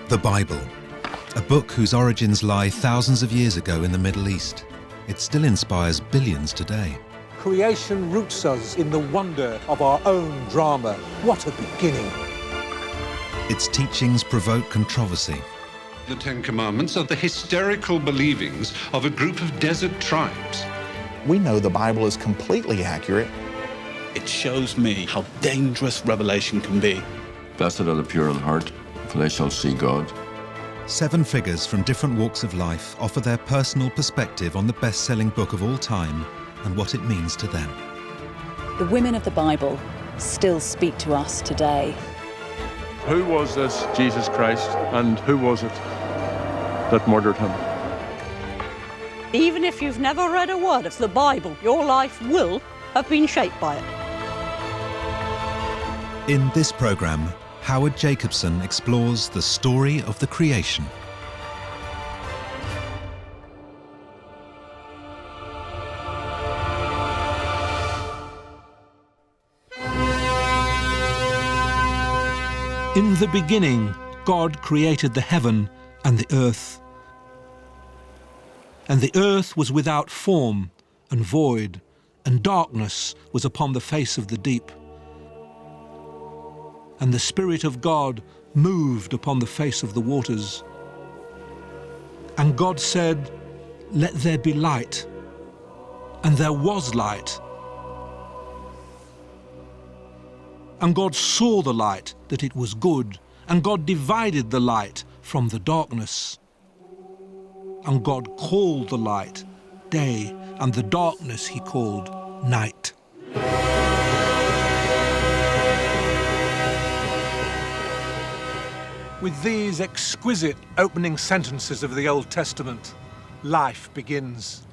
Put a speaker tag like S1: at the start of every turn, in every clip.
S1: The Bible, a book whose origins lie thousands of years ago in the Middle East. It still inspires billions today.
S2: Creation roots us in the wonder of our own drama. What a beginning.
S1: Its teachings provoke controversy.
S3: The Ten Commandments are the hysterical believings of a group of desert tribes.
S4: We know the Bible is completely accurate.
S5: It shows me how dangerous revelation can be.
S6: Blessed are the pure in heart, for they shall see God.
S1: 7 figures from different walks of life offer their personal perspective on the best-selling book of all time and what it means to them.
S7: The women of the Bible still speak to us today.
S8: Who was this Jesus Christ, and who was it that murdered him?
S9: Even if you've never read a word of the Bible, your life will have been shaped by it.
S1: In this programme, Howard Jacobson explores the story of the creation.
S10: In the beginning, God created the heaven and the earth. And the earth was without form and void, and darkness was upon the face of the deep. And the Spirit of God moved upon the face of the waters. And God said, "Let there be light." And there was light. And God saw the light, that it was good, and God divided the light from the darkness. And God called the light day, and the darkness he called night.
S2: With these exquisite opening sentences of the Old Testament, life begins.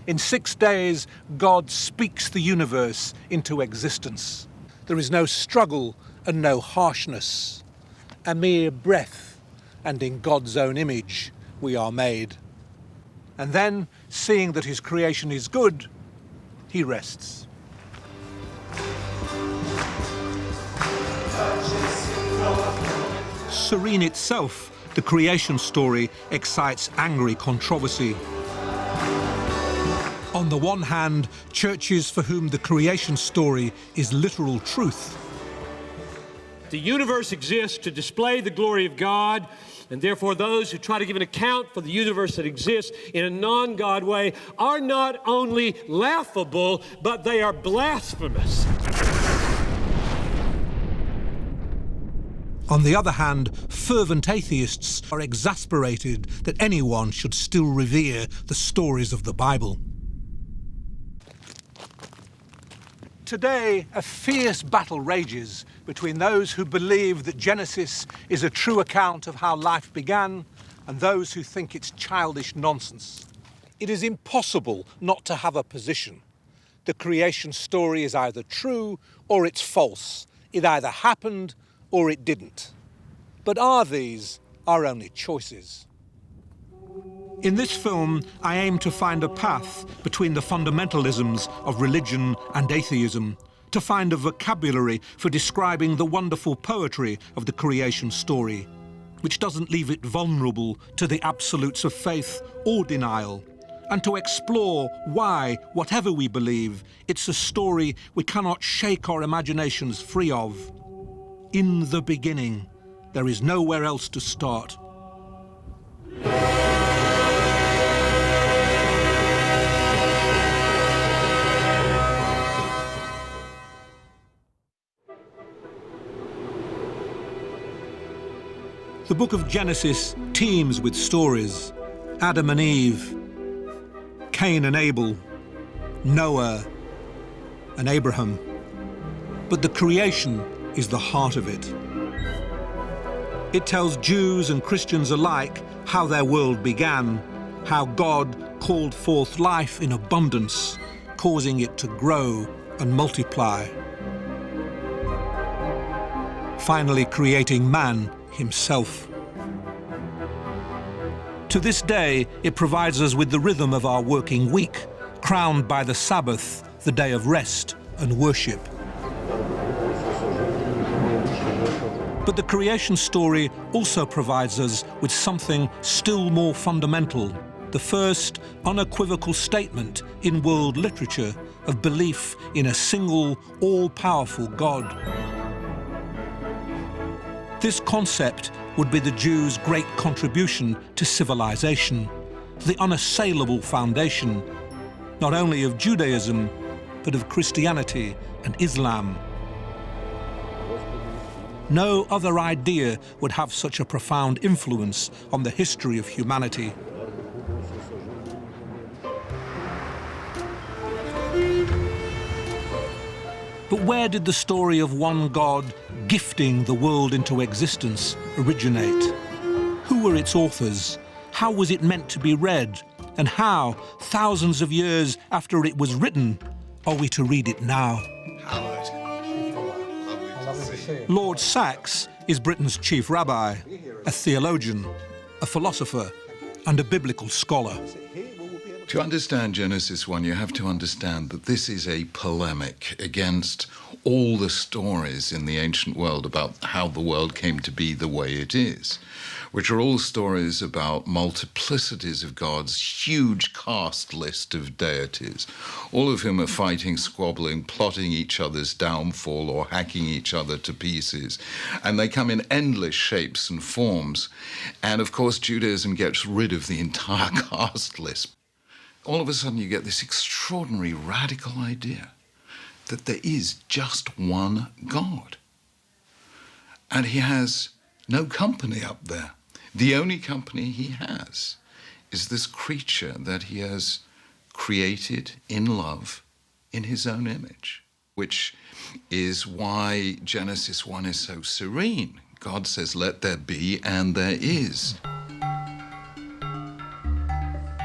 S2: In 6 days, God speaks the universe into existence. There is no struggle and no harshness, a mere breath, and in God's own image we are made. And then, seeing that his creation is good, he rests.
S10: Serene itself, the creation story excites angry controversy. On the one hand, churches for whom the creation story is literal truth.
S11: The universe exists to display the glory of God, and therefore those who try to give an account for the universe that exists in a non-God way are not only laughable, but they are blasphemous.
S10: On the other hand, fervent atheists are exasperated that anyone should still revere the stories of the Bible.
S2: Today, a fierce battle rages between those who believe that Genesis is a true account of how life began and those who think it's childish nonsense. It is impossible not to have a position. The creation story is either true or it's false. It either happened or it didn't. But are these our only choices?
S10: In this film, I aim to find a path between the fundamentalisms of religion and atheism, to find a vocabulary for describing the wonderful poetry of the creation story, which doesn't leave it vulnerable to the absolutes of faith or denial, and to explore why, whatever we believe, it's a story we cannot shake our imaginations free of. In the beginning, there is nowhere else to start. The book of Genesis teems with stories. Adam and Eve, Cain and Abel, Noah and Abraham. But the creation is the heart of it. It tells Jews and Christians alike how their world began, how God called forth life in abundance, causing it to grow and multiply, finally creating man himself. To this day, it provides us with the rhythm of our working week, crowned by the Sabbath, the day of rest and worship. But the creation story also provides us with something still more fundamental, the first unequivocal statement in world literature of belief in a single, all-powerful God. This concept would be the Jews' great contribution to civilization, the unassailable foundation, not only of Judaism, but of Christianity and Islam. No other idea would have such a profound influence on the history of humanity. But where did the story of one God gifting the world into existence originate? Who were its authors? How was it meant to be read? And how, thousands of years after it was written, are we to read it now?
S12: Howard.
S10: Lord Sachs is Britain's chief rabbi, a theologian, a philosopher, and a biblical scholar.
S12: To understand Genesis 1, you have to understand that this is a polemic against all the stories in the ancient world about how the world came to be the way it is, which are all stories about multiplicities of gods, huge cast list of deities, all of whom are fighting, squabbling, plotting each other's downfall or hacking each other to pieces. And they come in endless shapes and forms. And of course, Judaism gets rid of the entire cast list. All of a sudden, you get this extraordinary radical idea that there is just one God. And he has no company up there. The only company he has is this creature that he has created in love in his own image, which is why Genesis 1 is so serene. God says, let there be, and there is.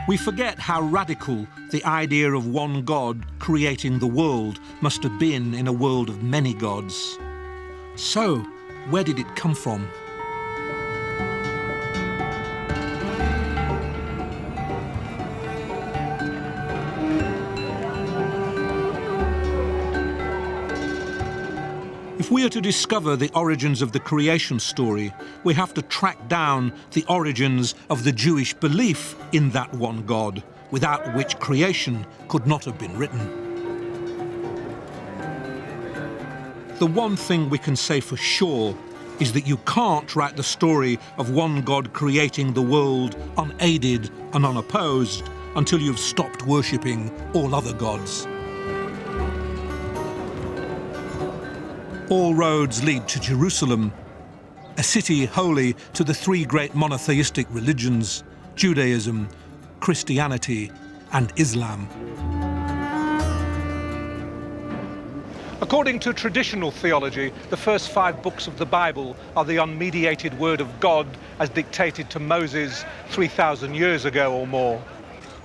S10: We forget how radical the idea of one God creating the world must have been in a world of many gods. So, where did it come from? If we are to discover the origins of the creation story, we have to track down the origins of the Jewish belief in that one God, without which creation could not have been written. The one thing we can say for sure is that you can't write the story of one God creating the world unaided and unopposed until you've stopped worshipping all other gods. All roads lead to Jerusalem, a city holy to the three great monotheistic religions, Judaism, Christianity, and Islam.
S2: According to traditional theology, the first 5 books of the Bible are the unmediated word of God as dictated to Moses 3,000 years ago or more.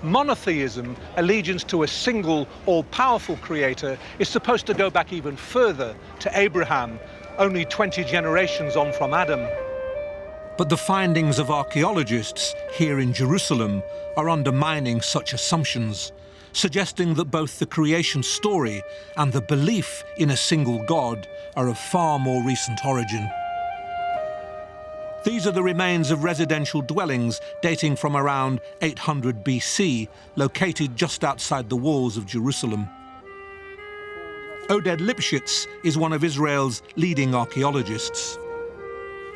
S2: Monotheism, allegiance to a single, all-powerful creator, is supposed to go back even further, to Abraham, only 20 generations on from Adam.
S10: But the findings of archaeologists here in Jerusalem are undermining such assumptions, suggesting that both the creation story and the belief in a single God are of far more recent origin. These are the remains of residential dwellings dating from around 800 BC, located just outside the walls of Jerusalem. Oded Lipschitz is one of Israel's leading archaeologists.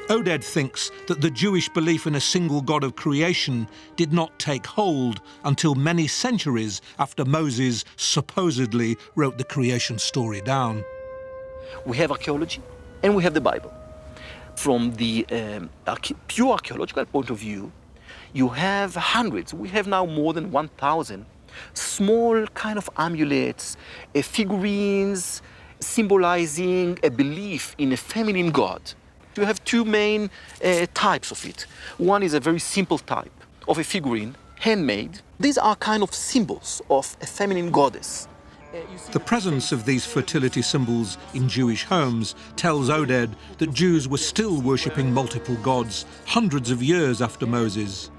S10: Oded thinks that the Jewish belief in a single God of creation did not take hold until many centuries after Moses supposedly wrote the creation story down.
S13: We have archaeology and we have the Bible. From the pure archaeological point of view, you have hundreds, we have now more than 1,000 small kind of amulets, figurines symbolizing a belief in a feminine God. You have 2 main types of it. One is a very simple type of a figurine, handmade. These are kind of symbols of a feminine goddess.
S10: The presence of these fertility symbols in Jewish homes tells Oded that Jews were still worshipping multiple gods hundreds of years after Moses,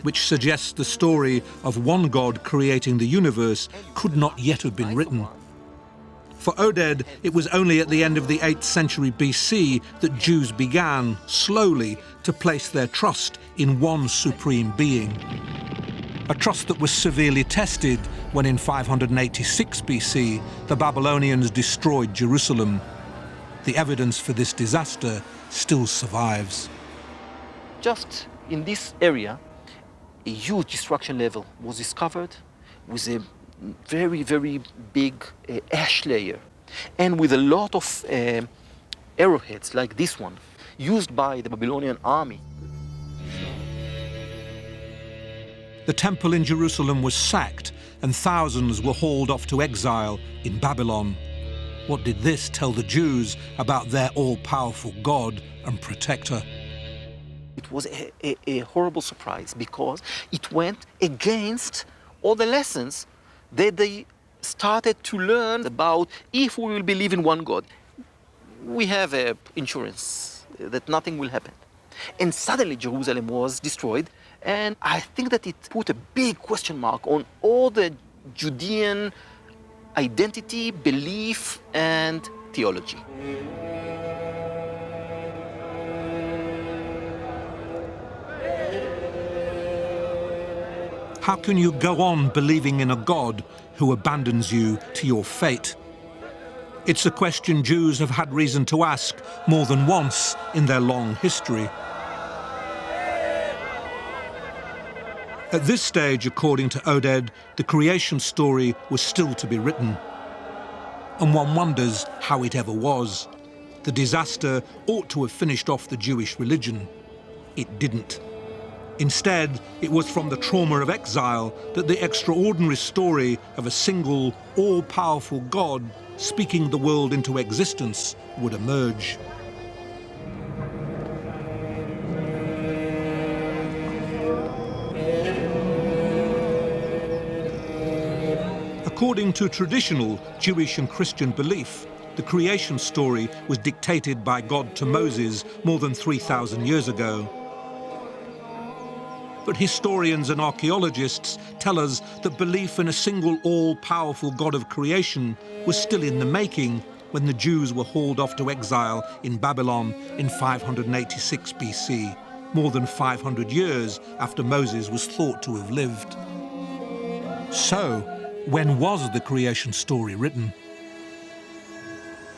S10: which suggests the story of one God creating the universe could not yet have been written. For Oded, it was only at the end of the 8th century BC that Jews began, slowly, to place their trust in one supreme being. A trust that was severely tested when in 586 BC the Babylonians destroyed Jerusalem. The evidence for this disaster still survives.
S13: Just in this area, a huge destruction level was discovered with a very, very big ash layer and with a lot of arrowheads like this one used by the Babylonian army.
S10: The temple in Jerusalem was sacked and thousands were hauled off to exile in Babylon. What did this tell the Jews about their all-powerful God and protector?
S13: It was a horrible surprise because it went against all the lessons that they started to learn about if we will believe in one God. We have insurance that nothing will happen. And suddenly Jerusalem was destroyed, and I think that it put a big question mark on all the Judean identity, belief, and theology.
S10: How can you go on believing in a God who abandons you to your fate? It's a question Jews have had reason to ask more than once in their long history. At this stage, according to Oded, the creation story was still to be written. And one wonders how it ever was. The disaster ought to have finished off the Jewish religion. It didn't. Instead, it was from the trauma of exile that the extraordinary story of a single, all-powerful God speaking the world into existence would emerge. According to traditional Jewish and Christian belief, the creation story was dictated by God to Moses more than 3,000 years ago. But historians and archaeologists tell us that belief in a single all-powerful God of creation was still in the making when the Jews were hauled off to exile in Babylon in 586 BC, more than 500 years after Moses was thought to have lived. So, when was the creation story written?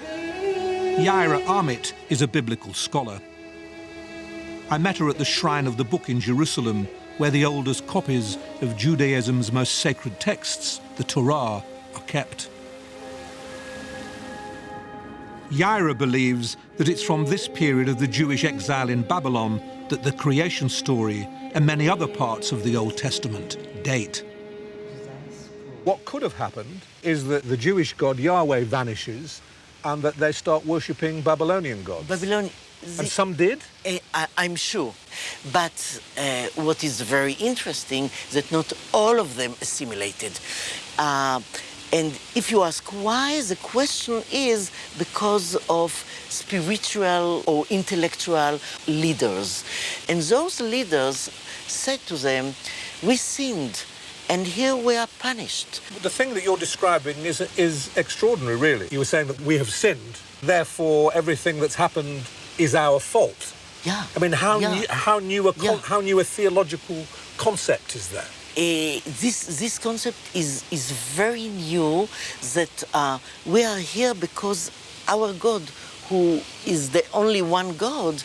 S10: Yaira Amit is a biblical scholar. I met her at the Shrine of the Book in Jerusalem, where the oldest copies of Judaism's most sacred texts, the Torah, are kept. Yaira believes that it's from this period of the Jewish exile in Babylon that the creation story and many other parts of the Old Testament date.
S2: What could have happened is that the Jewish God Yahweh vanishes and that they start worshipping Babylonian gods.
S14: And
S2: some did?
S14: I'm sure. But what is very interesting is that not all of them assimilated. And if you ask why, the question is because of spiritual or intellectual leaders. And those leaders said to them, we sinned, and here we are punished.
S2: The thing that you're describing is extraordinary, really. You were saying that we have sinned, therefore everything that's happened is our fault.
S14: Yeah.
S2: I mean, how new a theological concept is that?
S14: This concept is very new, that we are here because our God, who is the only one God,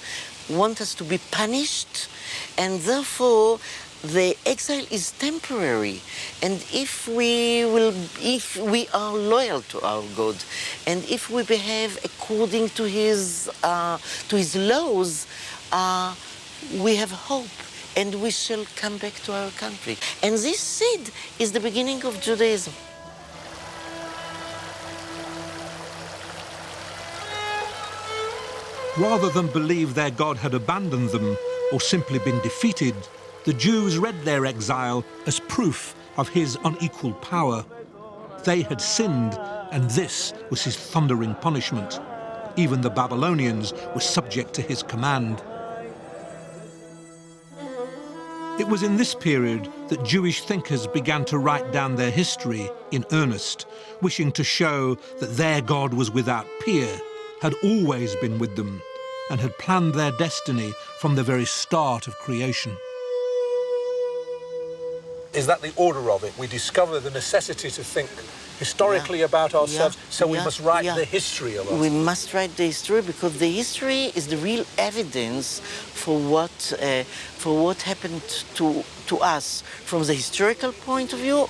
S14: wants us to be punished, and therefore the exile is temporary. And if we are loyal to our God, and if we behave according to his laws, we have hope, and we shall come back to our country. And this seed is the beginning of Judaism.
S10: Rather than believe their God had abandoned them or simply been defeated, the Jews read their exile as proof of his unequal power. They had sinned, and this was his thundering punishment. Even the Babylonians were subject to his command. It was in this period that Jewish thinkers began to write down their history in earnest, wishing to show that their God was without peer, had always been with them, and had planned their destiny from the very start of creation.
S2: Is that the order of it? We discover the necessity to think historically about ourselves, so we must write the history of us.
S14: We must write the history because the history is the real evidence for what happened to us from the historical point of view,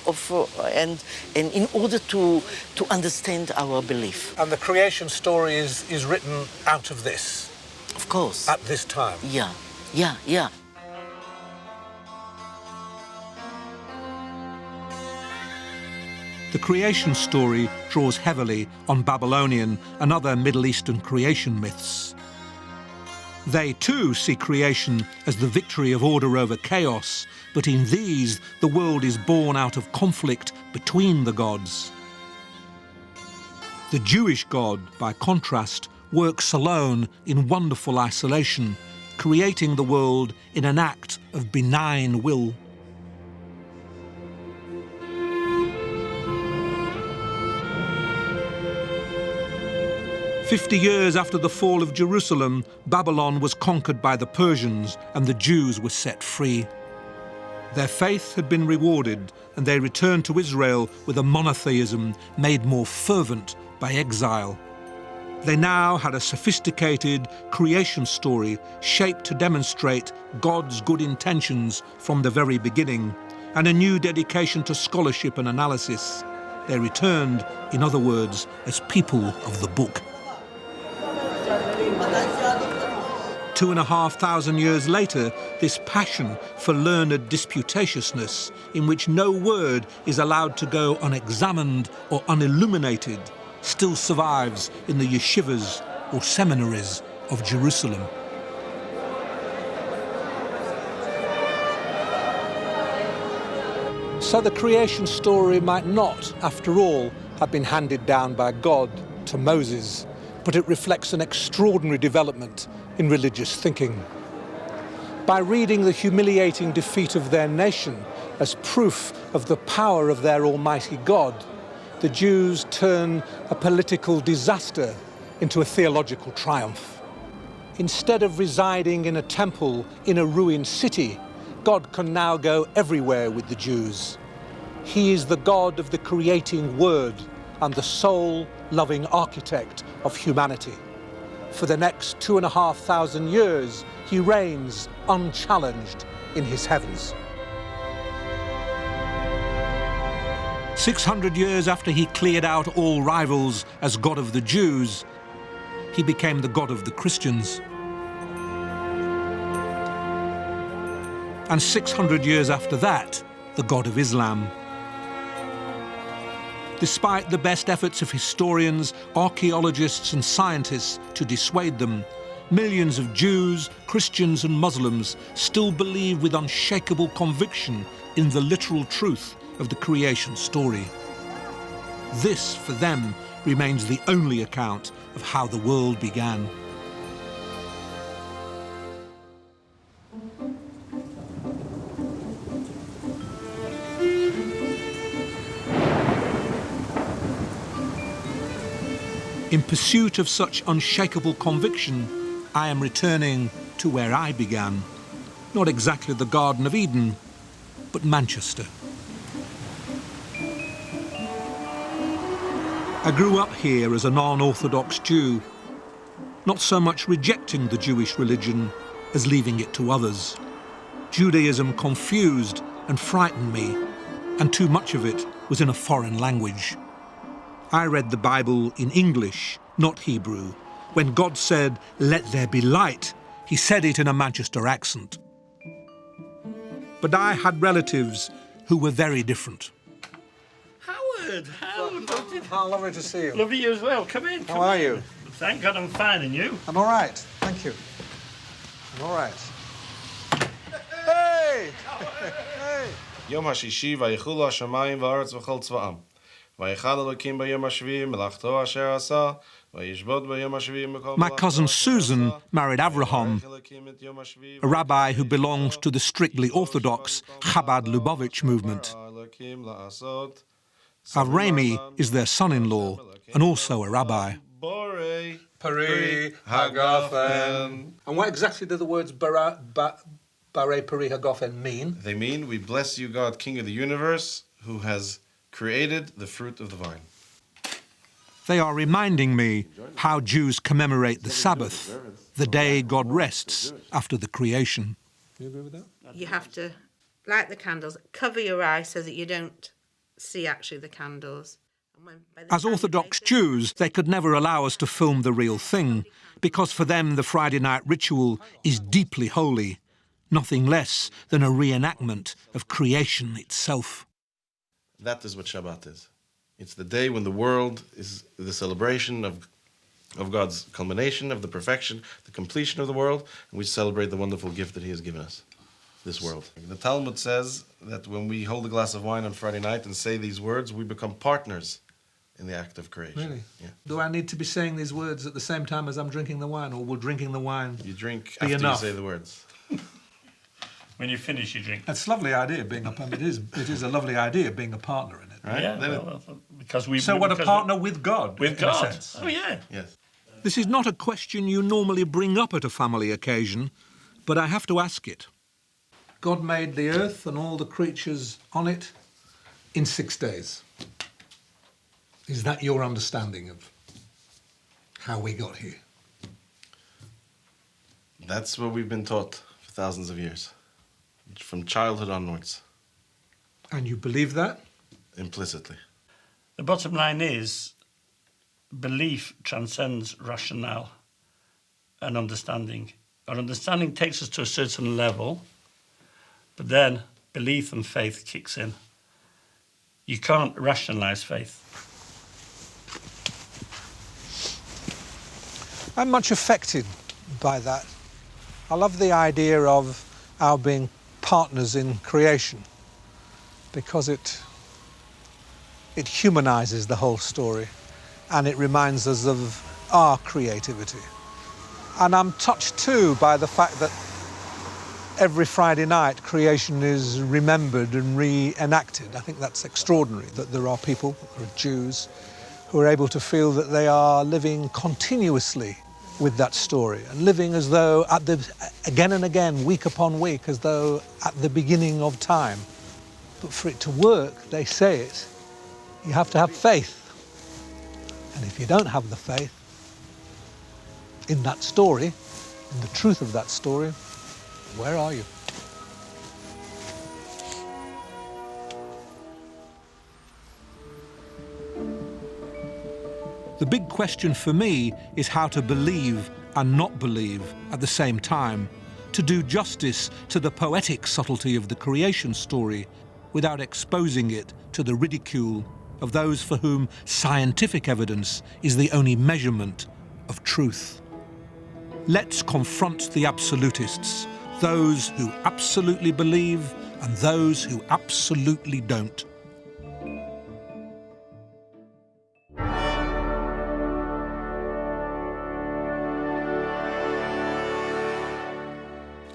S14: and in order to understand our belief.
S2: And the creation story is written out of this.
S14: Of course.
S2: At this time.
S14: Yeah.
S10: The creation story draws heavily on Babylonian and other Middle Eastern creation myths. They too see creation as the victory of order over chaos, but in these the world is born out of conflict between the gods. The Jewish God, by contrast, works alone in wonderful isolation, creating the world in an act of benign will. "50 years after the fall of Jerusalem, Babylon was conquered by the Persians and the Jews were set free. Their faith had been rewarded and they returned to Israel with a monotheism made more fervent by exile. They now had a sophisticated creation story shaped to demonstrate God's good intentions from the very beginning, and a new dedication to scholarship and analysis. They returned, in other words, as people of the book. 2,500 years later, this passion for learned disputatiousness, in which no word is allowed to go unexamined or unilluminated, still survives in the yeshivas or seminaries of Jerusalem.
S2: So the creation story might not, after all, have been handed down by God to Moses, but it reflects an extraordinary development in religious thinking. By reading the humiliating defeat of their nation as proof of the power of their Almighty God, the Jews turn a political disaster into a theological triumph. Instead of residing in a temple in a ruined city, God can now go everywhere with the Jews. He is the God of the creating Word and the soul-loving architect of humanity. For the next 2,500 years, he reigns unchallenged in his heavens.
S10: 600 years after he cleared out all rivals as God of the Jews, he became the God of the Christians. And 600 years after that, the God of Islam. Despite the best efforts of historians, archaeologists and scientists to dissuade them, millions of Jews, Christians and Muslims still believe with unshakable conviction in the literal truth of the creation story. This, for them, remains the only account of how the world began. In pursuit of such unshakable conviction, I am returning to where I began. Not exactly the Garden of Eden, but Manchester. I grew up here as a non-Orthodox Jew, not so much rejecting the Jewish religion as leaving it to others. Judaism confused and frightened me, and too much of it was in a foreign language. I read the Bible in English, not Hebrew. When God said, "Let there be light," he said it in a Manchester accent. But I had relatives who were very different.
S15: Howard!
S2: How lovely to see you.
S15: Lovely you as well. Come in.
S2: How are you?
S15: Thank God I'm fine, and you?
S2: I'm all right, thank you. I'm all right. Hey! Hey!
S16: יום השישי ויחולו השמיים והארץ וכל צבאם. My
S10: cousin Susan married Avraham, a rabbi who belongs to the strictly orthodox Chabad Lubavitch movement. Avrami is their son-in-law and also a rabbi.
S2: Peri Hagofen. And what exactly do the words Bare Peri Hagofen mean?
S16: They mean, we bless you, God, King of the universe, who has created the fruit of the vine.
S10: They are reminding me how Jews commemorate the Sabbath, the day God rests after the creation.
S2: Do you agree with that?
S17: You have to light the candles, cover your eyes so that you don't see actually the candles.
S10: As Orthodox Jews, they could never allow us to film the real thing, because for them the Friday night ritual is deeply holy, nothing less than a reenactment of creation itself.
S16: That is what Shabbat is. It's the day when the world is the celebration of God's culmination, of the perfection, the completion of the world, and we celebrate the wonderful gift that He has given us, this world. The Talmud says that when we hold a glass of wine on Friday night and say these words, we become partners in the act of creation.
S2: Really?
S16: Yeah.
S2: Do I need to be saying these words at the same time as I'm drinking the wine, or will drinking the wine
S16: You drink
S2: be
S16: after
S2: enough?
S16: you say the words.
S15: When you finish, you drink.
S2: It's a lovely idea being a it is a lovely idea being a partner in it.
S16: Right?
S15: Yeah, because we.
S2: So what, a partner with God?
S15: With
S2: in a
S15: God.
S2: sense.
S15: Oh yeah.
S16: Yes.
S10: This is not a question you normally bring up at a family occasion, but I have to ask it.
S2: God made the earth and all the creatures on it in 6 days. Is that your understanding of how we got here?
S16: That's what we've been taught for thousands of years, from childhood onwards.
S2: And you believe that?
S16: Implicitly.
S15: The bottom line is, belief transcends rationale and understanding. Our understanding takes us to a certain level, but then belief and faith kicks in. You can't rationalize faith.
S2: I'm much affected by that. I love the idea of our being partners in creation, because it humanizes the whole story and it reminds us of our creativity. And I'm touched too by the fact that every Friday night creation is remembered and reenacted. I think that's extraordinary, that there are people, there are Jews, who are able to feel that they are living continuously with that story and living as though again and again, week upon week, as though at the beginning of time. But for it to work, they say it, you have to have faith. And if you don't have the faith in that story, in the truth of that story, where are you?
S10: The big question for me is how to believe and not believe at the same time, to do justice to the poetic subtlety of the creation story without exposing it to the ridicule of those for whom scientific evidence is the only measurement of truth. Let's confront the absolutists, those who absolutely believe and those who absolutely don't.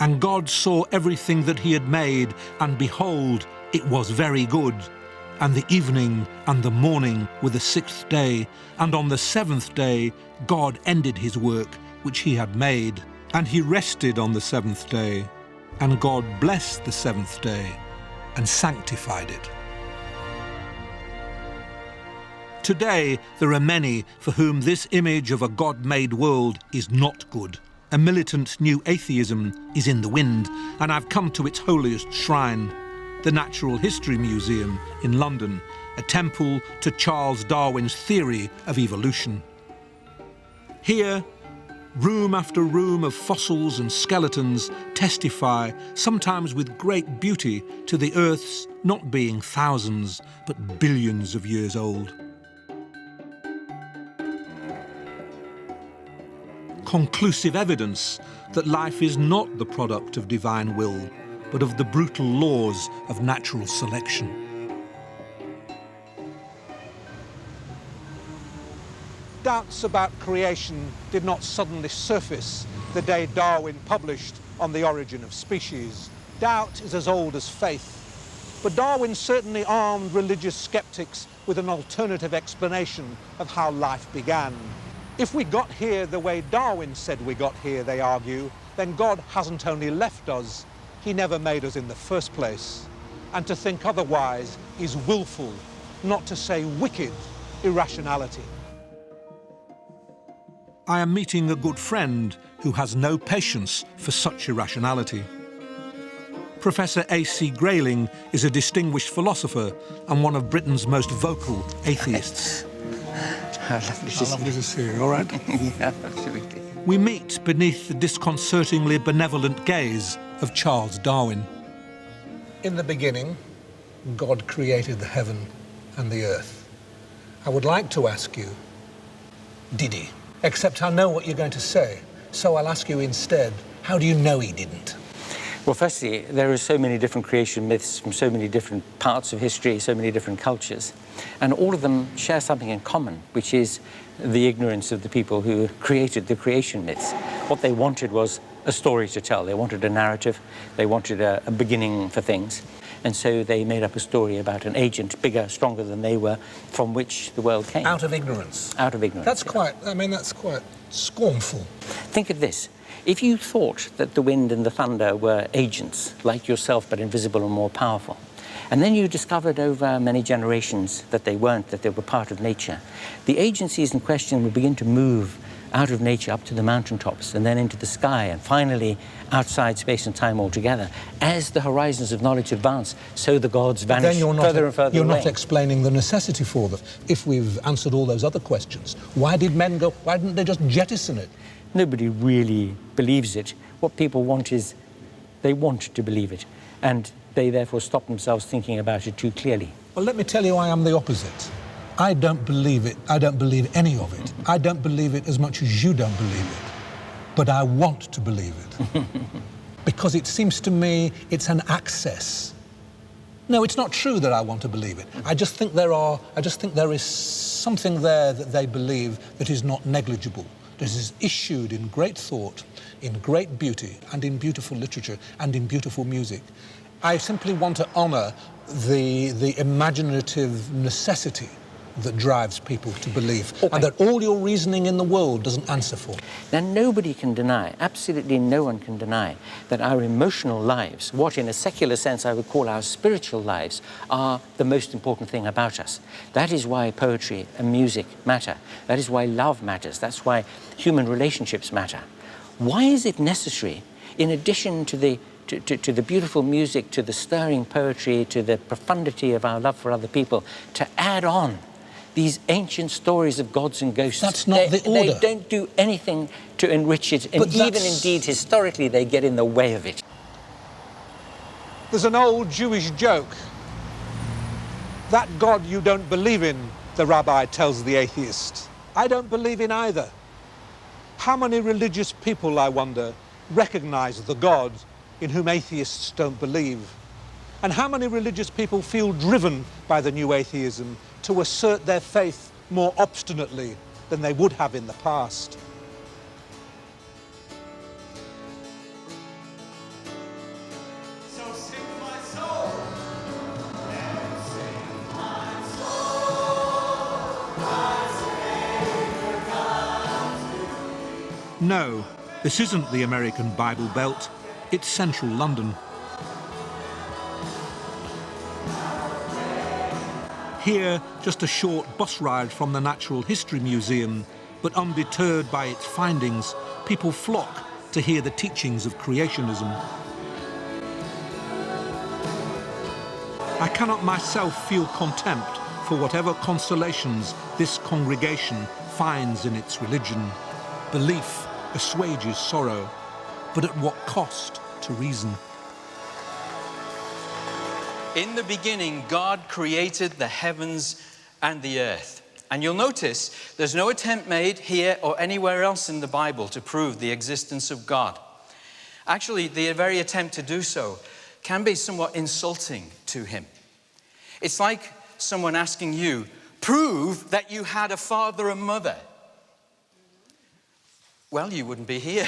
S10: And God saw everything that he had made, and behold, it was very good. And the evening and the morning were the 6th day. And on the 7th day God ended his work which he had made. And he rested on the 7th day. And God blessed the 7th day and sanctified it. Today there are many for whom this image of a God-made world is not good. A militant new atheism is in the wind, and I've come to its holiest shrine, the Natural History Museum in London, a temple to Charles Darwin's theory of evolution. Here, room after room of fossils and skeletons testify, sometimes with great beauty, to the Earth's not being thousands, but billions of years old. Conclusive evidence that life is not the product of divine will, but of the brutal laws of natural selection.
S2: Doubts about creation did not suddenly surface the day Darwin published On the Origin of Species. Doubt is as old as faith. But Darwin certainly armed religious skeptics with an alternative explanation of how life began. If we got here the way Darwin said we got here, they argue, then God hasn't only left us, he never made us in the first place. And to think otherwise is willful, not to say wicked, irrationality.
S10: I am meeting a good friend who has no patience for such irrationality. Professor A.C. Grayling is a distinguished philosopher and one of Britain's most vocal atheists.
S18: How lovely to see you.
S10: All right?
S18: Yeah, absolutely.
S10: We meet beneath the disconcertingly benevolent gaze of Charles Darwin.
S2: In the beginning, God created the heaven and the earth. I would like to ask you, did he? Except I know what you're going to say, so I'll ask you instead, how do you know he didn't?
S18: Well, firstly, there are so many different creation myths from so many different parts of history, so many different cultures, and all of them share something in common, which is the ignorance of the people who created the creation myths. What they wanted was a story to tell. They wanted a narrative, they wanted a beginning for things, and so they made up a story about an agent bigger, stronger than they were, from which the world came.
S2: Out of ignorance?
S18: Out of ignorance.
S2: That's quite, I mean, that's quite scornful.
S18: Think of this. If you thought that the wind and the thunder were agents, like yourself, but invisible and more powerful, and then you discovered over many generations that they weren't, that they were part of nature, the agencies in question would begin to move out of nature up to the mountaintops and then into the sky and finally outside space and time altogether. As the horizons of knowledge advance, so the gods vanish further and further
S2: You're
S18: away.
S2: not explaining the necessity for them. If we've answered all those other questions, why did men go, why didn't they just jettison it?
S18: Nobody really believes it. What people want is, they want to believe it, and they therefore stop themselves thinking about it too clearly.
S2: Well, let me tell you I am the opposite. I don't believe it. I don't believe any of it. I don't believe it as much as you don't believe it. But I want to believe it. Because it seems to me it's an access. No, it's not true that I want to believe it. I just think there is something there that they believe that is not negligible. That is issued in great thought, in great beauty, and in beautiful literature, and in beautiful music. I simply want to honour the imaginative necessity that drives people to believe, and that all your reasoning in the world doesn't answer for.
S18: Now, nobody can deny, absolutely no one can deny, that our emotional lives, what in a secular sense I would call our spiritual lives, are the most important thing about us. That is why poetry and music matter. That is why love matters. That's why human relationships matter. Why is it necessary, in addition to the beautiful music, to the stirring poetry, to the profundity of our love for other people, to add on these ancient stories of gods and ghosts?
S2: That's not the order.
S18: They don't do anything to enrich it, and even indeed historically they get in the way of it.
S2: There's an old Jewish joke. That God you don't believe in, the rabbi tells the atheist, I don't believe in either. How many religious people, I wonder, recognize the God in whom atheists don't believe? And how many religious people feel driven by the new atheism to assert their faith more obstinately than they would have in the past?
S10: No, this isn't the American Bible Belt, it's central London. Here, just a short bus ride from the Natural History Museum, but undeterred by its findings, people flock to hear the teachings of creationism. I cannot myself feel contempt for whatever consolations this congregation finds in its religion. Belief assuages sorrow, but at what cost to reason?
S19: In the beginning, God created the heavens and the earth. And you'll notice there's no attempt made here or anywhere else in the Bible to prove the existence of God. Actually, the very attempt to do so can be somewhat insulting to him. It's like someone asking you, prove that you had a father and mother. well, you wouldn't be here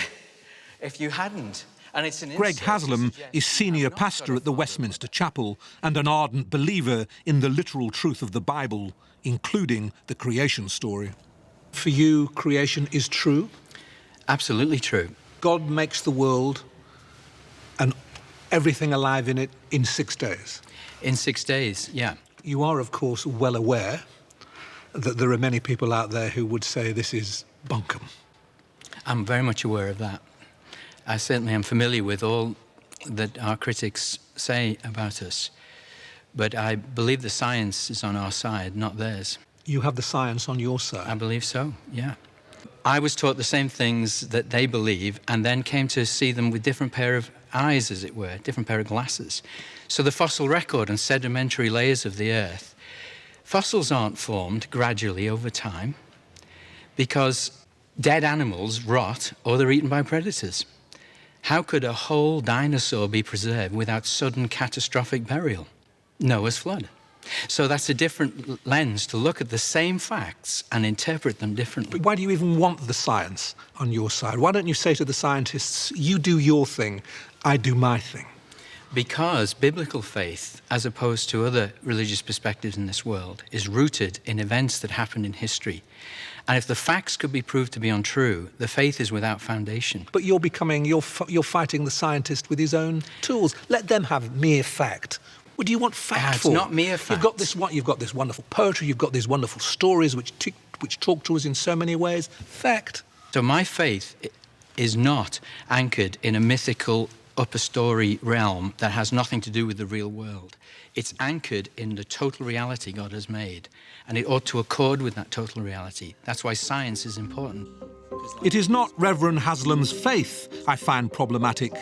S19: if you hadn't. And it's an
S10: Greg
S19: insult to
S10: Haslam
S19: suggest
S10: is senior pastor at the Westminster Chapel and an ardent believer in the literal truth of the Bible, including the creation story. For you, creation is true?
S19: Absolutely true.
S10: God makes the world and everything alive in it in 6 days.
S19: In 6 days, yeah.
S10: You are, of course, well aware that there are many people out there who would say this is bunkum.
S19: I'm very much aware of that. I certainly am familiar with all that our critics say about us. But I believe the science is on our side, not theirs.
S10: You have the science on your side?
S19: I believe so, yeah. I was taught the same things that they believe and then came to see them with different pair of eyes, as it were, different pair of glasses. So the fossil record and sedimentary layers of the earth, fossils aren't formed gradually over time because dead animals rot or they're eaten by predators. How could a whole dinosaur be preserved without sudden catastrophic burial? Noah's flood. So that's a different lens to look at the same facts and interpret them differently.
S10: But why do you even want the science on your side? Why don't you say to the scientists, you do your thing, I do my thing?
S19: Because biblical faith, as opposed to other religious perspectives in this world, is rooted in events that happened in history. And if the facts could be proved to be untrue, the faith is without foundation.
S10: But you're fighting the scientist with his own tools. Let them have mere fact. What do you want fact for?
S19: It's not mere fact.
S10: You've got this wonderful poetry, you've got these wonderful stories which talk to us in so many ways. Fact.
S19: So my faith is not anchored in a mythical upper story realm that has nothing to do with the real world. It's anchored in the total reality God has made, and it ought to accord with that total reality. That's why science is important.
S10: It is not Reverend Haslam's faith I find problematic,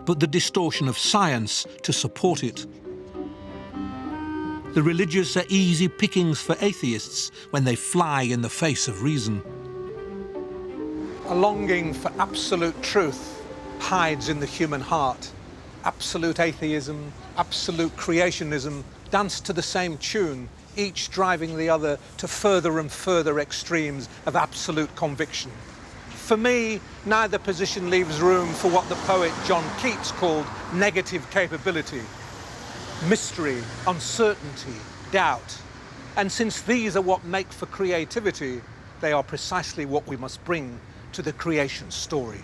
S10: but the distortion of science to support it. The religious are easy pickings for atheists when they fly in the face of reason. A longing for absolute truth hides in the human heart. Absolute atheism, absolute creationism dance to the same tune, each driving the other to further and further extremes of absolute conviction. For me, neither position leaves room for what the poet John Keats called negative capability. Mystery, uncertainty, doubt. And since these are what make for creativity, they are precisely what we must bring to the creation story.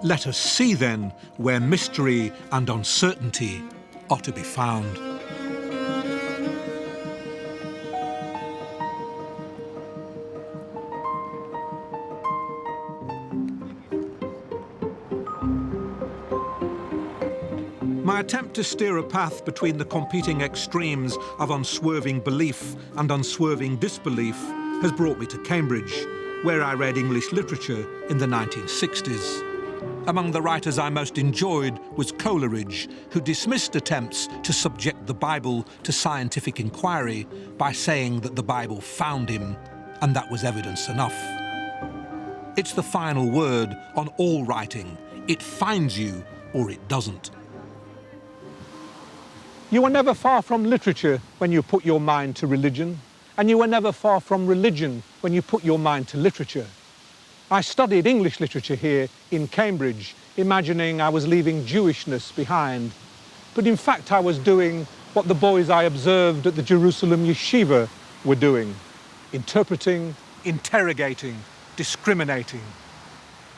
S10: Let us see then where mystery and uncertainty are to be found. My attempt to steer a path between the competing extremes of unswerving belief and unswerving disbelief has brought me to Cambridge, where I read English literature in the 1960s. Among the writers I most enjoyed was Coleridge, who dismissed attempts to subject the Bible to scientific inquiry by saying that the Bible found him, and that was evidence enough. It's the final word on all writing. It finds you or it doesn't. You are never far from literature when you put your mind to religion, and you are never far from religion when you put your mind to literature. I studied English literature here in Cambridge, imagining I was leaving Jewishness behind. But in fact, I was doing what the boys I observed at the Jerusalem yeshiva were doing: interpreting, interrogating, discriminating.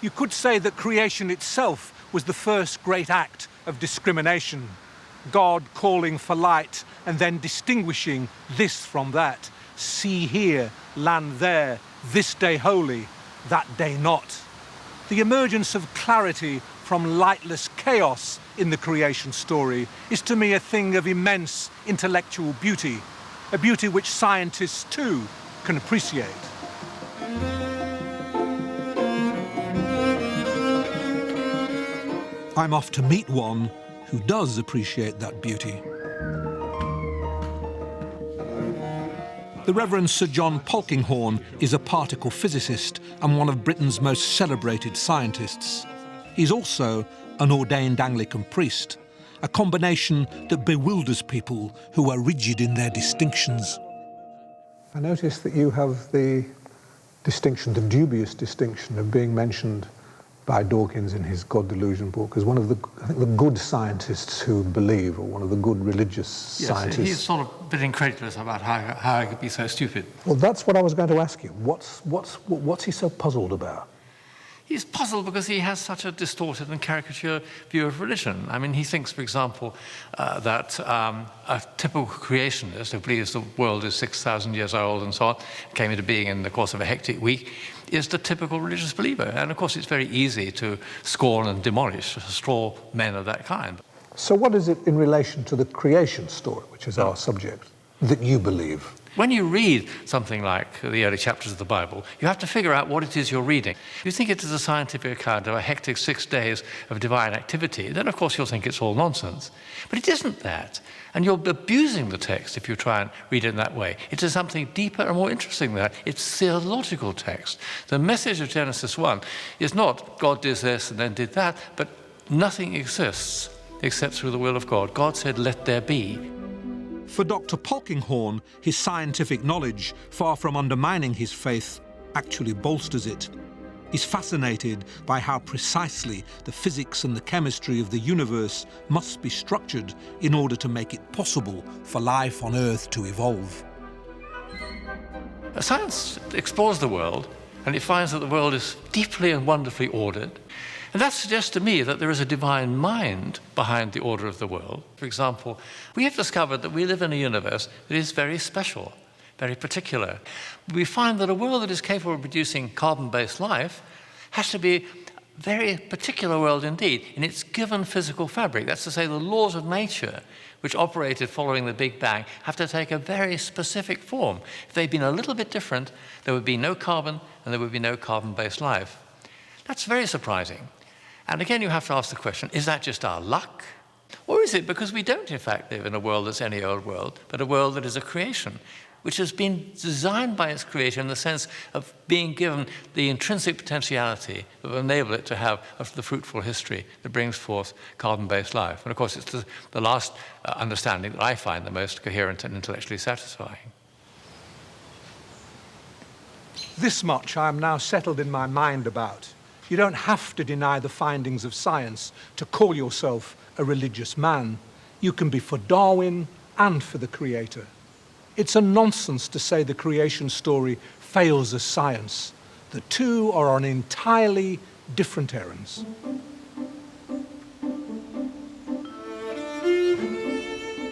S10: You could say that creation itself was the first great act of discrimination. God calling for light and then distinguishing this from that. Sea here, land there, this day holy, that day not. The emergence of clarity from lightless chaos in the creation story is to me a thing of immense intellectual beauty, a beauty which scientists too can appreciate. I'm off to meet one who does appreciate that beauty. The Reverend Sir John Polkinghorne is a particle physicist and one of Britain's most celebrated scientists. He's also an ordained Anglican priest, a combination that bewilders people who are rigid in their distinctions.
S20: I notice that you have the distinction, the dubious distinction of being mentioned by Dawkins in his God Delusion book as one of the, I think, the good scientists who believe, or one of the good religious scientists.
S21: He's sort of a bit incredulous about how I could be so stupid.
S20: Well, that's what I was going to ask you. What's he so puzzled about?
S21: He's puzzled because he has such a distorted and caricature view of religion. I mean, he thinks, for example, that a typical creationist who believes the world is 6,000 years old and so on, came into being in the course of a hectic week, is the typical religious believer. And of course, it's very easy to scorn and demolish straw men of that kind.
S20: So what is it in relation to the creation story, which is our subject, that you believe?
S21: When you read something like the early chapters of the Bible, you have to figure out what it is you're reading. If you think it is a scientific account of a hectic 6 days of divine activity, then of course you'll think it's all nonsense. But it isn't that. And you're abusing the text if you try and read it in that way. It is something deeper and more interesting than that. It's theological text. The message of Genesis 1 is not God did this and then did that, but nothing exists except through the will of God. God said, let there be.
S10: For Dr. Polkinghorne, his scientific knowledge, far from undermining his faith, actually bolsters it. He's fascinated by how precisely the physics and the chemistry of the universe must be structured in order to make it possible for life on Earth to evolve.
S21: Science explores the world, and it finds that the world is deeply and wonderfully ordered. And that suggests to me that there is a divine mind behind the order of the world. For example, we have discovered that we live in a universe that is very special, very particular. We find that a world that is capable of producing carbon-based life has to be a very particular world indeed in its given physical fabric. That's to say, the laws of nature, which operated following the Big Bang, have to take a very specific form. If they'd been a little bit different, there would be no carbon and there would be no carbon-based life. That's very surprising. And again, you have to ask the question, is that just our luck? Or is it because we don't, in fact, live in a world that's any old world, but a world that is a creation, which has been designed by its creator in the sense of being given the intrinsic potentiality that will enable it to have the fruitful history that brings forth carbon-based life. And of course, it's the last understanding that I find the most coherent and intellectually satisfying.
S2: This much I am now settled in my mind about. You don't have to deny the findings of science to call yourself a religious man. You can be for Darwin and for the Creator. It's a nonsense to say the creation story fails as science. The two are on entirely different errands.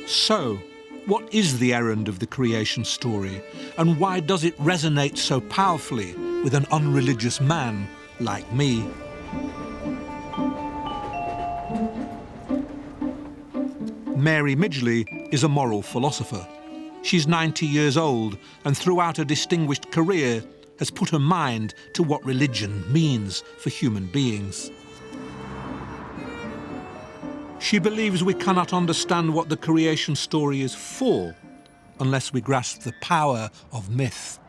S10: So, what is the errand of the creation story, and why does it resonate so powerfully with an unreligious man like me? Mary Midgley is a moral philosopher. She's 90 years old and throughout a distinguished career has put her mind to what religion means for human beings. She believes we cannot understand what the creation story is for unless we grasp the power of myth.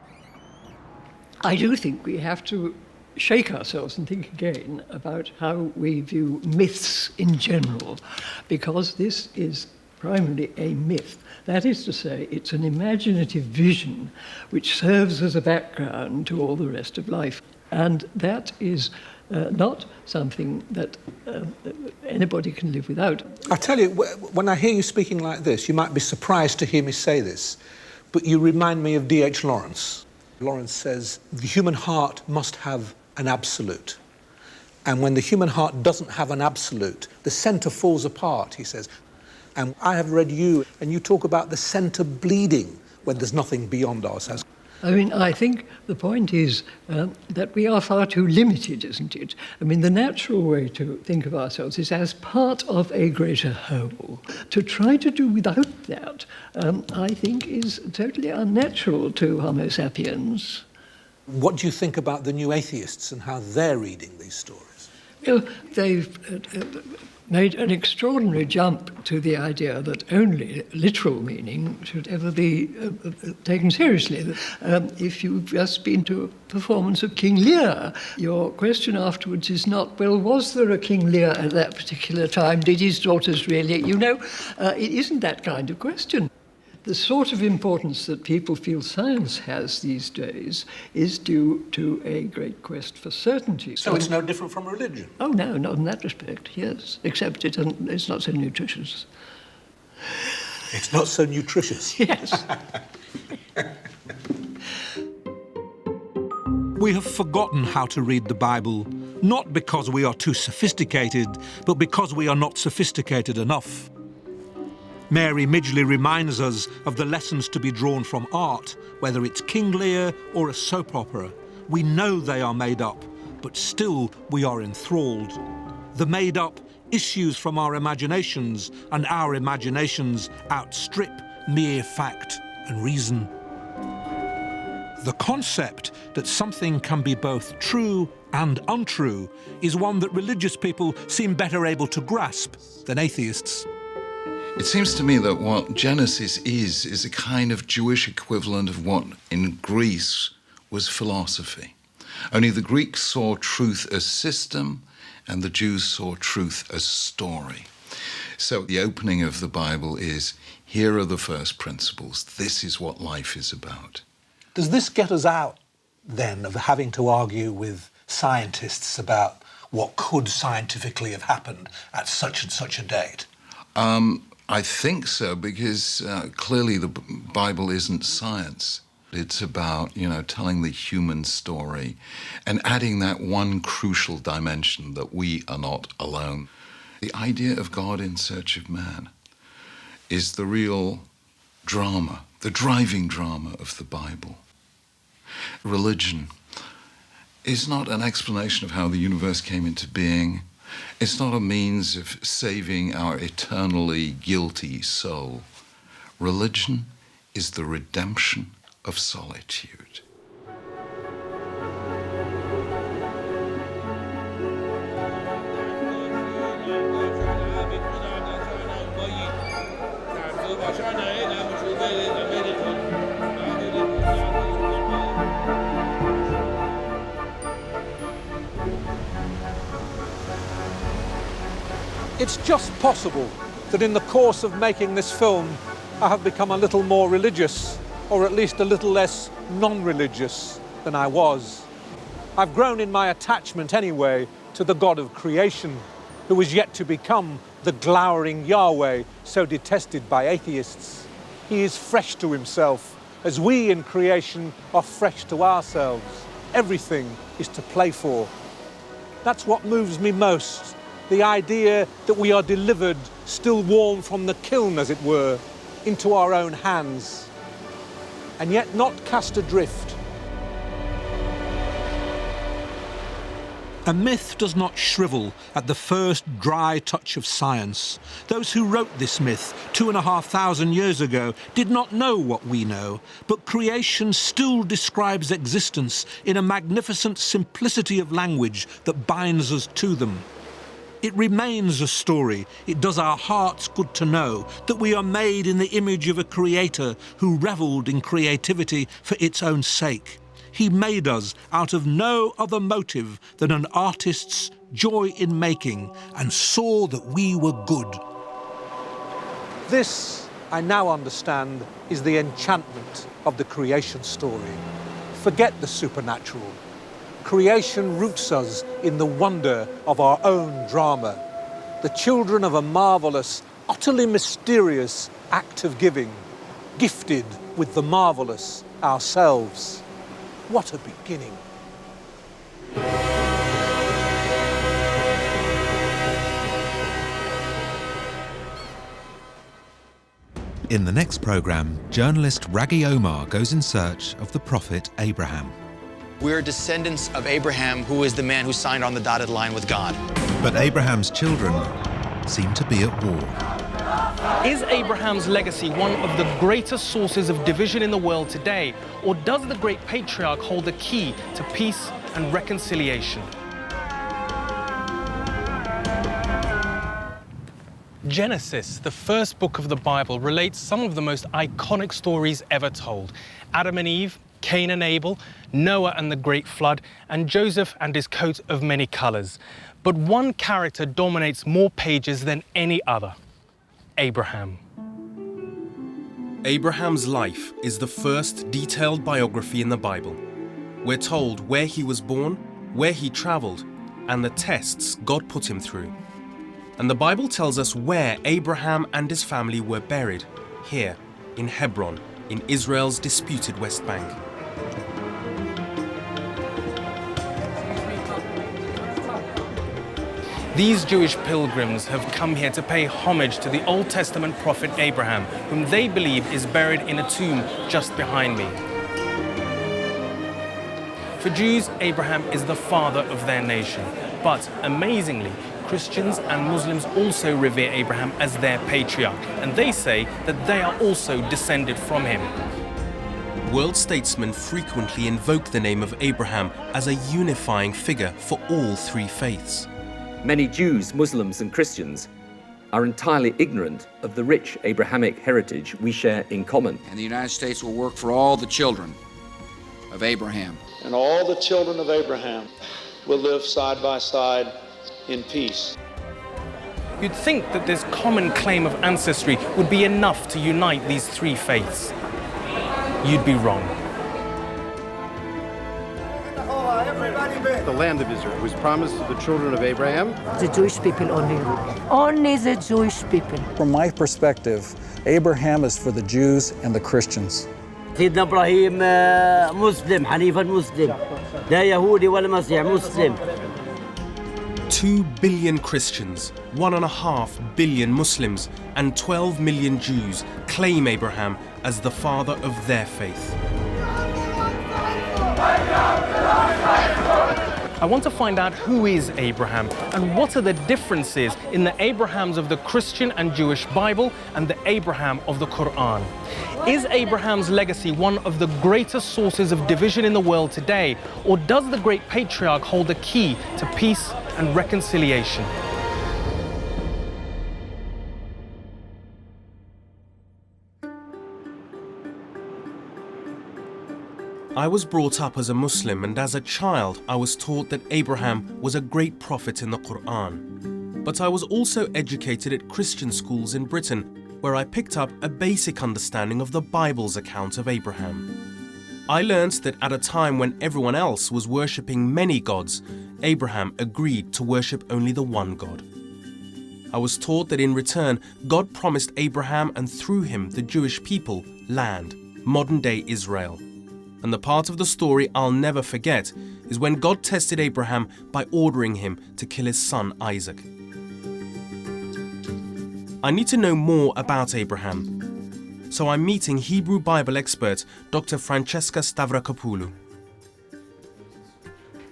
S22: I do think we have to shake ourselves and think again about how we view myths in general, because this is primarily a myth. That is to say, it's an imaginative vision which serves as a background to all the rest of life. And that is not something that anybody can live without.
S20: I tell you, when I hear you speaking like this, you might be surprised to hear me say this, but you remind me of D.H. Lawrence. Lawrence says, the human heart must have an absolute. And when the human heart doesn't have an absolute, the centre falls apart, he says. And I have read you, and you talk about the centre bleeding when there's nothing beyond ourselves.
S22: I mean, I think the point is that we are far too limited, isn't it? I mean, the natural way to think of ourselves is as part of a greater whole. To try to do without that, I think, is totally unnatural to Homo sapiens.
S20: What do you think about the new atheists and how they're reading these stories?
S22: Well, they've made an extraordinary jump to the idea that only literal meaning should ever be taken seriously. If you've just been to a performance of King Lear, your question afterwards is not, well, was there a King Lear at that particular time? Did his daughters really? You know, it isn't that kind of question. The sort of importance that people feel science has these days is due to a great quest for certainty.
S20: So it's no different from religion?
S22: Oh, no, not in that respect, yes. Except it's not so nutritious.
S20: It's not so nutritious?
S22: Yes.
S10: We have forgotten how to read the Bible, not because we are too sophisticated, but because we are not sophisticated enough. Mary Midgley reminds us of the lessons to be drawn from art, whether it's King Lear or a soap opera. We know they are made up, but still we are enthralled. The made up issues from our imaginations, and our imaginations outstrip mere fact and reason. The concept that something can be both true and untrue is one that religious people seem better able to grasp than atheists.
S12: It seems to me that what Genesis is a kind of Jewish equivalent of what in Greece was philosophy. Only the Greeks saw truth as system and the Jews saw truth as story. So the opening of the Bible is, here are the first principles. This is what life is about.
S20: Does this get us out, then, of having to argue with scientists about what could scientifically have happened at such and such a date?
S12: I think so, because clearly the Bible isn't science. It's about, telling the human story and adding that one crucial dimension that we are not alone. The idea of God in search of man is the real drama, the driving drama of the Bible. Religion is not an explanation of how the universe came into being. It's not a means of saving our eternally guilty soul. Religion is the redemption of solitude.
S2: It's just possible that in the course of making this film, I have become a little more religious, or at least a little less non-religious than I was. I've grown in my attachment anyway to the God of creation, who is yet to become the glowering Yahweh so detested by atheists. He is fresh to himself, as we in creation are fresh to ourselves. Everything is to play for. That's what moves me most. The idea that we are delivered, still warm from the kiln, as it were, into our own hands, and yet not cast adrift.
S10: A myth does not shrivel at the first dry touch of science. Those who wrote this myth 2,500 years ago did not know what we know, but creation still describes existence in a magnificent simplicity of language that binds us to them. It remains a story. It does our hearts good to know that we are made in the image of a creator who revelled in creativity for its own sake. He made us out of no other motive than an artist's joy in making, and saw that we were good.
S2: This, I now understand, is the enchantment of the creation story. Forget the supernatural. Creation roots us in the wonder of our own drama, the children of a marvellous, utterly mysterious act of giving, gifted with the marvellous ourselves. What a beginning.
S1: In the next programme, journalist Raggy Omar goes in search of the prophet Abraham.
S3: We're descendants of Abraham, who is the man who signed on the dotted line with God.
S1: But Abraham's children seem to be at war.
S4: Is Abraham's legacy one of the greatest sources of division in the world today, or does the great patriarch hold the key to peace and reconciliation? Genesis, the first book of the Bible, relates some of the most iconic stories ever told. Adam and Eve, Cain and Abel, Noah and the Great Flood, and Joseph and his coat of many colors. But one character dominates more pages than any other: Abraham.
S5: Abraham's life is the first detailed biography in the Bible. We're told where he was born, where he traveled, and the tests God put him through. And the Bible tells us where Abraham and his family were buried, here in Hebron, in Israel's disputed West Bank.
S4: These Jewish pilgrims have come here to pay homage to the Old Testament prophet Abraham, whom they believe is buried in a tomb just behind me. For Jews, Abraham is the father of their nation. But amazingly, Christians and Muslims also revere Abraham as their patriarch, and they say that they are also descended from him.
S5: World statesmen frequently invoke the name of Abraham as a unifying figure for all three faiths.
S6: Many Jews, Muslims and Christians are entirely ignorant of the rich Abrahamic heritage we share in common.
S23: And the United States will work for all the children of Abraham.
S24: And all the children of Abraham will live side by side in peace.
S4: You'd think that this common claim of ancestry would be enough to unite these three faiths. You'd be wrong.
S25: The land of Israel was promised to the children of Abraham.
S26: The Jewish people only. Only the Jewish people.
S27: From my perspective, Abraham is for the Jews and the Christians.
S28: سيدنا إبراهيم مسلم حنيفا مسلم لا يهودي ولا مسيحي مسلم.
S5: 2 billion Christians, 1.5 billion Muslims, and 12 million Jews claim Abraham as the father of their faith.
S4: I want to find out who is Abraham and what are the differences in the Abrahams of the Christian and Jewish Bible and the Abraham of the Quran. Is Abraham's legacy one of the greatest sources of division in the world today, or does the great patriarch hold the key to peace and reconciliation?
S5: I was brought up as a Muslim, and as a child I was taught that Abraham was a great prophet in the Quran. But I was also educated at Christian schools in Britain, where I picked up a basic understanding of the Bible's account of Abraham. I learned that at a time when everyone else was worshipping many gods, Abraham agreed to worship only the one God. I was taught that in return, God promised Abraham and through him the Jewish people land, modern-day Israel. And the part of the story I'll never forget is when God tested Abraham by ordering him to kill his son Isaac. I need to know more about Abraham, so I'm meeting Hebrew Bible expert Dr. Francesca Stavrakopoulou.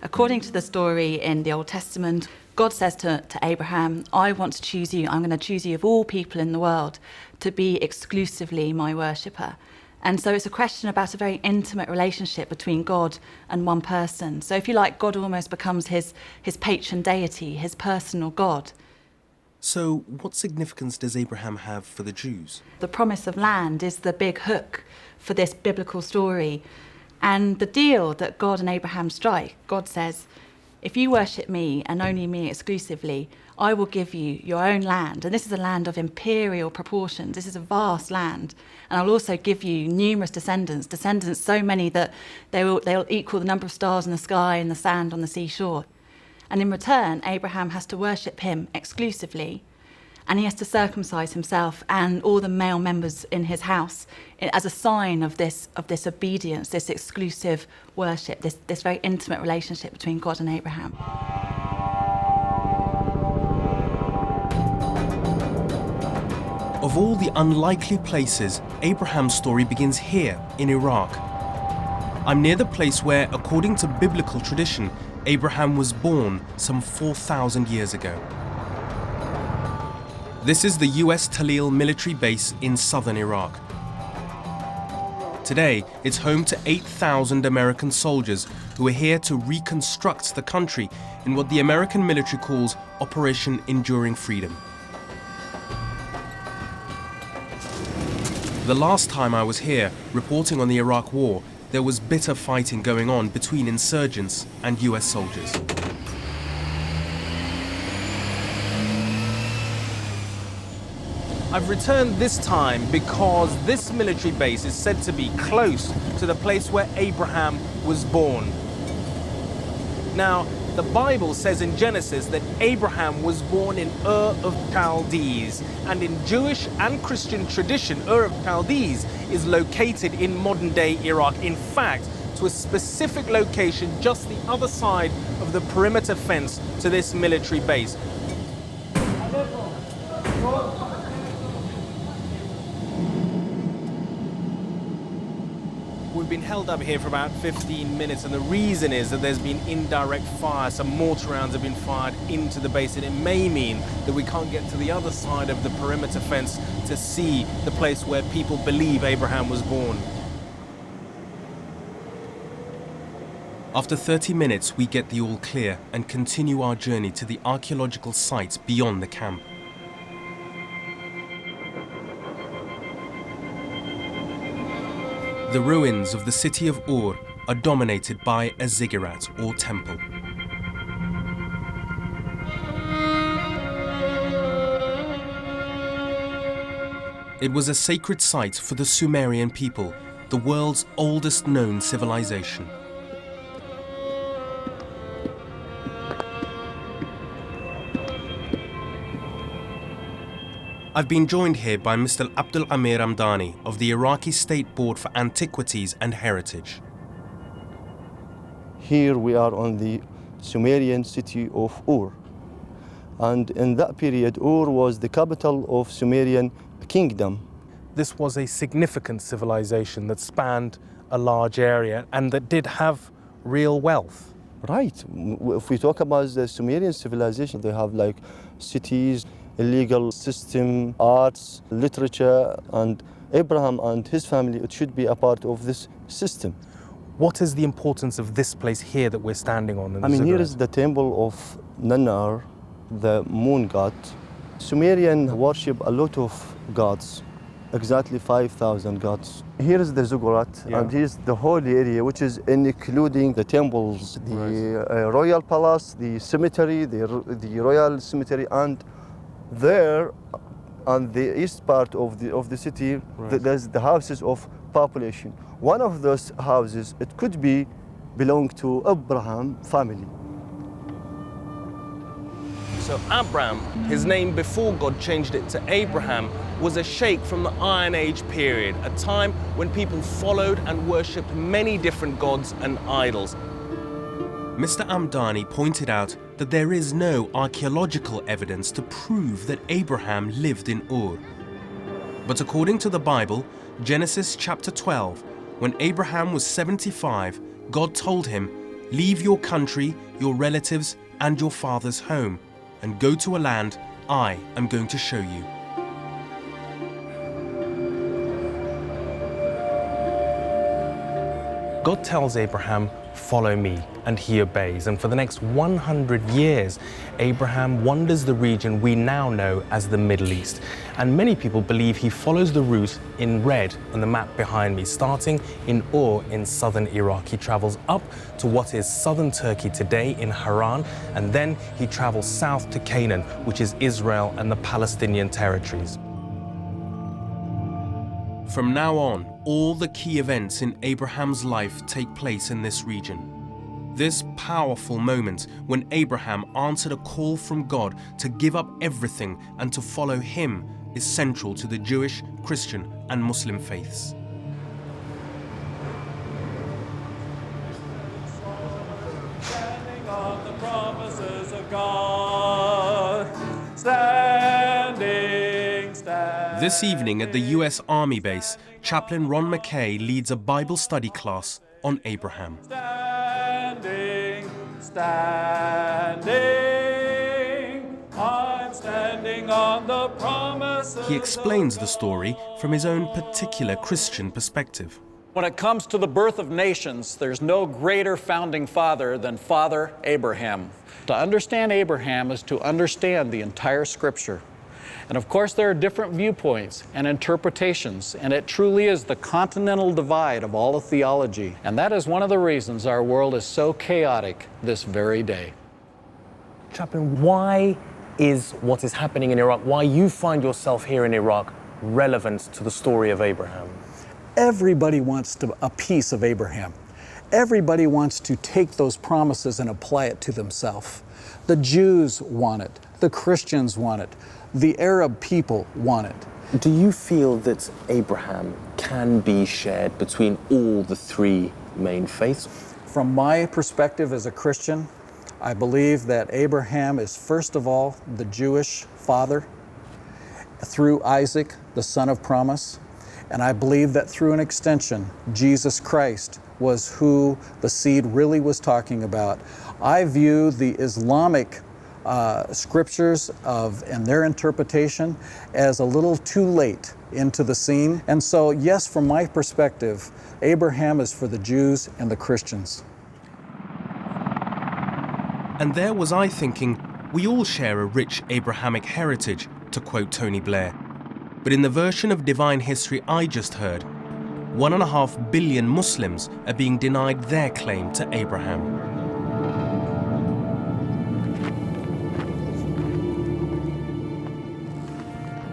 S29: According to the story in the Old Testament, God says to Abraham, I want to choose you, I'm going to choose you of all people in the world to be exclusively my worshipper. And so it's a question about a very intimate relationship between God and one person. So if you like, God almost becomes his patron deity, his personal God.
S5: So what significance does Abraham have for the Jews?
S29: The promise of land is the big hook for this biblical story. And the deal that God and Abraham strike, God says, if you worship me and only me exclusively, I will give you your own land. And this is a land of imperial proportions. This is a vast land. And I'll also give you numerous descendants so many that they'll equal the number of stars in the sky and the sand on the seashore. And in return, Abraham has to worship him exclusively. And he has to circumcise himself and all the male members in his house as a sign of this obedience, this exclusive worship, this very intimate relationship between God and Abraham.
S5: Of all the unlikely places, Abraham's story begins here in Iraq. I'm near the place where, according to biblical tradition, Abraham was born some 4,000 years ago. This is the US Talil military base in southern Iraq. Today, it's home to 8,000 American soldiers who are here to reconstruct the country in what the American military calls Operation Enduring Freedom. The last time I was here, reporting on the Iraq War, there was bitter fighting going on between insurgents and US soldiers. I've returned this time because this military base is said to be close to the place where Abraham was born. Now, the Bible says in Genesis that Abraham was born in Ur of Chaldees, and in Jewish and Christian tradition, Ur of Chaldees is located in modern-day Iraq. In fact, to a specific location just the other side of the perimeter fence to this military base. We've been held up here for about 15 minutes, and the reason is that there's been indirect fire. Some mortar rounds have been fired into the base, and it may mean that we can't get to the other side of the perimeter fence to see the place where people believe Abraham was born. After 30 minutes, we get the all clear and continue our journey to the archaeological sites beyond the camp. The ruins of the city of Ur are dominated by a ziggurat or temple. It was a sacred site for the Sumerian people, the world's oldest known civilization. I've been joined here by Mr. Abdul Amir Amdani of the Iraqi State Board for Antiquities and Heritage.
S7: Here we are on the Sumerian city of Ur. And in that period, Ur was the capital of Sumerian kingdom.
S4: This was a significant civilization that spanned a large area and that did have real wealth.
S7: Right. If we talk about the Sumerian civilization, they have like cities, a legal system, arts, literature, and Abraham and his family, it should be a part of this system.
S4: What is the importance of this place here that we're standing on?
S7: I mean, here is the temple of Nannar, the moon god. Sumerian worship a lot of gods, exactly 5,000 gods. Here is the ziggurat, and here's the holy area, which is including the temples, the royal palace, the cemetery, the royal cemetery, and there, on the east part of the city, there's the houses of population. One of those houses, it could be belong to Abraham family.
S4: So Abram, his name before God changed it to Abraham, was a sheikh from the Iron Age period, a time when people followed and worshipped many different gods and idols. Mr. Amdani pointed out that there is no archaeological evidence to prove that Abraham lived in Ur. But according to the Bible, Genesis chapter 12, when Abraham was 75, God told him, "Leave your country, your relatives, and your father's home, and go to a land I am going to show you." God tells Abraham, "Follow me," and he obeys. And for the next 100 years, Abraham wanders the region we now know as the Middle East. And many people believe he follows the route in red on the map behind me, starting in Ur in southern Iraq. He travels up to what is southern Turkey today in Haran, and then he travels south to Canaan, which is Israel and the Palestinian territories. From now on, all the key events in Abraham's life take place in this region. This powerful moment when Abraham answered a call from God to give up everything and to follow him is central to the Jewish, Christian, and Muslim faiths.
S8: Standing on the promises of God, standing.
S5: This evening at the US Army base, Chaplain Ron McKay leads a Bible study class on Abraham.
S8: Standing, I'm standing on the promises.
S5: He explains the story from his own particular Christian perspective.
S9: When it comes to the birth of nations, there's no greater founding father than Father Abraham. To understand Abraham is to understand the entire Scripture. And of course, there are different viewpoints and interpretations, and it truly is the continental divide of all of theology. And that is one of the reasons our world is so chaotic this very day.
S4: Chaplain, why is what is happening in Iraq, why you find yourself here in Iraq, relevant to the story of Abraham?
S27: Everybody wants a piece of Abraham. Everybody wants to take those promises and apply it to themselves. The Jews want it. The Christians want it. The Arab people want it.
S4: Do you feel that Abraham can be shared between all the three main faiths?
S27: From my perspective as a Christian, I believe that Abraham is first of all the Jewish father through Isaac, the son of promise. And I believe that through an extension, Jesus Christ was who the seed really was talking about. I view the Islamic scriptures and their interpretation as a little too late into the scene. And so, yes, from my perspective, Abraham is for the Jews and the Christians.
S5: And there was I thinking, we all share a rich Abrahamic heritage, to quote Tony Blair. But in the version of divine history I just heard, 1.5 billion Muslims are being denied their claim to Abraham.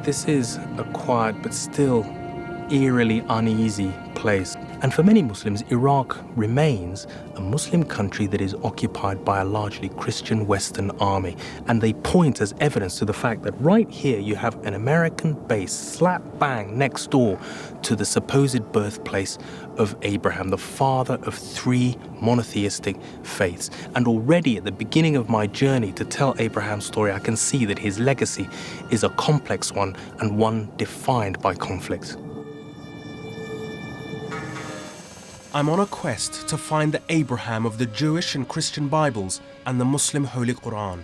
S4: This is a quiet but still eerily uneasy place. And for many Muslims, Iraq remains a Muslim country that is occupied by a largely Christian Western army. And they point as evidence to the fact that right here you have an American base slap bang next door to the supposed birthplace of Abraham, the father of three monotheistic faiths. And already at the beginning of my journey to tell Abraham's story, I can see that his legacy is a complex one and one defined by conflict.
S5: I'm on a quest to find the Abraham of the Jewish and Christian Bibles and the Muslim Holy Quran.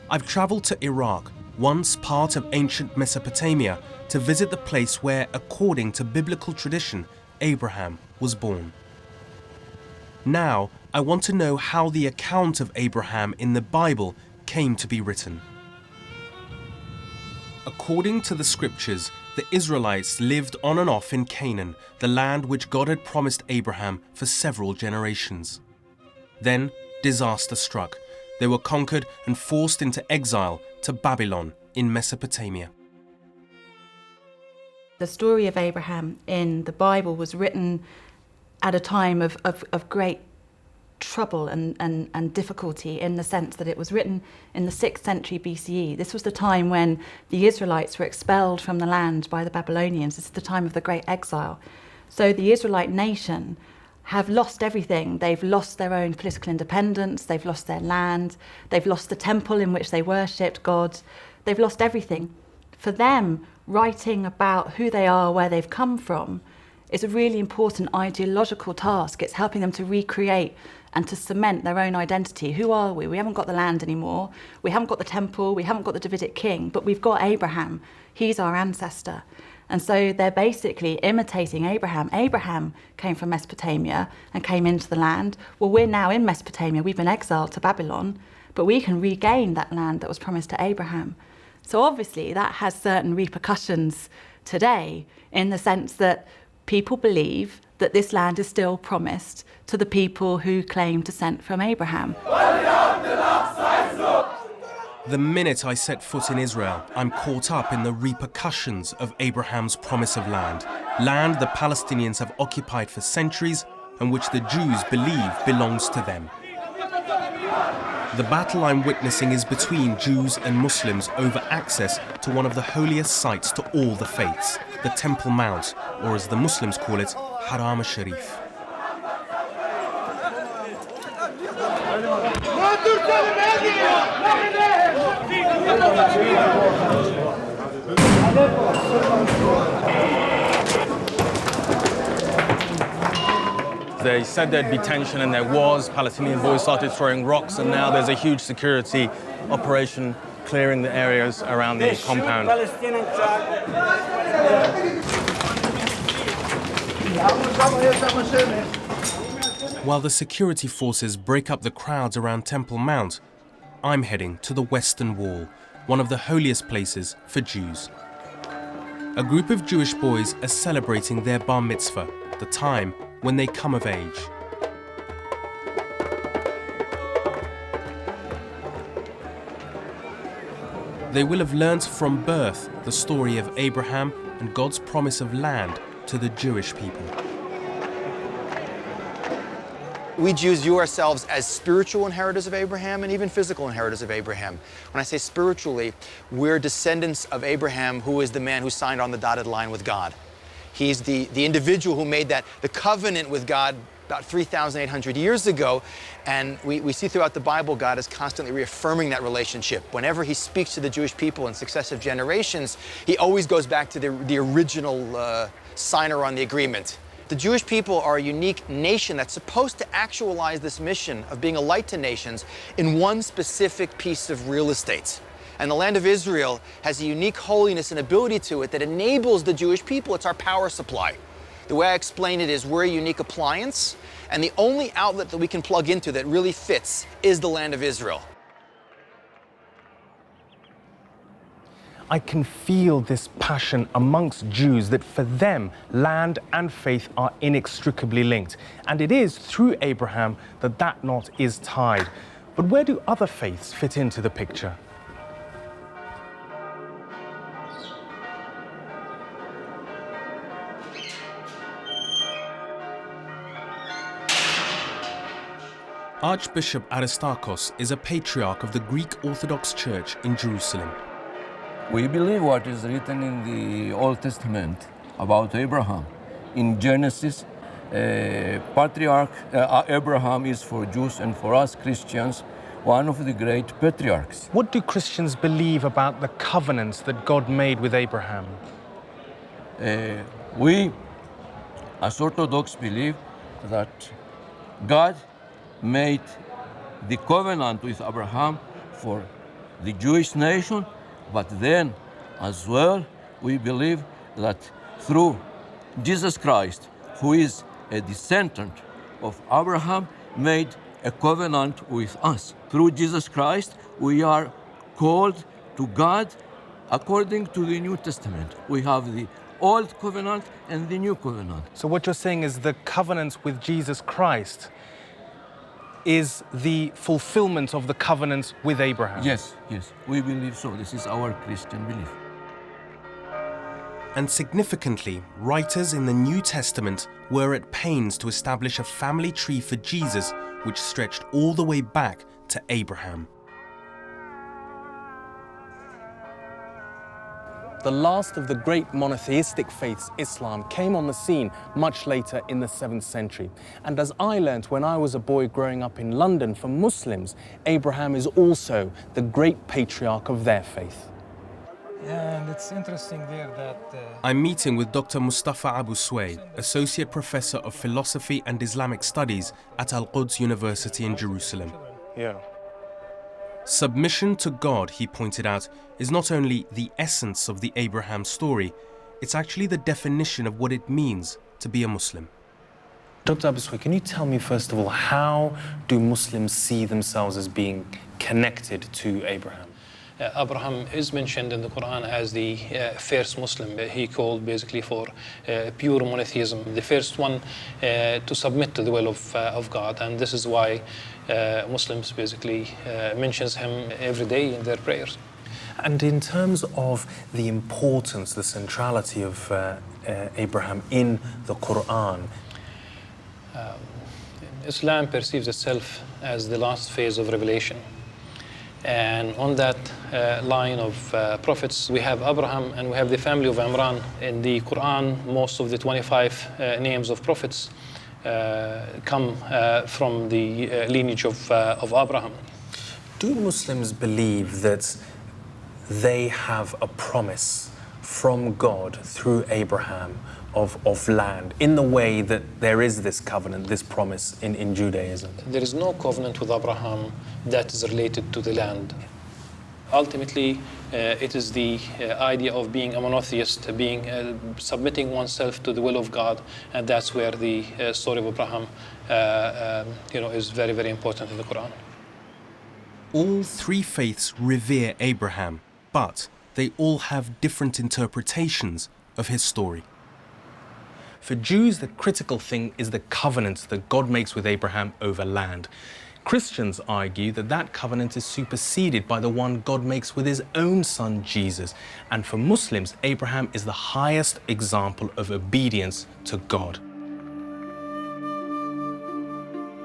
S5: I've traveled to Iraq, once part of ancient Mesopotamia, to visit the place where, according to biblical tradition, Abraham was born. Now, I want to know how the account of Abraham in the Bible came to be written. According to the scriptures, the Israelites lived on and off in Canaan, the land which God had promised Abraham for several generations. Then disaster struck. They were conquered and forced into exile to Babylon in Mesopotamia.
S29: The story of Abraham in the Bible was written at a time of great trouble and difficulty, in the sense that it was written in the 6th century BCE. This was the time when the Israelites were expelled from the land by the Babylonians. This is the time of the great exile. So the Israelite nation have lost everything. They've lost their own political independence, they've lost their land, they've lost the temple in which they worshipped God, they've lost everything. For them, writing about who they are, where they've come from, is a really important ideological task. It's helping them to recreate and to cement their own identity. Who are we? We haven't got the land anymore. We haven't got the temple. We haven't got the Davidic king, but we've got Abraham. He's our ancestor. And so they're basically imitating Abraham. Abraham came from Mesopotamia and came into the land. Well, we're now in Mesopotamia. We've been exiled to Babylon, but we can regain that land that was promised to Abraham. So obviously that has certain repercussions today, in the sense that people believe that this land is still promised to the people who claim descent from Abraham.
S5: The minute I set foot in Israel, I'm caught up in the repercussions of Abraham's promise of land. Land the Palestinians have occupied for centuries and which the Jews believe belongs to them. The battle I'm witnessing is between Jews and Muslims over access to one of the holiest sites to all the faiths, the Temple Mount, or as the Muslims call it, Haram al-Sharif.
S4: They said there'd be tension, and there was. Palestinian boys started throwing rocks, and now there's a huge security operation clearing the areas around the compound.
S5: While the security forces break up the crowds around Temple Mount, I'm heading to the Western Wall, one of the holiest places for Jews. A group of Jewish boys are celebrating their bar mitzvah, the time when they come of age. They will have learnt from birth the story of Abraham and God's promise of land to the Jewish people.
S3: We Jews view ourselves as spiritual inheritors of Abraham and even physical inheritors of Abraham. When I say spiritually, we're descendants of Abraham, who is the man who signed on the dotted line with God. He's the individual who made the covenant with God about 3,800 years ago. And we see throughout the Bible, God is constantly reaffirming that relationship. Whenever he speaks to the Jewish people in successive generations, he always goes back to the original signer on the agreement. The Jewish people are a unique nation that's supposed to actualize this mission of being a light to nations in one specific piece of real estate. And the land of Israel has a unique holiness and ability to it that enables the Jewish people. It's our power supply. The way I explain it is we're a unique appliance, and the only outlet that we can plug into that really fits is the land of Israel.
S4: I can feel this passion amongst Jews that for them, land and faith are inextricably linked. And it is through Abraham that knot is tied. But where do other faiths fit into the picture?
S5: Archbishop Aristarchos is a patriarch of the Greek Orthodox Church in Jerusalem.
S11: We believe what is written in the Old Testament about Abraham. In Genesis, patriarch Abraham is for Jews and for us Christians one of the great patriarchs.
S4: What do Christians believe about the covenants that God made with Abraham?
S11: We, as Orthodox, believe that God made the covenant with Abraham for the Jewish nation, but then as well we believe that through Jesus Christ, who is a descendant of Abraham, made a covenant with us. Through Jesus Christ, we are called to God according to the New Testament. We have the Old Covenant and the New Covenant.
S4: So what you're saying is the covenant with Jesus Christ is the fulfillment of the covenant with Abraham.
S11: Yes, we believe so. This is our Christian belief.
S5: And significantly, writers in the New Testament were at pains to establish a family tree for Jesus which stretched all the way back to Abraham.
S4: The last of the great monotheistic faiths, Islam, came on the scene much later in the 7th century. And as I learnt when I was a boy growing up in London, for Muslims, Abraham is also the great patriarch of their faith.
S13: Yeah, and it's interesting there that...
S5: I'm meeting with Dr. Mustafa Abu Sway, Associate Professor of Philosophy and Islamic Studies at Al-Quds University in Jerusalem.
S4: Yeah.
S5: Submission to God, he pointed out, is not only the essence of the Abraham story, it's actually the definition of what it means to be a Muslim.
S4: Dr. Abu Sway, can you tell me first of all, how do Muslims see themselves as being connected to Abraham?
S14: Abraham is mentioned in the Quran as the first Muslim. He called basically for pure monotheism, the first one to submit to the will of God, and this is why Muslims basically mentions him every day in their prayers.
S4: And in terms of the importance, the centrality of Abraham in the Quran,
S14: Islam perceives itself as the last phase of revelation. And on that line of prophets, we have Abraham and we have the family of Imran. In the Quran, most of the 25 names of prophets come from the lineage of Abraham.
S4: Do Muslims believe that they have a promise from God through Abraham of land, in the way that there is this covenant, this promise in Judaism?
S14: There is no covenant with Abraham that is related to the land. Ultimately, it is the idea of being a monotheist, submitting oneself to the will of God, and that's where the story of Abraham, is very, very important in the Quran.
S5: All three faiths revere Abraham, but they all have different interpretations of his story.
S4: For Jews, the critical thing is the covenant that God makes with Abraham over land. Christians argue that that covenant is superseded by the one God makes with his own son, Jesus. And for Muslims, Abraham is the highest example of obedience to God.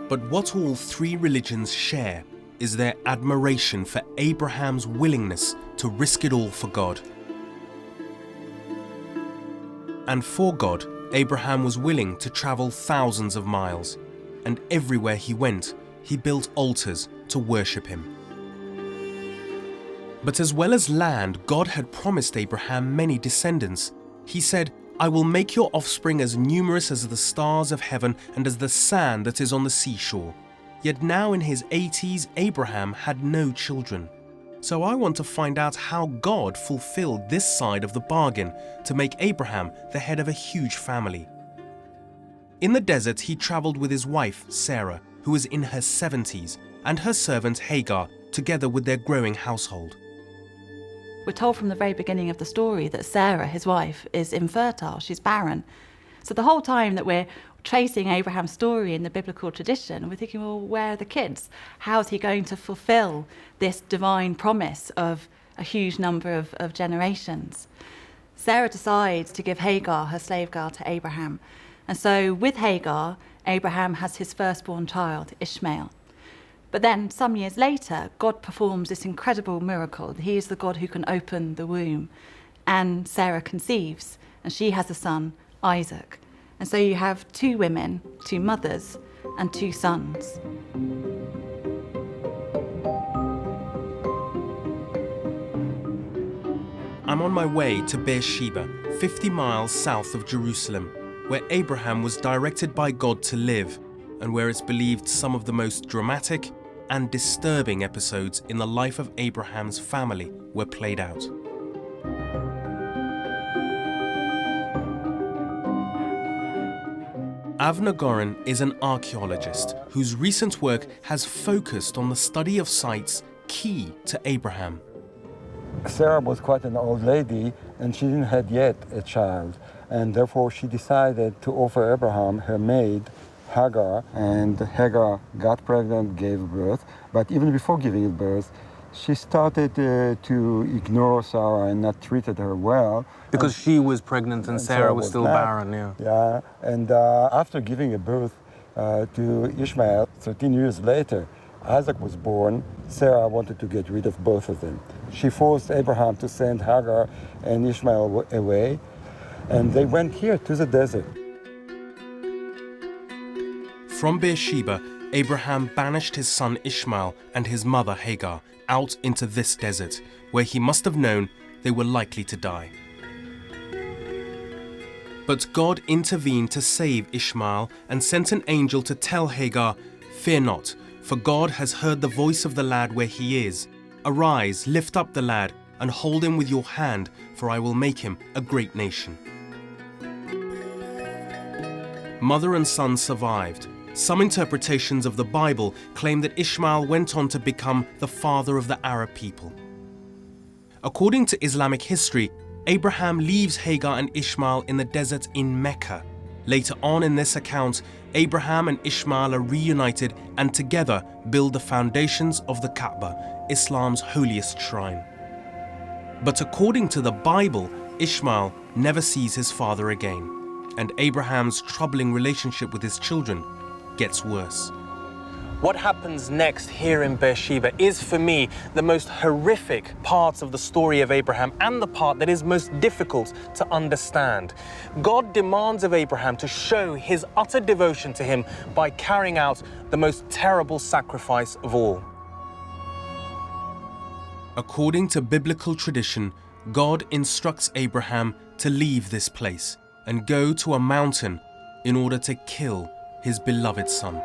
S5: But what all three religions share is their admiration for Abraham's willingness to risk it all for God. And for God, Abraham was willing to travel thousands of miles, and everywhere he went, he built altars to worship him. But as well as land, God had promised Abraham many descendants. He said, "I will make your offspring as numerous as the stars of heaven and as the sand that is on the seashore." Yet now in his 80s, Abraham had no children. So I want to find out how God fulfilled this side of the bargain to make Abraham the head of a huge family. In the desert, he traveled with his wife, Sarah, who was in her 70s, and her servant Hagar, together with their growing household.
S29: We're told from the very beginning of the story that Sarah, his wife, is infertile, she's barren. So the whole time that we're tracing Abraham's story in the biblical tradition, we're thinking, well, where are the kids? How's he going to fulfill this divine promise of a huge number of generations? Sarah decides to give Hagar, her slave girl, to Abraham. And so with Hagar, Abraham has his firstborn child, Ishmael. But then some years later, God performs this incredible miracle. He is the God who can open the womb. And Sarah conceives, and she has a son, Isaac. And so you have two women, two mothers, and two sons.
S5: I'm on my way to Bathsheba, 50 miles south of Jerusalem, where Abraham was directed by God to live, and where it's believed some of the most dramatic and disturbing episodes in the life of Abraham's family were played out. Avner Goren is an archaeologist whose recent work has focused on the study of sites key to Abraham.
S12: Sarah was quite an old lady and she didn't have yet a child, and therefore she decided to offer Abraham her maid Hagar, and Hagar got pregnant, gave birth, but even before giving birth she started to ignore Sarah and not treated her well.
S4: Because she was pregnant and Sarah was still barren, yeah.
S12: Yeah, and after giving a birth to Ishmael, 13 years later, Isaac was born. Sarah wanted to get rid of both of them. She forced Abraham to send Hagar and Ishmael away, and they went here to the desert.
S5: From Beersheba, Abraham banished his son Ishmael and his mother Hagar out into this desert, where he must have known they were likely to die. But God intervened to save Ishmael and sent an angel to tell Hagar, "Fear not, for God has heard the voice of the lad where he is. Arise, lift up the lad, and hold him with your hand, for I will make him a great nation." Mother and son survived. Some interpretations of the Bible claim that Ishmael went on to become the father of the Arab people. According to Islamic history, Abraham leaves Hagar and Ishmael in the desert in Mecca. Later on in this account, Abraham and Ishmael are reunited and together build the foundations of the Kaaba, Islam's holiest shrine. But according to the Bible, Ishmael never sees his father again, and Abraham's troubling relationship with his children gets worse.
S4: What happens next here in Beersheba is, for me, the most horrific part of the story of Abraham and the part that is most difficult to understand. God demands of Abraham to show his utter devotion to him by carrying out the most terrible sacrifice of all.
S5: According to biblical tradition, God instructs Abraham to leave this place and go to a mountain in order to kill his beloved son.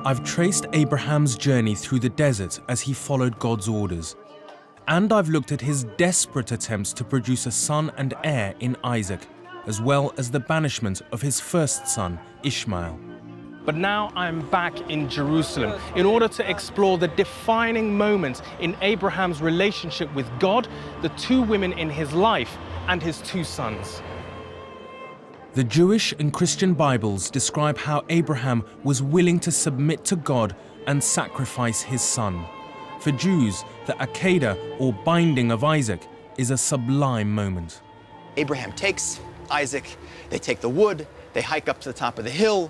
S5: I've traced Abraham's journey through the desert as he followed God's orders. And I've looked at his desperate attempts to produce a son and heir in Isaac, as well as the banishment of his first son, Ishmael.
S4: But now I'm back in Jerusalem in order to explore the defining moments in Abraham's relationship with God, the two women in his life, and his two sons.
S5: The Jewish and Christian Bibles describe how Abraham was willing to submit to God and sacrifice his son. For Jews, the Akedah, or binding of Isaac, is a sublime moment.
S3: Abraham takes Isaac, they take the wood, they hike up to the top of the hill.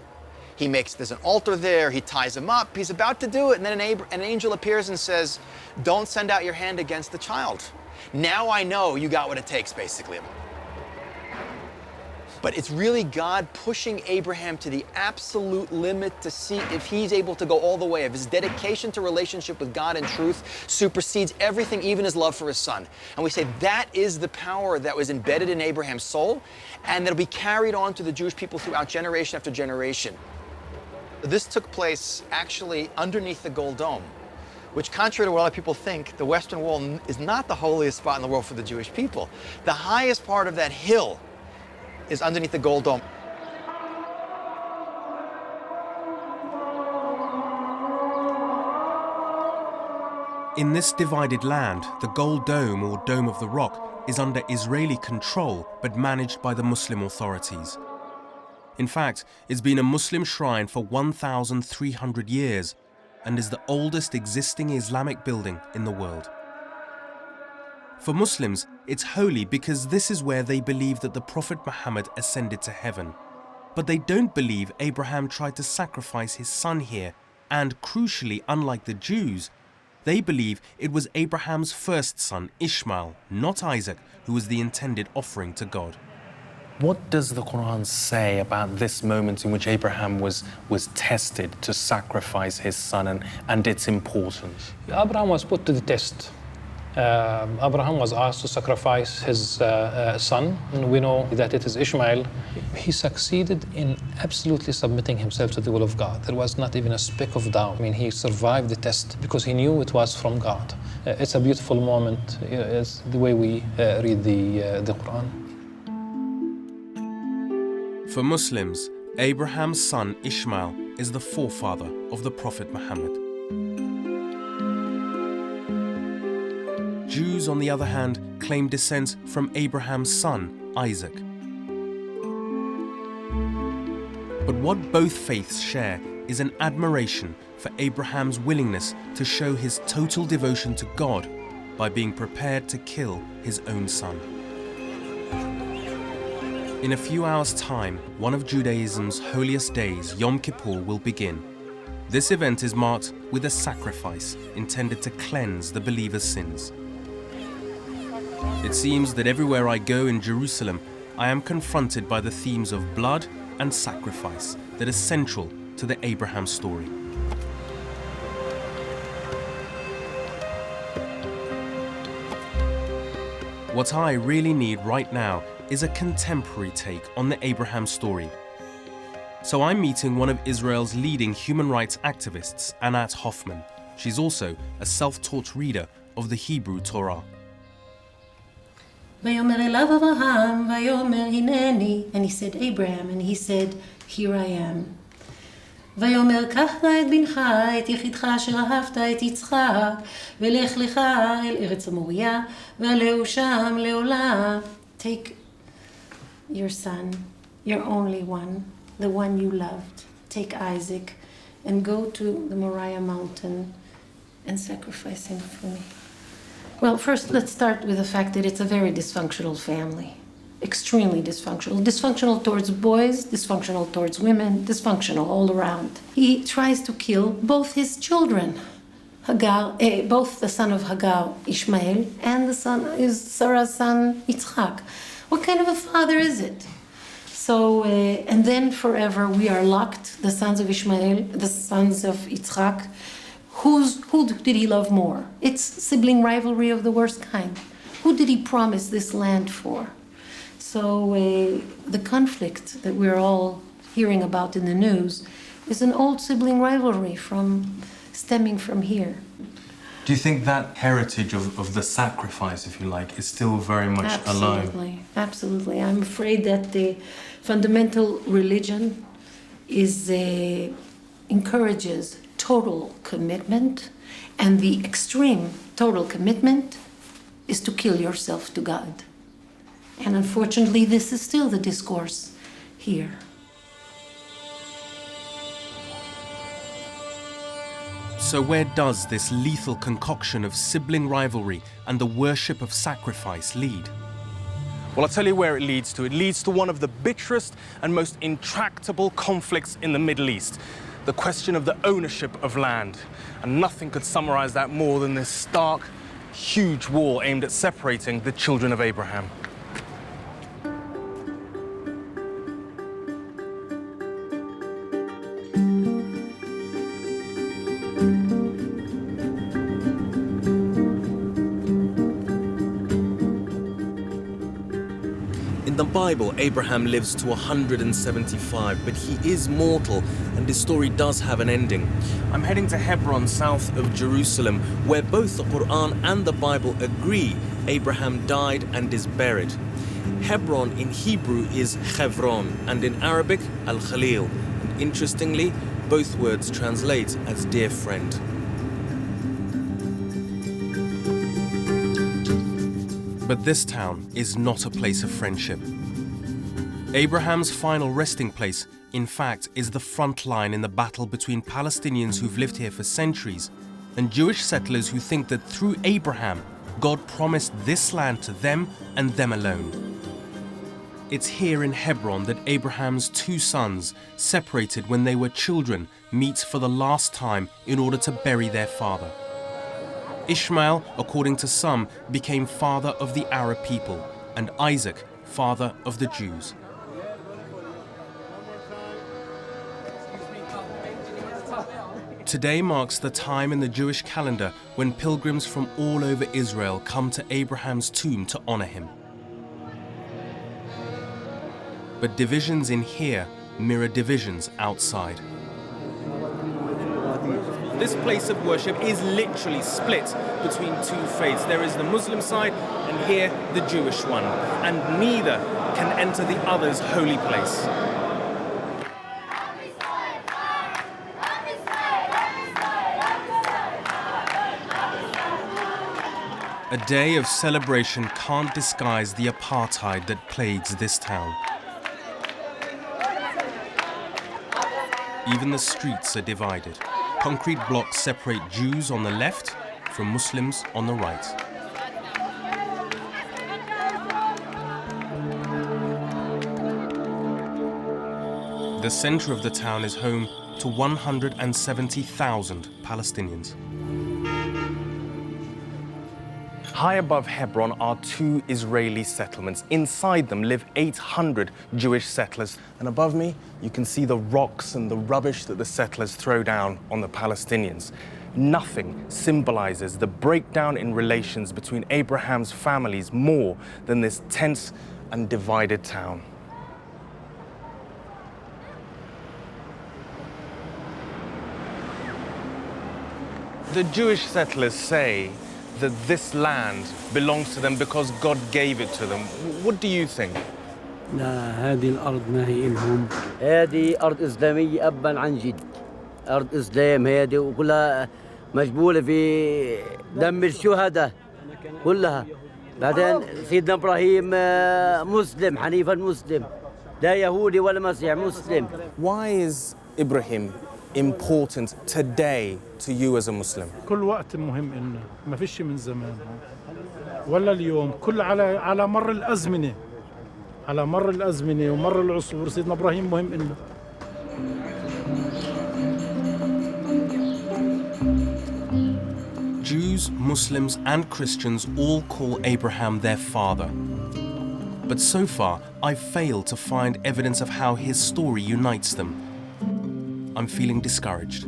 S3: There's an altar there, he ties him up, he's about to do it, and then an angel appears and says, don't send out your hand against the child. Now I know you got what it takes, basically. But it's really God pushing Abraham to the absolute limit to see if he's able to go all the way, if his dedication to relationship with God and truth supersedes everything, even his love for his son. And we say that is the power that was embedded in Abraham's soul, and that'll be carried on to the Jewish people throughout generation after generation. This took place actually underneath the Gold Dome, which, contrary to what a lot of people think, the Western Wall is not the holiest spot in the world for the Jewish people. The highest part of that hill is underneath the Gold Dome.
S5: In this divided land, the Gold Dome, or Dome of the Rock, is under Israeli control but managed by the Muslim authorities. In fact, it's been a Muslim shrine for 1,300 years and is the oldest existing Islamic building in the world. For Muslims, it's holy because this is where they believe that the Prophet Muhammad ascended to heaven. But they don't believe Abraham tried to sacrifice his son here, and crucially, unlike the Jews, they believe it was Abraham's first son, Ishmael, not Isaac, who was the intended offering to God.
S4: What does the Quran say about this moment in which Abraham was tested to sacrifice his son and its importance?
S14: Abraham was put to the test. Abraham was asked to sacrifice his son, and we know that it is Ishmael. He succeeded in absolutely submitting himself to the will of God. There was not even a speck of doubt. I mean, he survived the test because he knew it was from God. It's a beautiful moment. It's the way we read the Quran.
S5: For Muslims, Abraham's son Ishmael is the forefather of the Prophet Muhammad. Jews, on the other hand, claim descent from Abraham's son, Isaac. But what both faiths share is an admiration for Abraham's willingness to show his total devotion to God by being prepared to kill his own son. In a few hours' time, one of Judaism's holiest days, Yom Kippur, will begin. This event is marked with a sacrifice intended to cleanse the believer's sins. It seems that everywhere I go in Jerusalem, I am confronted by the themes of blood and sacrifice that are central to the Abraham story. What I really need right now is a contemporary take on the Abraham story. So I'm meeting one of Israel's leading human rights activists, Anat Hoffman. She's also a self-taught reader of the Hebrew Torah.
S10: ויאמר אליו אברהם, ויאמר הנני, and he said Abraham, and he said, here I am. ויאמר קח נא את בנך, את יחידך אשר אהבת, את יצחק, ולך לך אל ארץ המוריה, ועלהו שם לעולה. Take your son, your only one, the one you loved, take Isaac, and go to the Moriah mountain and sacrifice him for me. Well, first, let's start with the fact that it's a very dysfunctional family. Extremely dysfunctional. Dysfunctional towards boys, dysfunctional towards women, dysfunctional all around. He tries to kill both his children, both the son of Hagar, Ishmael, and the son is Sarah's son, Yitzchak. What kind of a father is it? So, and then forever we are locked, the sons of Ishmael, the sons of Yitzchak. Who did he love more? It's sibling rivalry of the worst kind. Who did he promise this land for? So the conflict that we're all hearing about in the news is an old sibling rivalry stemming from here.
S4: Do you think that heritage of the sacrifice, if you like, is still very much alive?
S10: Absolutely. I'm afraid that the fundamental religion encourages total commitment, and the extreme total commitment is to kill yourself to God. And unfortunately, this is still the discourse here.
S5: So where does this lethal concoction of sibling rivalry and the worship of sacrifice lead?
S4: Well, I'll tell you where it leads to. It leads to one of the bitterest and most intractable conflicts in the Middle East, the question of the ownership of land. And nothing could summarize that more than this stark, huge war aimed at separating the children of Abraham.
S5: In the Bible, Abraham lives to 175, but he is mortal, and his story does have an ending. I'm heading to Hebron, south of Jerusalem, where both the Quran and the Bible agree Abraham died and is buried. Hebron in Hebrew is Chevron, and in Arabic, Al-Khalil. And interestingly, both words translate as dear friend. But this town is not a place of friendship. Abraham's final resting place, in fact, is the front line in the battle between Palestinians who've lived here for centuries and Jewish settlers who think that through Abraham, God promised this land to them and them alone. It's here in Hebron that Abraham's two sons, separated when they were children, meet for the last time in order to bury their father. Ishmael, according to some, became father of the Arab people, and Isaac, father of the Jews. Today marks the time in the Jewish calendar when pilgrims from all over Israel come to Abraham's tomb to honor him. But divisions in here mirror divisions outside. This place of worship is literally split between two faiths. There is the Muslim side and here the Jewish one, and neither can enter the other's holy place. A day of celebration can't disguise the apartheid that plagues this town. Even the streets are divided. Concrete blocks separate Jews on the left from Muslims on the right. The center of the town is home to 170,000 Palestinians.
S4: High above Hebron are two Israeli settlements. Inside them live 800 Jewish settlers. And above me, you can see the rocks and the rubbish that the settlers throw down on the Palestinians. Nothing symbolizes the breakdown in relations between Abraham's families more than this tense and divided town. The Jewish settlers say that this land belongs to them because God gave it to them. What do you think?
S28: لا هذه الأرض ما هي إلهم. هذه أرض إسلامية أبا عن جد. أرض إسلام هذه وكلها مجبولة في دم الشهداء كلها. بعدين سيدنا إبراهيم مسلم حنيفا مسلم. لا يهودي ولا مسيح مسلم.
S4: Why is Ibrahim important today to you as a Muslim?
S13: كل وقت مهم إلنا، ما فيش من زمان ولا اليوم، كل على مر الأزمنة، على مر الأزمنة ومر العصور سيدنا إبراهيم مهم إلنا.
S5: Jews, Muslims, and Christians all call Abraham their father. But so far, I've failed to find evidence of how his story unites them. I'm feeling discouraged.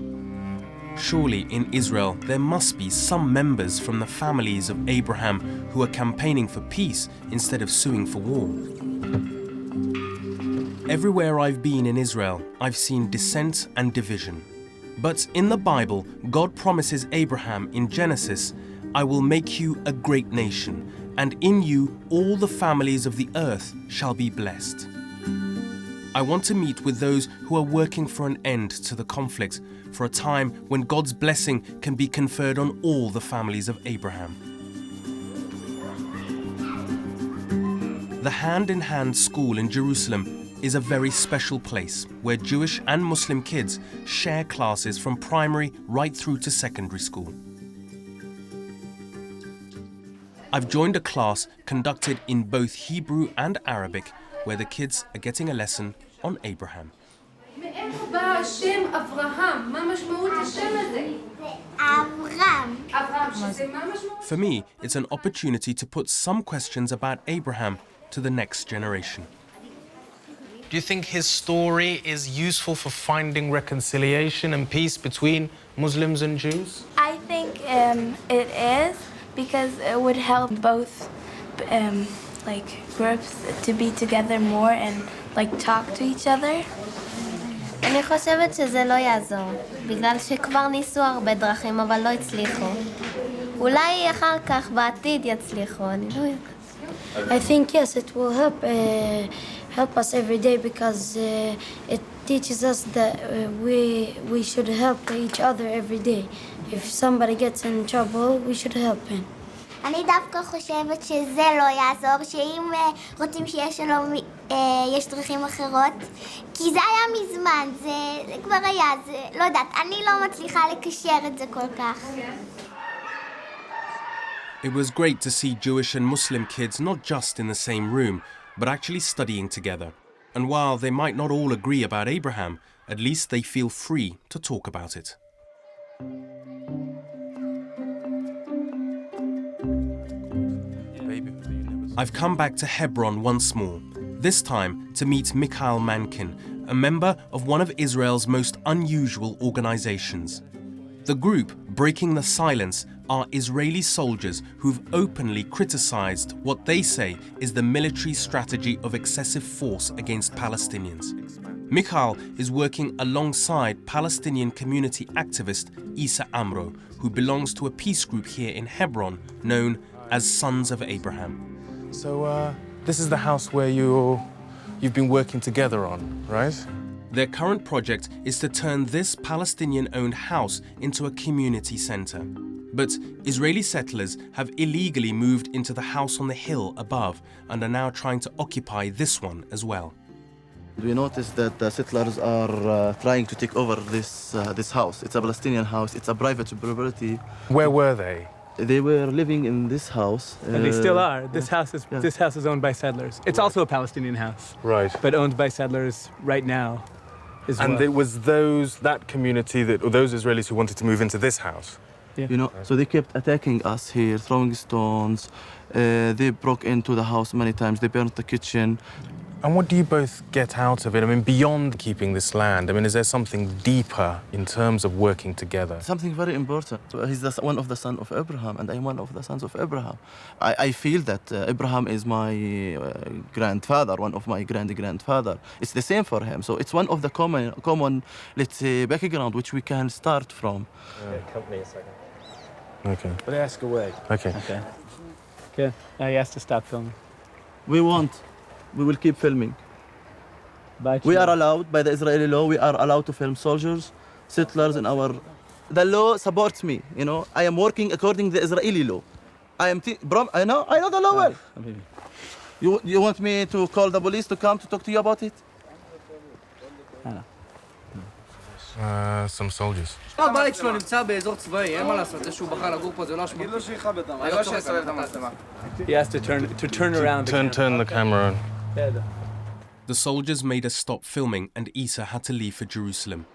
S5: Surely in Israel there must be some members from the families of Abraham who are campaigning for peace instead of suing for war. Everywhere I've been in Israel, I've seen dissent and division. But in the Bible, God promises Abraham in Genesis, "I will make you a great nation, and in you all the families of the earth shall be blessed." I want to meet with those who are working for an end to the conflict, for a time when God's blessing can be conferred on all the families of Abraham. The Hand-in-Hand School in Jerusalem is a very special place where Jewish and Muslim kids share classes from primary right through to secondary school. I've joined a class conducted in both Hebrew and Arabic, where the kids are getting a lesson on Abraham. For me, it's an opportunity to put some questions about Abraham to the next generation.
S4: Do you think his story is useful for finding reconciliation and peace between Muslims and Jews?
S2: I think it is, because it would help both groups to be together more and talk to each other.
S15: אני חושבת שזה לא יעזור, בגלל שכבר ניסו הרבה דרכים אבל לא הצליחו. אולי אחר כך בעתיד יצליחו, אני לא יודעת.
S16: I think yes, it will help us every day, because it teaches us that we should help each other every day. If somebody gets in trouble, we should help him.
S15: אני דווקא חושבת שזה לא יעזור, שאם רוצים שיש שלום, יש דרכים אחרות. כי זה היה מזמן, זה כבר היה, זה לא יודעת, אני לא מצליחה לקשר את זה כל כך.
S5: It was great to see Jewish and Muslim kids not just in the same room, but actually studying together. And while they might not all agree about Abraham, at least they feel free to talk about it. I've come back to Hebron once more, this time to meet Mikhail Mankin, a member of one of Israel's most unusual organizations. The group, Breaking the Silence, are Israeli soldiers who've openly criticized what they say is the military strategy of excessive force against Palestinians. Mikhail is working alongside Palestinian community activist Isa Amro, who belongs to a peace group here in Hebron known as Sons of Abraham.
S4: So this is the house where you've been working together on, right?
S5: Their current project is to turn this Palestinian-owned house into a community center. But Israeli settlers have illegally moved into the house on the hill above and are now trying to occupy this one as well.
S7: We noticed that the settlers are trying to take over this house. It's a Palestinian house. It's a private property.
S4: Where were they?
S7: They were living in this house.
S17: And they still are. This house is owned by settlers. It's also a Palestinian house.
S4: Right.
S17: But owned by settlers right now as well.
S4: And it was that community or those Israelis who wanted to move into this house?
S17: Yeah.
S7: You know, so they kept attacking us here, throwing stones. They broke into the house many times. They burned the kitchen.
S4: And what do you both get out of it? I mean, beyond keeping this land, I mean, is there something deeper in terms of working together?
S7: Something very important. He's one of the sons of Abraham, and I'm one of the sons of Abraham. I feel that Abraham is my grandfather, one of my grandfather. It's the same for him. So it's one of the common, let's say, background which we can start from.
S17: Company a second.
S4: Okay.
S17: But ask away.
S4: Okay.
S17: Okay. Now he has to stop filming.
S7: We will keep filming. We are allowed, by the Israeli law, we are allowed to film soldiers, settlers in our... The law supports me, you know. I am working according to the Israeli law. I know the law well. You want me to call the police to come to talk to you about it?
S4: Some soldiers.
S17: He has to turn around.
S4: Turn the camera on.
S5: The soldiers made us stop filming and Isa had to leave for Jerusalem.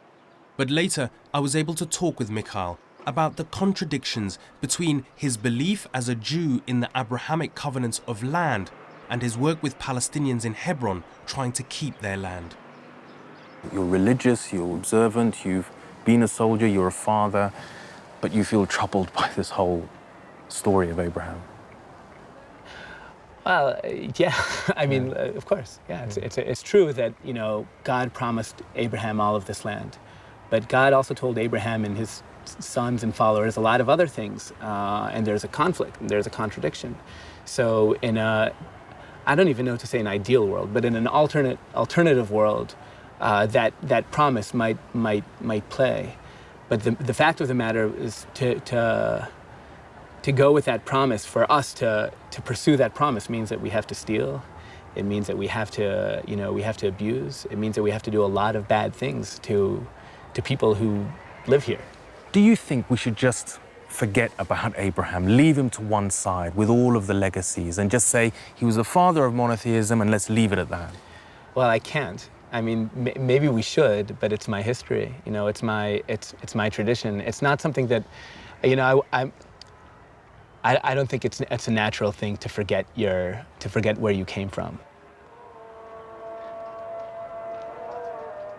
S5: But later, I was able to talk with Mikhail about the contradictions between his belief as a Jew in the Abrahamic covenants of land and his work with Palestinians in Hebron trying to keep their land.
S4: You're religious, you're observant, you've been a soldier, you're a father, but you feel troubled by this whole story of Abraham.
S17: Well, yeah, I mean, of course, yeah. It's true that, you know, God promised Abraham all of this land, but God also told Abraham and his sons and followers a lot of other things, and there's a conflict, and there's a contradiction. So I don't even know to say an ideal world, but in an alternative world, that promise might play. But the fact of the matter is to go with that promise, for us to pursue that promise means that we have to steal. It means that we have to abuse. It means that we have to do a lot of bad things to people who live here.
S4: Do you think we should just forget about Abraham, leave him to one side with all of the legacies and just say he was the father of monotheism and let's leave it at that?
S17: Well, I can't. I mean, maybe we should, but it's my history. You know, it's my tradition. It's not something that, you know, I don't think it's a natural thing to forget where you came from.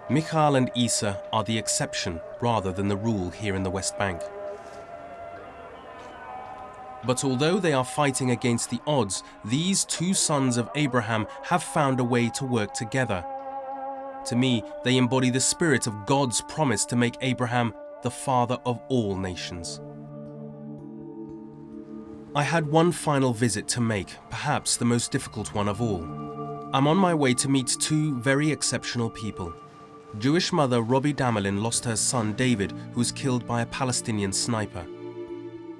S5: Michal and Isa are the exception rather than the rule here in the West Bank. But although they are fighting against the odds, these two sons of Abraham have found a way to work together. To me, they embody the spirit of God's promise to make Abraham the father of all nations. I had one final visit to make, perhaps the most difficult one of all. I'm on my way to meet two very exceptional people. Jewish mother Robbie Damelin lost her son David, who was killed by a Palestinian sniper.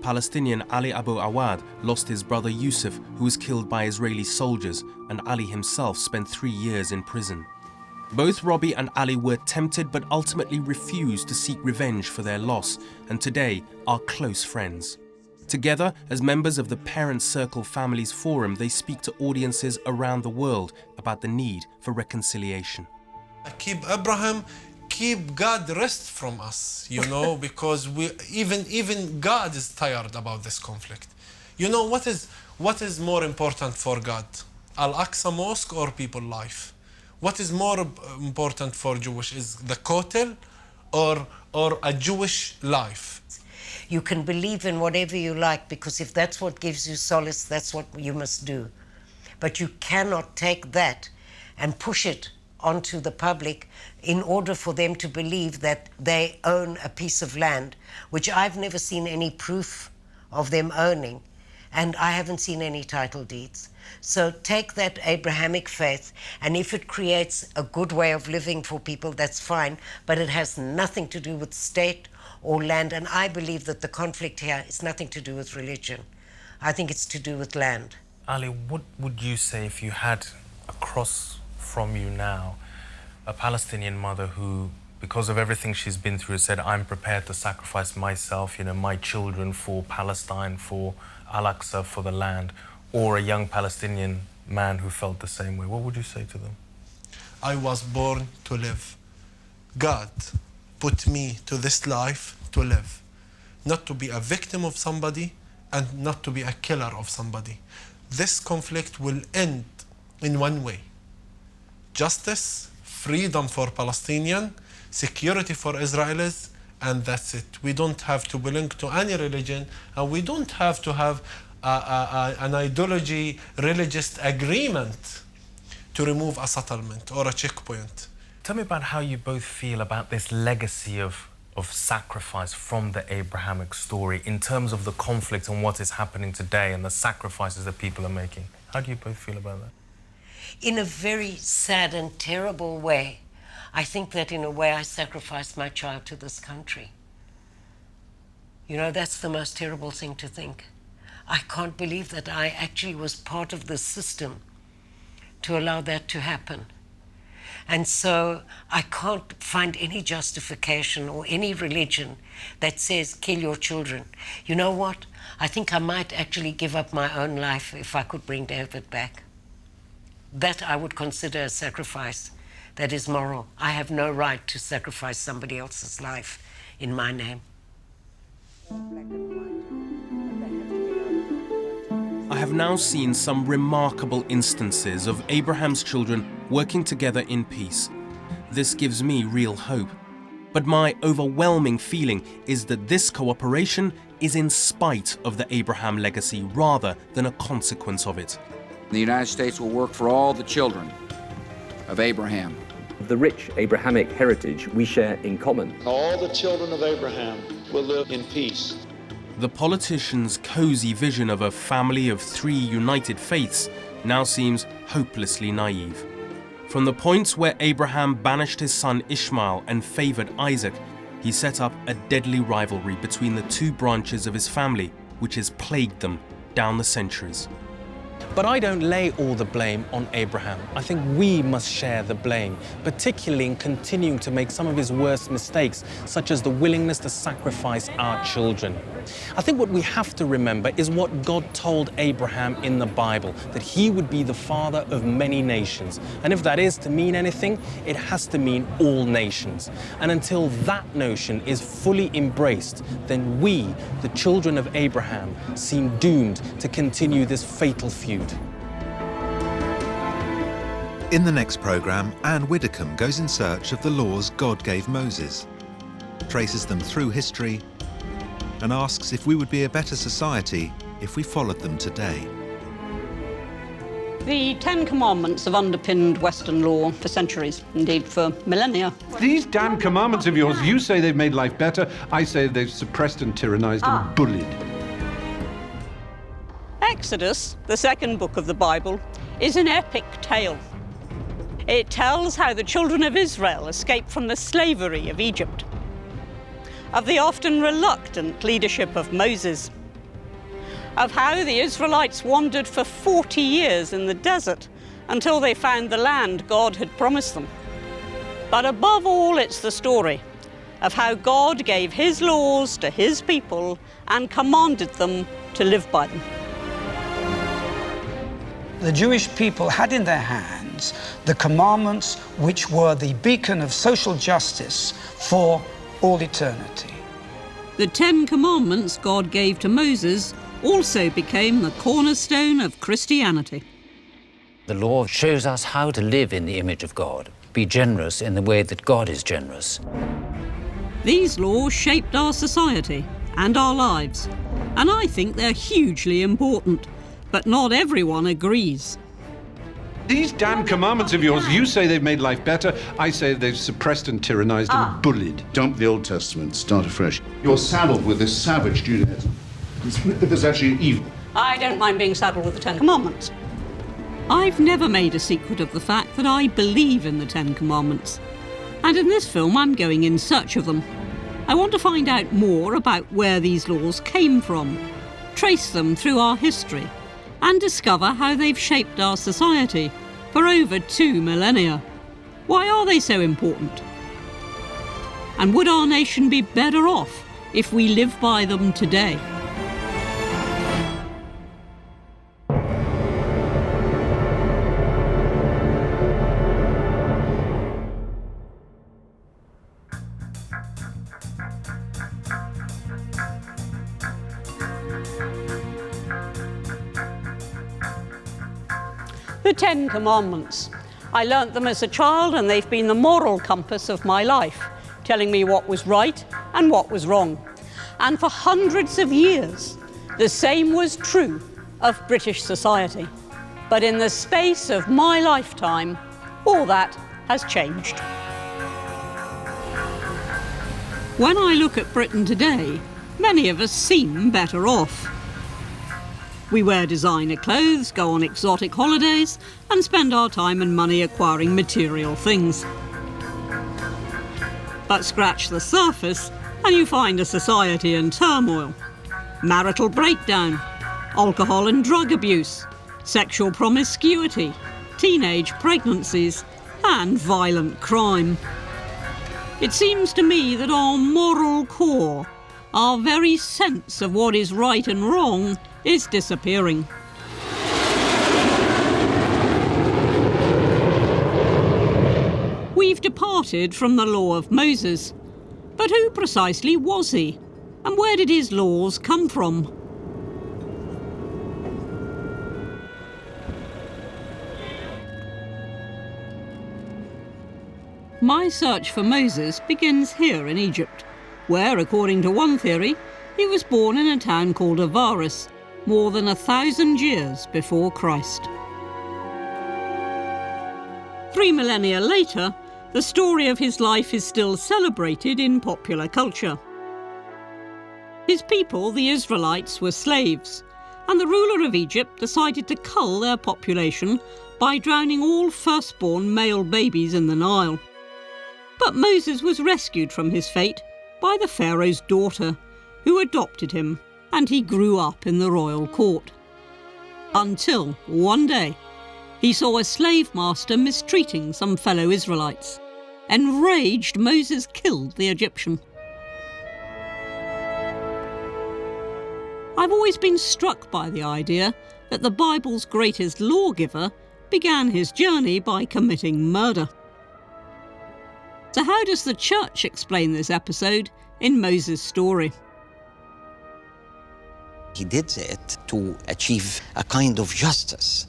S5: Palestinian Ali Abu Awad lost his brother Yusuf, who was killed by Israeli soldiers, and Ali himself spent 3 years in prison. Both Robbie and Ali were tempted but ultimately refused to seek revenge for their loss, and today are close friends. Together, as members of the Parent Circle Families Forum, they speak to audiences around the world about the need for reconciliation.
S1: Keep Abraham, keep God rest from us, you know, because even God is tired about this conflict. You know, what is more important for God? Al-Aqsa Mosque or people's life? What is more important for Jewish? Is the Kotel or a Jewish life?
S6: You can believe in whatever you like, because if that's what gives you solace, that's what you must do. But you cannot take that and push it onto the public in order for them to believe that they own a piece of land, which I've never seen any proof of them owning, and I haven't seen any title deeds. So take that Abrahamic faith, and if it creates a good way of living for people, that's fine, but it has nothing to do with state or land, and I believe that the conflict here is nothing to do with religion. I think it's to do with land.
S4: Ali, what would you say if you had across from you now a Palestinian mother who, because of everything she's been through, said, I'm prepared to sacrifice myself, you know, my children for Palestine, for Al-Aqsa, for the land, or a young Palestinian man who felt the same way? What would you say to them?
S1: I was born to live. God put me to this life to live, not to be a victim of somebody and not to be a killer of somebody. This conflict will end in one way: justice, freedom for Palestinians, security for Israelis, and that's it. We don't have to belong to any religion, and we don't have to have an ideology, religious agreement to remove a settlement or a checkpoint.
S4: Tell me about how you both feel about this legacy of sacrifice from the Abrahamic story in terms of the conflict and what is happening today and the sacrifices that people are making. How do you both feel about that?
S6: In a very sad and terrible way. I think that in a way I sacrificed my child to this country. You know, that's the most terrible thing to think. I can't believe that I actually was part of the system to allow that to happen. And so I can't find any justification or any religion that says kill your children. You know what? I think I might actually give up my own life if I could bring David back. That I would consider a sacrifice that is moral. I have no right to sacrifice somebody else's life in my name.
S5: I have now seen some remarkable instances of Abraham's children working together in peace. This gives me real hope. But my overwhelming feeling is that this cooperation is in spite of the Abraham legacy rather than a consequence of it.
S18: The United States will work for all the children of Abraham.
S19: The rich Abrahamic heritage we share in common.
S20: All the children of Abraham will live in peace.
S5: The politicians' cozy vision of a family of 3 united faiths now seems hopelessly naive. From the point where Abraham banished his son Ishmael and favoured Isaac, he set up a deadly rivalry between the two branches of his family, which has plagued them down the centuries.
S4: But I don't lay all the blame on Abraham. I think we must share the blame, particularly in continuing to make some of his worst mistakes, such as the willingness to sacrifice our children. I think what we have to remember is what God told Abraham in the Bible, that he would be the father of many nations. And if that is to mean anything, it has to mean all nations. And until that notion is fully embraced, then we, the children of Abraham, seem doomed to continue this fatal feud.
S8: In the next programme, Anne Widdecombe goes in search of the laws God gave Moses, traces them through history, and asks if we would be a better society if we followed them today.
S9: The Ten Commandments have underpinned Western law for centuries, indeed for millennia.
S21: These damn commandments of yours, you say they've made life better, I say they've suppressed and tyrannized and bullied.
S9: Exodus, the second book of the Bible, is an epic tale. It tells how the children of Israel escaped from the slavery of Egypt, of the often reluctant leadership of Moses, of how the Israelites wandered for 40 years in the desert until they found the land God had promised them. But above all, it's the story of how God gave his laws to his people and commanded them to live by them.
S22: The Jewish people had in their hands the commandments which were the beacon of social justice for all eternity.
S9: The Ten Commandments God gave to Moses also became the cornerstone of Christianity.
S23: The law shows us how to live in the image of God, be generous in the way that God is generous.
S9: These laws shaped our society and our lives, and I think they're hugely important, but not everyone agrees.
S21: These damn commandments of yours, you say they've made life better, I say they've suppressed and tyrannized and bullied.
S24: Dump the Old Testament, start afresh. You're saddled with this savage Judaism. There's actually an evil.
S9: I don't mind being saddled with the Ten Commandments. I've never made a secret of the fact that I believe in the Ten Commandments. And in this film, I'm going in search of them. I want to find out more about where these laws came from, trace them through our history, and discover how they've shaped our society for over 2 millennia. Why are they so important? And would our nation be better off if we live by them today? The Ten Commandments. I learnt them as a child, and they've been the moral compass of my life, telling me what was right and what was wrong. And for hundreds of years, the same was true of British society. But in the space of my lifetime, all that has changed. When I look at Britain today, many of us seem better off. We wear designer clothes, go on exotic holidays, and spend our time and money acquiring material things. But scratch the surface, and you find a society in turmoil. Marital breakdown, alcohol and drug abuse, sexual promiscuity, teenage pregnancies, and violent crime. It seems to me that our moral core, our very sense of what is right and wrong, is disappearing. We've departed from the law of Moses, but who precisely was he, and where did his laws come from? My search for Moses begins here in Egypt, where, according to one theory, he was born in a town called Avaris, more than 1,000 years before Christ. 3 millennia later, the story of his life is still celebrated in popular culture. His people, the Israelites, were slaves, and the ruler of Egypt decided to cull their population by drowning all firstborn male babies in the Nile. But Moses was rescued from his fate by the Pharaoh's daughter, who adopted him, and he grew up in the royal court. Until one day, he saw a slave master mistreating some fellow Israelites. Enraged, Moses killed the Egyptian. I've always been struck by the idea that the Bible's greatest lawgiver began his journey by committing murder. So how does the church explain this episode in Moses' story?
S3: He did it to achieve a kind of justice.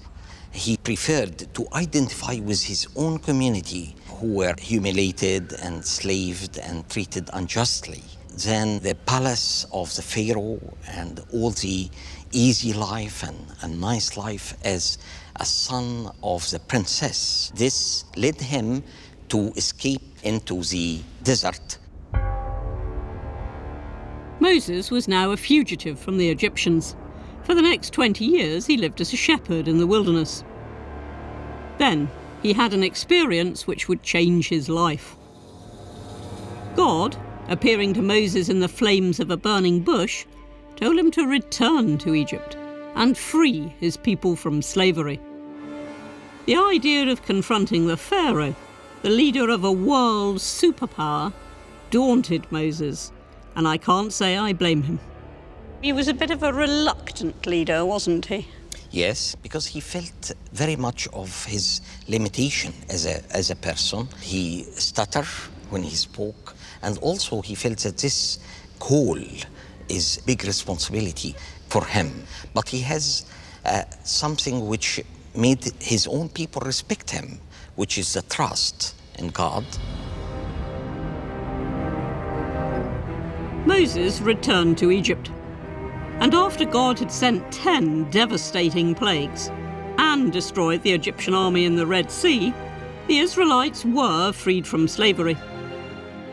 S3: He preferred to identify with his own community who were humiliated, enslaved, and treated unjustly than the palace of the Pharaoh and all the easy life and nice life as a son of the princess. This led him to escape into the desert.
S9: Moses was now a fugitive from the Egyptians. For the next 20 years, he lived as a shepherd in the wilderness. Then, he had an experience which would change his life. God, appearing to Moses in the flames of a burning bush, told him to return to Egypt and free his people from slavery. The idea of confronting the Pharaoh, the leader of a world superpower, daunted Moses, and I can't say I blame him. He was a bit of a reluctant leader, wasn't he?
S3: Yes, because he felt very much of his limitation as a person. He stuttered when he spoke, and also he felt that this call is big responsibility for him. But he has something which made his own people respect him, which is the trust in God.
S9: Moses returned to Egypt. And after God had sent 10 devastating plagues and destroyed the Egyptian army in the Red Sea, the Israelites were freed from slavery.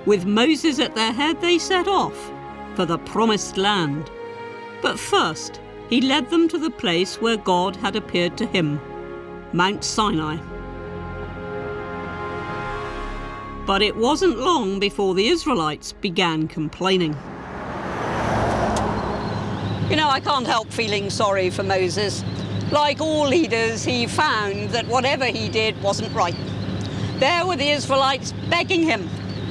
S9: With Moses at their head, they set off for the promised land. But first, he led them to the place where God had appeared to him, Mount Sinai. But it wasn't long before the Israelites began complaining. You know, I can't help feeling sorry for Moses. Like all leaders, he found that whatever he did wasn't right. There were the Israelites begging him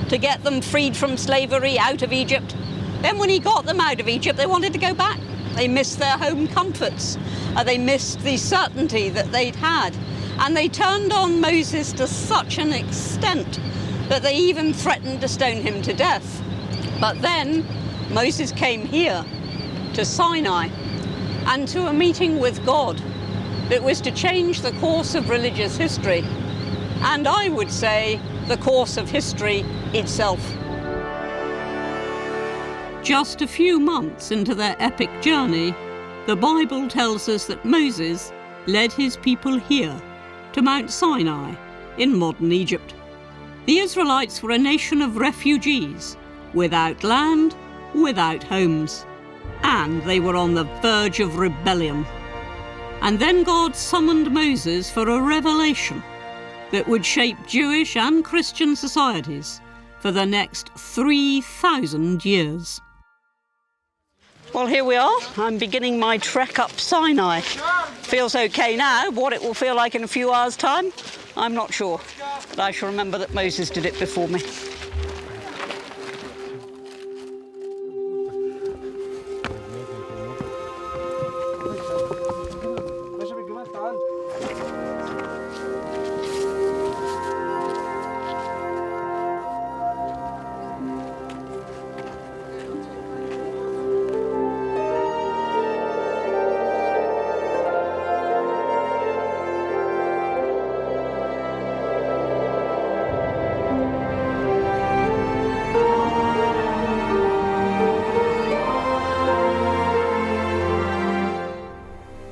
S9: to get them freed from slavery out of Egypt. Then when he got them out of Egypt, they wanted to go back. They missed their home comforts. They missed the certainty that they'd had. And they turned on Moses to such an extent that they even threatened to stone him to death. But then Moses came here to Sinai and to a meeting with God that was to change the course of religious history, and I would say the course of history itself. Just a few months into their epic journey, the Bible tells us that Moses led his people here to Mount Sinai in modern Egypt. The Israelites were a nation of refugees, without land, without homes. And they were on the verge of rebellion. And then God summoned Moses for a revelation that would shape Jewish and Christian societies for the next 3,000 years. Well, here we are. I'm beginning my trek up Sinai. Feels okay now. What it will feel like in a few hours' time, I'm not sure. But I shall remember that Moses did it before me.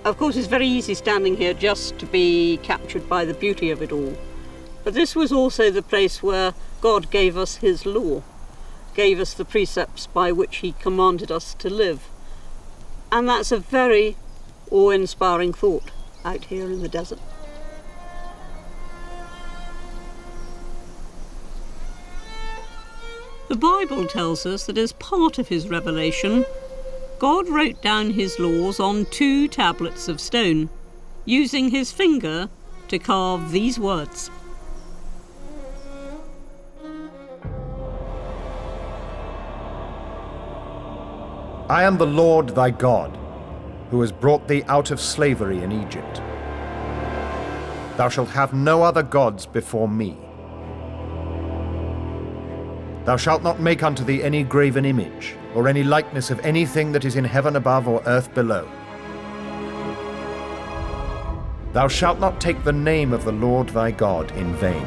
S9: Of course, it's very easy standing here just to be captured by the beauty of it all. But this was also the place where God gave us his law, gave us the precepts by which he commanded us to live. And that's a very awe-inspiring thought out here in the desert. The Bible tells us that as part of his revelation, God wrote down his laws on 2 tablets of stone, using his finger to carve these words.
S10: I am the Lord thy God, who has brought thee out of slavery in Egypt. Thou shalt have no other gods before me. Thou shalt not make unto thee any graven image, or any likeness of anything that is in heaven above or earth below. Thou shalt not take the name of the Lord thy God in vain.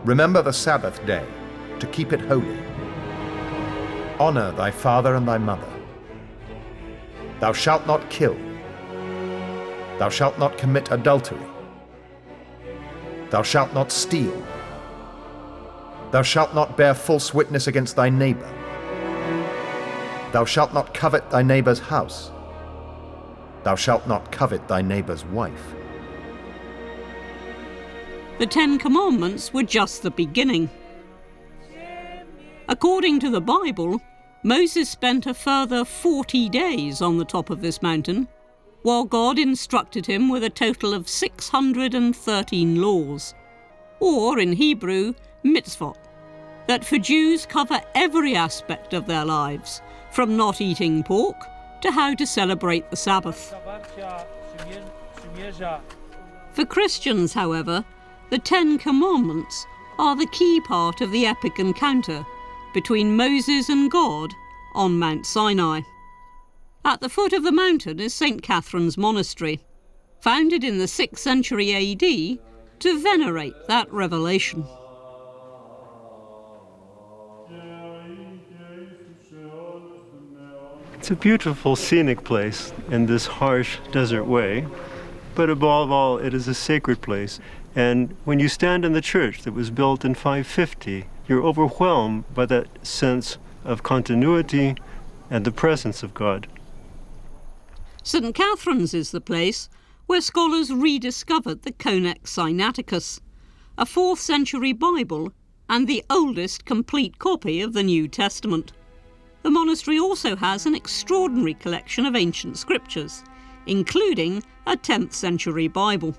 S10: Remember the Sabbath day, to keep it holy. Honor thy father and thy mother. Thou shalt not kill. Thou shalt not commit adultery. Thou shalt not steal. Thou shalt not bear false witness against thy neighbor. Thou shalt not covet thy neighbor's house. Thou shalt not covet thy neighbor's wife.
S9: The 10 Commandments were just the beginning. According to the Bible, Moses spent a further 40 days on the top of this mountain, while God instructed him with a total of 613 laws, or in Hebrew, mitzvot, that for Jews cover every aspect of their lives, from not eating pork to how to celebrate the Sabbath. For Christians, however, the 10 Commandments are the key part of the epic encounter between Moses and God on Mount Sinai. At the foot of the mountain is St. Catherine's Monastery, founded in the 6th century AD to venerate that revelation.
S11: It's a beautiful scenic place in this harsh desert way, but above all, it is a sacred place. And when you stand in the church that was built in 550, you're overwhelmed by that sense of continuity and the presence of God.
S9: St. Catherine's is the place where scholars rediscovered the Codex Sinaiticus, a 4th century Bible and the oldest complete copy of the New Testament. The monastery also has an extraordinary collection of ancient scriptures, including a 10th century Bible.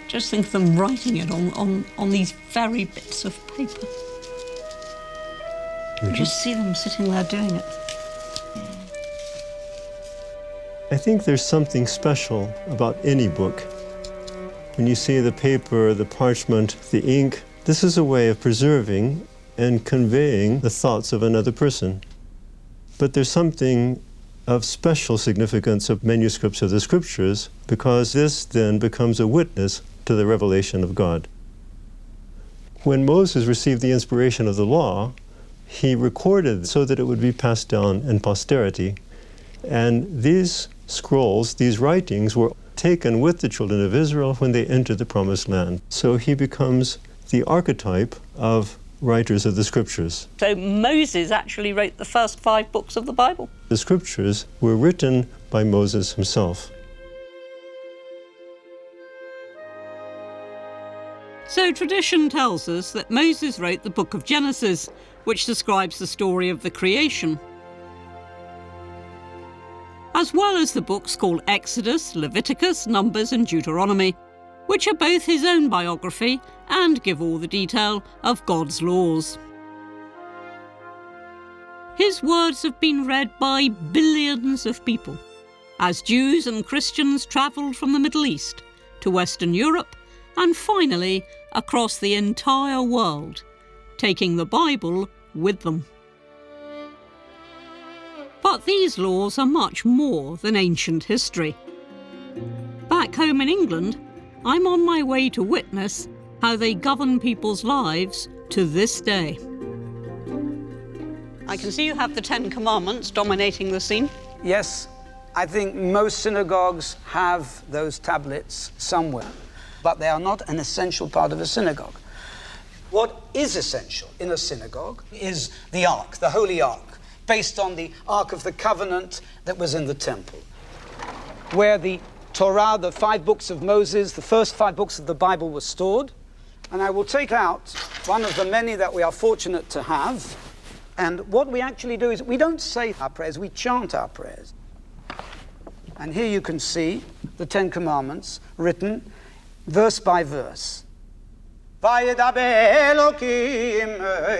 S9: Just think of them writing it on these very bits of paper. You just see them sitting there doing it.
S11: I think there's something special about any book. When you see the paper, the parchment, the ink, this is a way of preserving and conveying the thoughts of another person. But there's something of special significance of manuscripts of the scriptures, because this then becomes a witness to the revelation of God. When Moses received the inspiration of the law, he recorded so that it would be passed down in posterity. And these scrolls, these writings, were taken with the children of Israel when they entered the Promised Land. So he becomes the archetype of writers of the scriptures.
S9: So Moses actually wrote the first 5 books of the Bible.
S11: The scriptures were written by Moses himself.
S9: So tradition tells us that Moses wrote the book of Genesis, which describes the story of the creation, as well as the books called Exodus, Leviticus, Numbers and Deuteronomy, which are both his own biography and give all the detail of God's laws. His words have been read by billions of people, as Jews and Christians travelled from the Middle East to Western Europe and finally across the entire world, taking the Bible with them. But these laws are much more than ancient history. Back home in England, I'm on my way to witness how they govern people's lives to this day. I can see you have the 10 Commandments dominating the scene.
S22: Yes, I think most synagogues have those tablets somewhere, but they are not an essential part of a synagogue. What is essential in a synagogue is the Ark, the Holy Ark, based on the Ark of the Covenant that was in the temple, where the Torah, the 5 books of Moses, the first 5 books of the Bible were stored. And I will take out one of the many that we are fortunate to have. And what we actually do is we don't say our prayers, we chant our prayers. And here you can see the 10 Commandments written verse by verse. וידבר אלוקים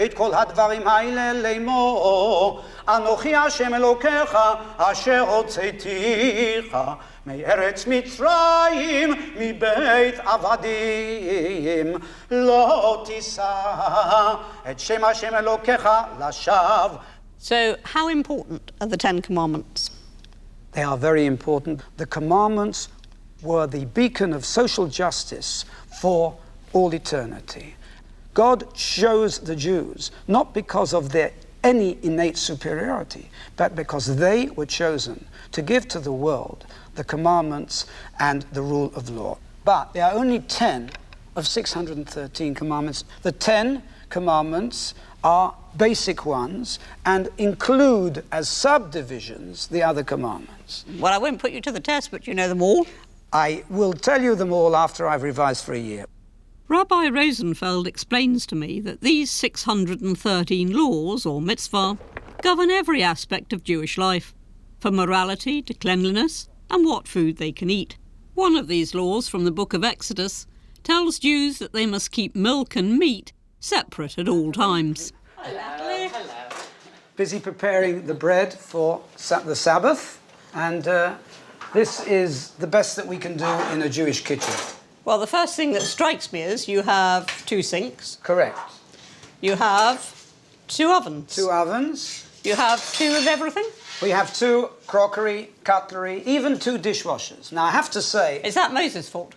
S22: את כל הדברים האלה לאמור, אנוכי השם אלוקיך אשר הוצאתיך מארץ מצרים מבית עבדים, לא תישא את שם השם אלוקיך לשווא.
S9: So, how important are the 10 Commandments?
S22: They are very important. The commandments were the beacon of social justice for all eternity. God chose the Jews not because of their any innate superiority, but because they were chosen to give to the world the commandments and the rule of law. But there are only 10 of 613 commandments. The 10 commandments are basic ones and include as subdivisions the other commandments.
S9: Well, I won't put you to the test, but you know them all.
S22: I will tell you them all after I've revised for a year.
S9: Rabbi Rosenfeld explains to me that these 613 laws, or mitzvah, govern every aspect of Jewish life, from morality to cleanliness and what food they can eat. One of these laws from the book of Exodus tells Jews that they must keep milk and meat separate at all times.
S22: Hello. Busy preparing the bread for the Sabbath, and this is the best that we can do in a Jewish kitchen.
S9: Well, the first thing that strikes me is you have 2 sinks.
S22: Correct.
S9: You have 2 ovens.
S22: 2 ovens.
S9: You have 2 of everything?
S22: We have 2 crockery, cutlery, even 2 dishwashers. Now, I have to say...
S9: Is that Moses' fault?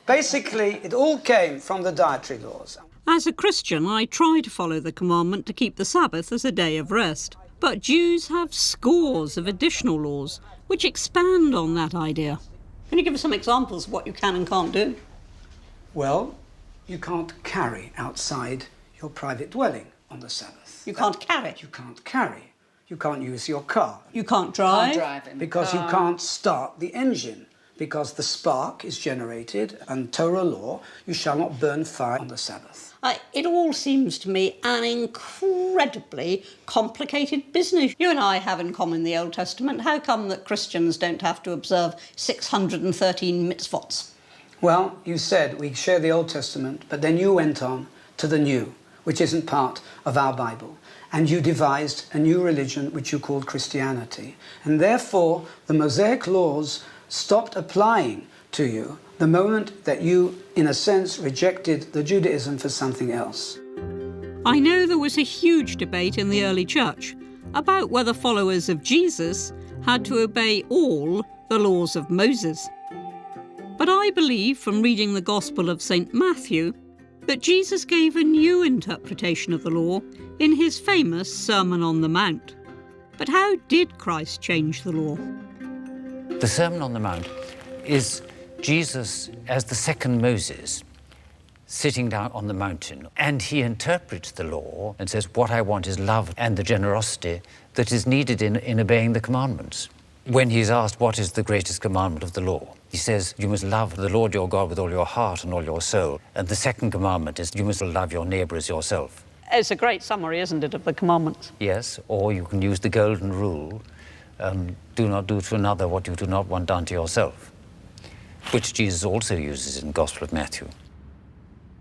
S22: Basically, it all came from the dietary laws.
S9: As a Christian, I try to follow the commandment to keep the Sabbath as a day of rest. But Jews have scores of additional laws which expand on that idea. Can you give us some examples of what you can and can't do?
S22: Well, you can't carry outside your private dwelling on the Sabbath.
S9: You can't carry?
S22: You can't carry. You can't use your car.
S9: You can't drive?
S2: Can't drive in
S22: Because
S2: the
S22: you
S2: car.
S22: can't start the engine. Because the spark is generated, and Torah law, you shall not burn fire on the Sabbath.
S9: It all seems to me an incredibly complicated business. You and I have in common the Old Testament. How come that Christians don't have to observe 613 mitzvot?
S22: Well, you said we share the Old Testament, but then you went on to the New, which isn't part of our Bible. And you devised a new religion, which you called Christianity. And therefore, the Mosaic laws stopped applying to you the moment that you, in a sense, rejected the Judaism for something else.
S9: I know there was a huge debate in the early church about whether followers of Jesus had to obey all the laws of Moses. But I believe from reading the Gospel of St. Matthew that Jesus gave a new interpretation of the law in his famous Sermon on the Mount. But how did Christ change the law?
S23: The Sermon on the Mount is Jesus as the second Moses sitting down on the mountain, and he interprets the law and says, what I want is love and the generosity that is needed in obeying the commandments. When he's asked what is the greatest commandment of the law, he says, you must love the Lord your God with all your heart and all your soul. And the second commandment is you must love your neighbour as yourself.
S9: It's a great summary, isn't it, of the commandments?
S23: Yes, or you can use the golden rule, do not do to another what you do not want done to yourself, which Jesus also uses in the Gospel of Matthew.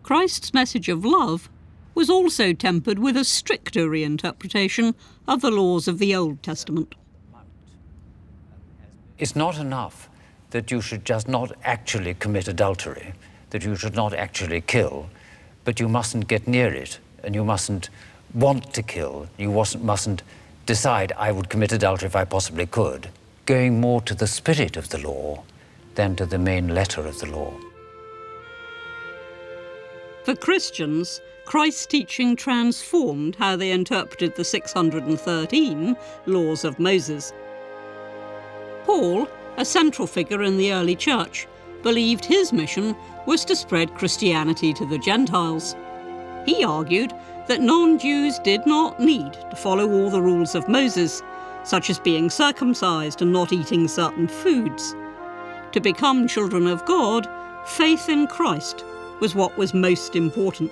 S9: Christ's message of love was also tempered with a stricter reinterpretation of the laws of the Old Testament.
S23: It's not enough that you should just not actually commit adultery, that you should not actually kill, but you mustn't get near it, and you mustn't want to kill, you mustn't decide I would commit adultery if I possibly could, going more to the spirit of the law than to the main letter of the law.
S9: For Christians, Christ's teaching transformed how they interpreted the 613 laws of Moses. Paul, a central figure in the early church, believed his mission was to spread Christianity to the Gentiles. He argued that non-Jews did not need to follow all the rules of Moses, such as being circumcised and not eating certain foods. To become children of God, faith in Christ was what was most important.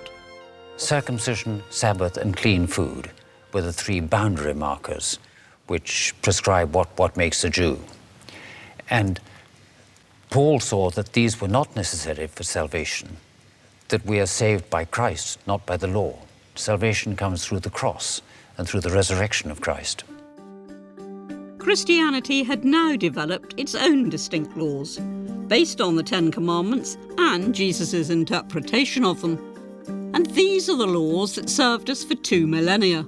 S23: Circumcision, Sabbath, and clean food were the three boundary markers which prescribe what makes a Jew. And Paul saw that these were not necessary for salvation, that we are saved by Christ, not by the law. Salvation comes through the cross and through the resurrection of Christ.
S9: Christianity had now developed its own distinct laws, based on the Ten Commandments and Jesus' interpretation of them. And these are the laws that served us for 2 millennia.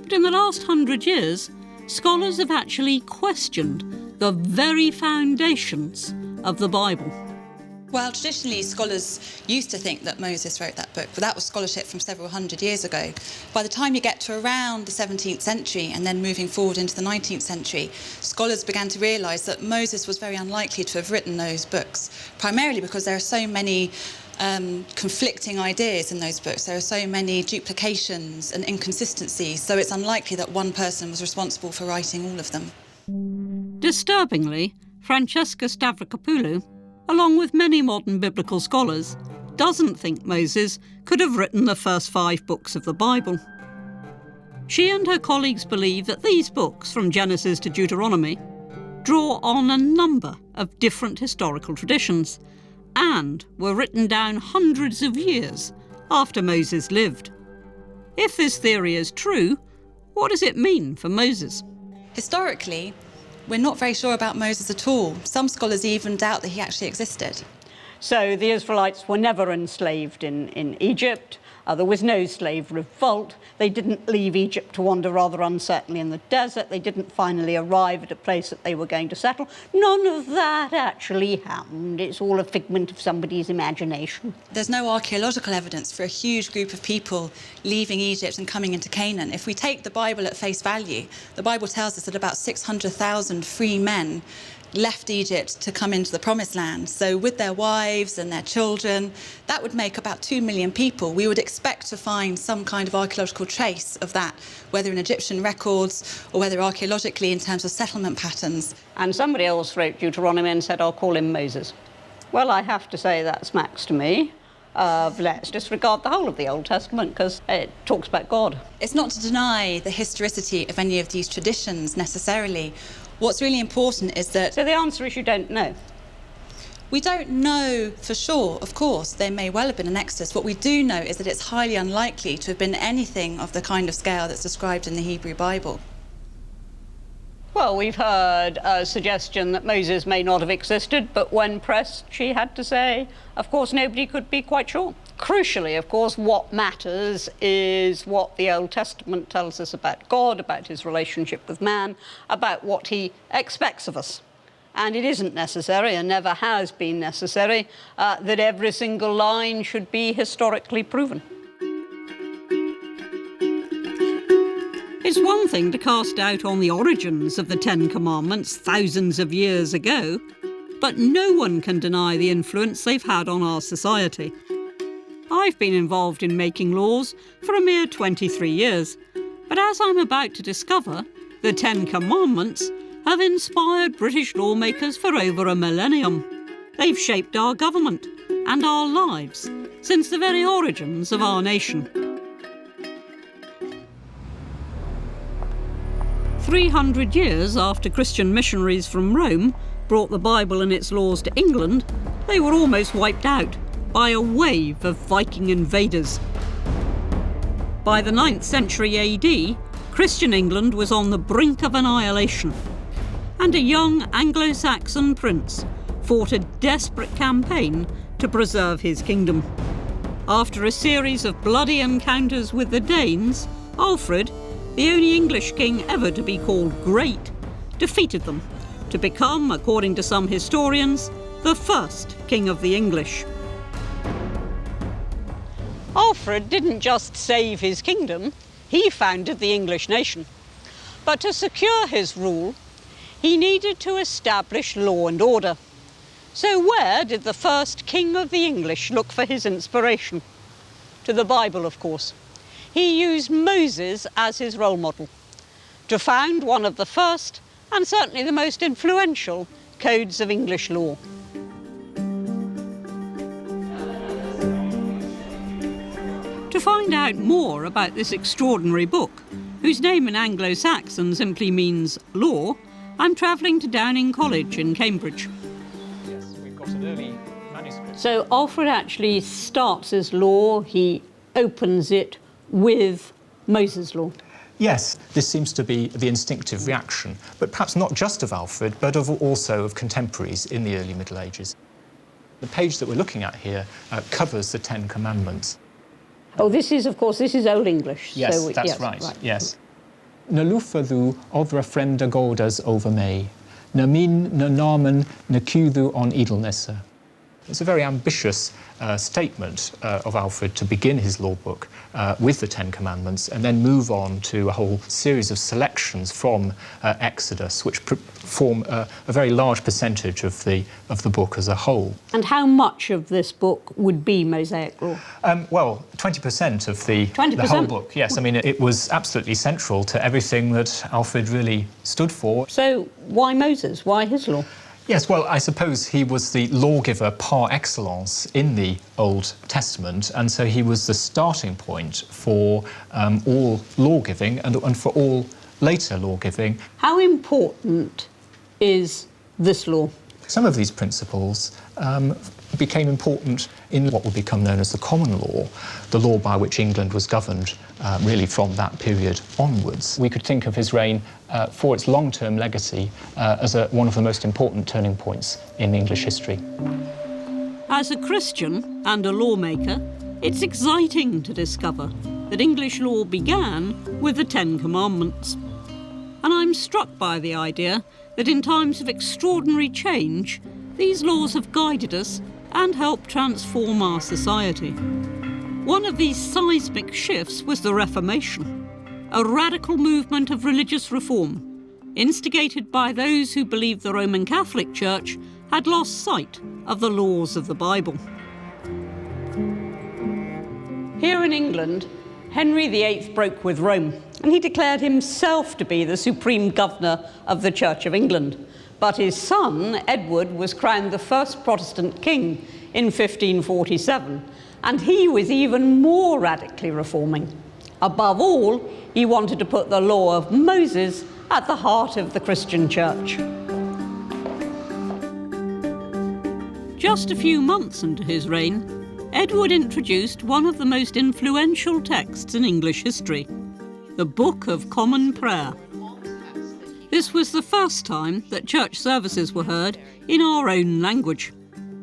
S9: But in the last 100 years, scholars have actually questioned the very foundations of the Bible.
S2: Well, traditionally, scholars used to think that Moses wrote that book, but that was scholarship from several hundred years ago. By the time you get to around the 17th century and then moving forward into the 19th century, scholars began to realise that Moses was very unlikely to have written those books, primarily because there are so many conflicting ideas in those books. There are so many duplications and inconsistencies, so it's unlikely that one person was responsible for writing all of them.
S9: Disturbingly, Francesca Stavrakopoulou, along with many modern biblical scholars, doesn't think Moses could have written the first 5 books of the Bible. She and her colleagues believe that these books, from Genesis to Deuteronomy, draw on a number of different historical traditions and were written down hundreds of years after Moses lived. If this theory is true, what does it mean for Moses?
S2: Historically, we're not very sure about Moses at all. Some scholars even doubt that he actually existed.
S9: So the Israelites were never enslaved in Egypt. There was no slave revolt. They didn't leave Egypt to wander rather uncertainly in the desert. They didn't finally arrive at a place that they were going to settle. None of that actually happened. It's all a figment of somebody's imagination.
S2: There's no archaeological evidence for a huge group of people leaving Egypt and coming into Canaan. If we take the Bible at face value, the Bible tells us that about 600,000 free men left Egypt to come into the Promised Land. So with their wives and their children, that would make about 2 million people. We would expect to find some kind of archaeological trace of that, whether in Egyptian records or whether archaeologically in terms of settlement patterns.
S9: And somebody else wrote Deuteronomy and said, I'll call him Moses. Well, I have to say that smacks to me of let's disregard the whole of the Old Testament because it talks about God.
S2: It's not to deny the historicity of any of these traditions necessarily. What's really important is that...
S9: So the answer is you don't know?
S2: We don't know for sure, of course. There may well have been an exodus. What we do know is that it's highly unlikely to have been anything of the kind of scale that's described in the Hebrew Bible.
S9: Well, we've heard a suggestion that Moses may not have existed, but when pressed, she had to say, of course, nobody could be quite sure. Crucially, of course, what matters is what the Old Testament tells us about God, about his relationship with man, about what he expects of us. And it isn't necessary, and never has been necessary, that every single line should be historically proven. It's one thing to cast doubt on the origins of the Ten Commandments thousands of years ago, but no one can deny the influence they've had on our society. I've been involved in making laws for a mere 23 years, but as I'm about to discover, the Ten Commandments have inspired British lawmakers for over a millennium. They've shaped our government and our lives since the very origins of our nation. 300 years after Christian missionaries from Rome brought the Bible and its laws to England, they were almost wiped out by a wave of Viking invaders. By the 9th century AD, Christian England was on the brink of annihilation, and a young Anglo-Saxon prince fought a desperate campaign to preserve his kingdom. After a series of bloody encounters with the Danes, Alfred, the only English king ever to be called great, defeated them to become, according to some historians, the first king of the English. Alfred didn't just save his kingdom, he founded the English nation. But to secure his rule, he needed to establish law and order. So where did the first king of the English look for his inspiration? to the Bible, of course. He used Moses as his role model to found one of the first and certainly the most influential codes of English law. To find out more about this extraordinary book, whose name in Anglo-Saxon simply means law, I'm travelling to Downing College in Cambridge.
S17: Yes, we've got an early manuscript.
S9: So Alfred actually starts his law, he opens it with Moses' law.
S12: Yes, this seems to be the instinctive reaction, but perhaps not just of Alfred, but also of contemporaries in the early Middle Ages. The page that we're looking at here covers the Ten Commandments.
S9: Oh, this is, of course, this is Old English.
S12: Yes,
S9: so
S12: that's right, yes. Na lufadhu ovra fremda godas over me, na min na namen na kudhu on edelnessa. It's a very ambitious statement of Alfred to begin his law book with the Ten Commandments and then move on to a whole series of selections from Exodus, which form a very large percentage of the book as a whole.
S9: And how much of this book would be Mosaic law?
S12: Well, 20% of the whole book, yes. I mean, it was absolutely central to everything that Alfred really stood for.
S9: So why Moses? Why his law?
S12: Yes, well, I suppose he was the lawgiver par excellence in the Old Testament, and so he was the starting point for all lawgiving and for all later lawgiving.
S9: How important is this law?
S12: Some of these principles became important in what would become known as the common law, the law by which England was governed really from that period onwards. We could think of his reign for its long-term legacy as one of the most important turning points in English history.
S9: As a Christian and a lawmaker, it's exciting to discover that English law began with the Ten Commandments. And I'm struck by the idea that in times of extraordinary change, these laws have guided us and helped transform our society. One of these seismic shifts was the Reformation, a radical movement of religious reform, instigated by those who believed the Roman Catholic Church had lost sight of the laws of the Bible. Here in England, Henry VIII broke with Rome, and he declared himself to be the supreme governor of the Church of England. But his son, Edward, was crowned the first Protestant king in 1547, and he was even more radically reforming. Above all, he wanted to put the law of Moses at the heart of the Christian church. Just a few months into his reign, Edward introduced one of the most influential texts in English history, the Book of Common Prayer. This was the first time that church services were heard in our own language,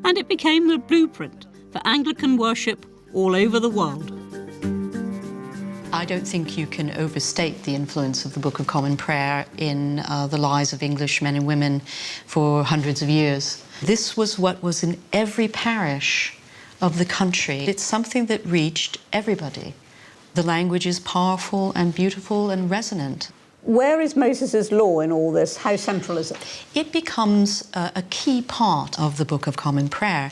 S9: and it became the blueprint for Anglican worship all over the world.
S13: I don't think you can overstate the influence of the Book of Common Prayer in the lives of English men and women for hundreds of years. This was what was in every parish of the country. It's something that reached everybody. The language is powerful and beautiful and resonant.
S9: Where is Moses' law in all this? How central is it?
S13: It becomes a key part of the Book of Common Prayer.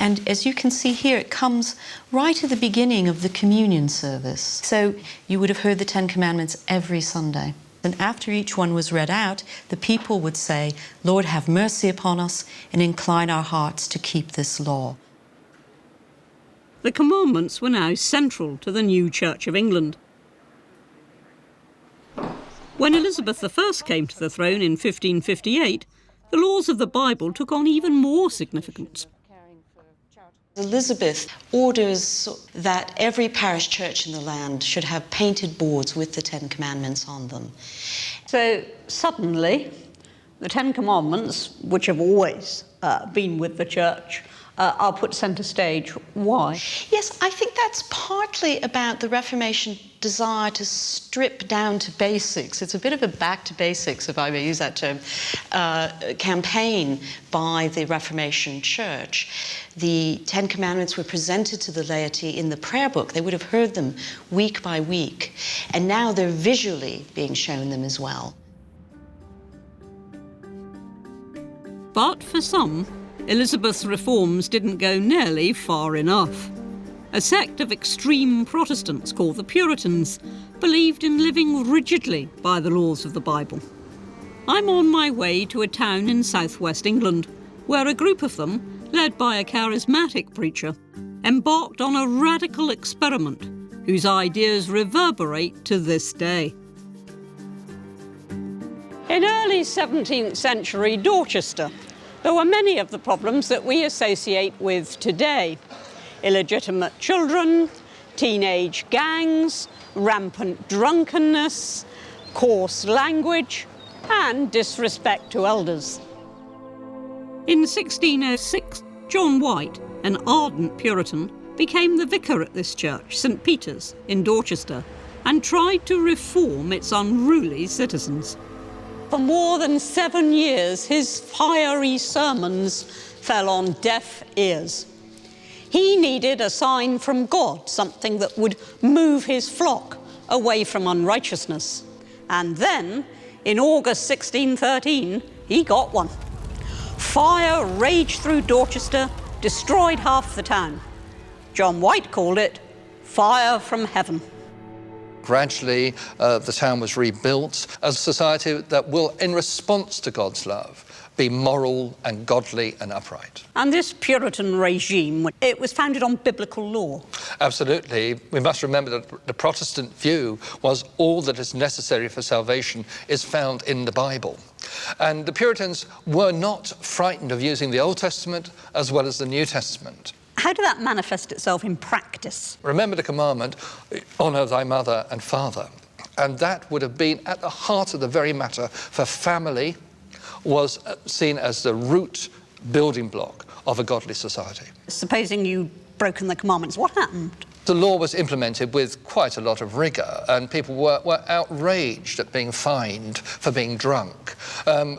S13: And as you can see here, it comes right at the beginning of the communion service. So you would have heard the Ten Commandments every Sunday. And after each one was read out, the people would say, "Lord, have mercy upon us and incline our hearts to keep this law."
S9: The commandments were now central to the new Church of England. When Elizabeth I came to the throne in 1558, the laws of the Bible took on even more significance.
S13: Elizabeth orders that every parish church in the land should have painted boards with the Ten Commandments on them.
S9: So suddenly, the Ten Commandments, which have always been with the church, are put centre stage. Why?
S13: Yes, I think that's partly about the Reformation desire to strip down to basics. It's a bit of a back to basics, if I may use that term, campaign by the Reformation Church. The Ten Commandments were presented to the laity in the prayer book. They would have heard them week by week, and now they're visually being shown them as well.
S9: But for some, Elizabeth's reforms didn't go nearly far enough. A sect of extreme Protestants called the Puritans believed in living rigidly by the laws of the Bible. I'm on my way to a town in southwest England, where a group of them, led by a charismatic preacher, embarked on a radical experiment whose ideas reverberate to this day.
S22: In early 17th century Dorchester, there were many of the problems that we associate with today. Illegitimate children, teenage gangs, rampant drunkenness, coarse language, and disrespect to elders.
S9: In 1606, John White, an ardent Puritan, became the vicar at this church, St. Peter's, in Dorchester, and tried to reform its unruly citizens.
S22: For more than 7 years, his fiery sermons fell on deaf ears. He needed a sign from God, something that would move his flock away from unrighteousness. And then, in August 1613, he got one. Fire raged through Dorchester, destroyed half the town. John White called it fire from heaven.
S7: Gradually, the town was rebuilt as a society that will, in response to God's love, be moral and godly and upright.
S22: And this Puritan regime, it was founded on biblical law.
S7: Absolutely. We must remember that the Protestant view was all that is necessary for salvation is found in the Bible. And the Puritans were not frightened of using the Old Testament as well as the New Testament.
S22: How did that manifest itself in practice?
S7: Remember the commandment, honour thy mother and father. And that would have been at the heart of the very matter, for family was seen as the root building block of a godly society.
S22: Supposing you'd broken the commandments, what happened?
S7: The law was implemented with quite a lot of rigour, and people were outraged at being fined for being drunk,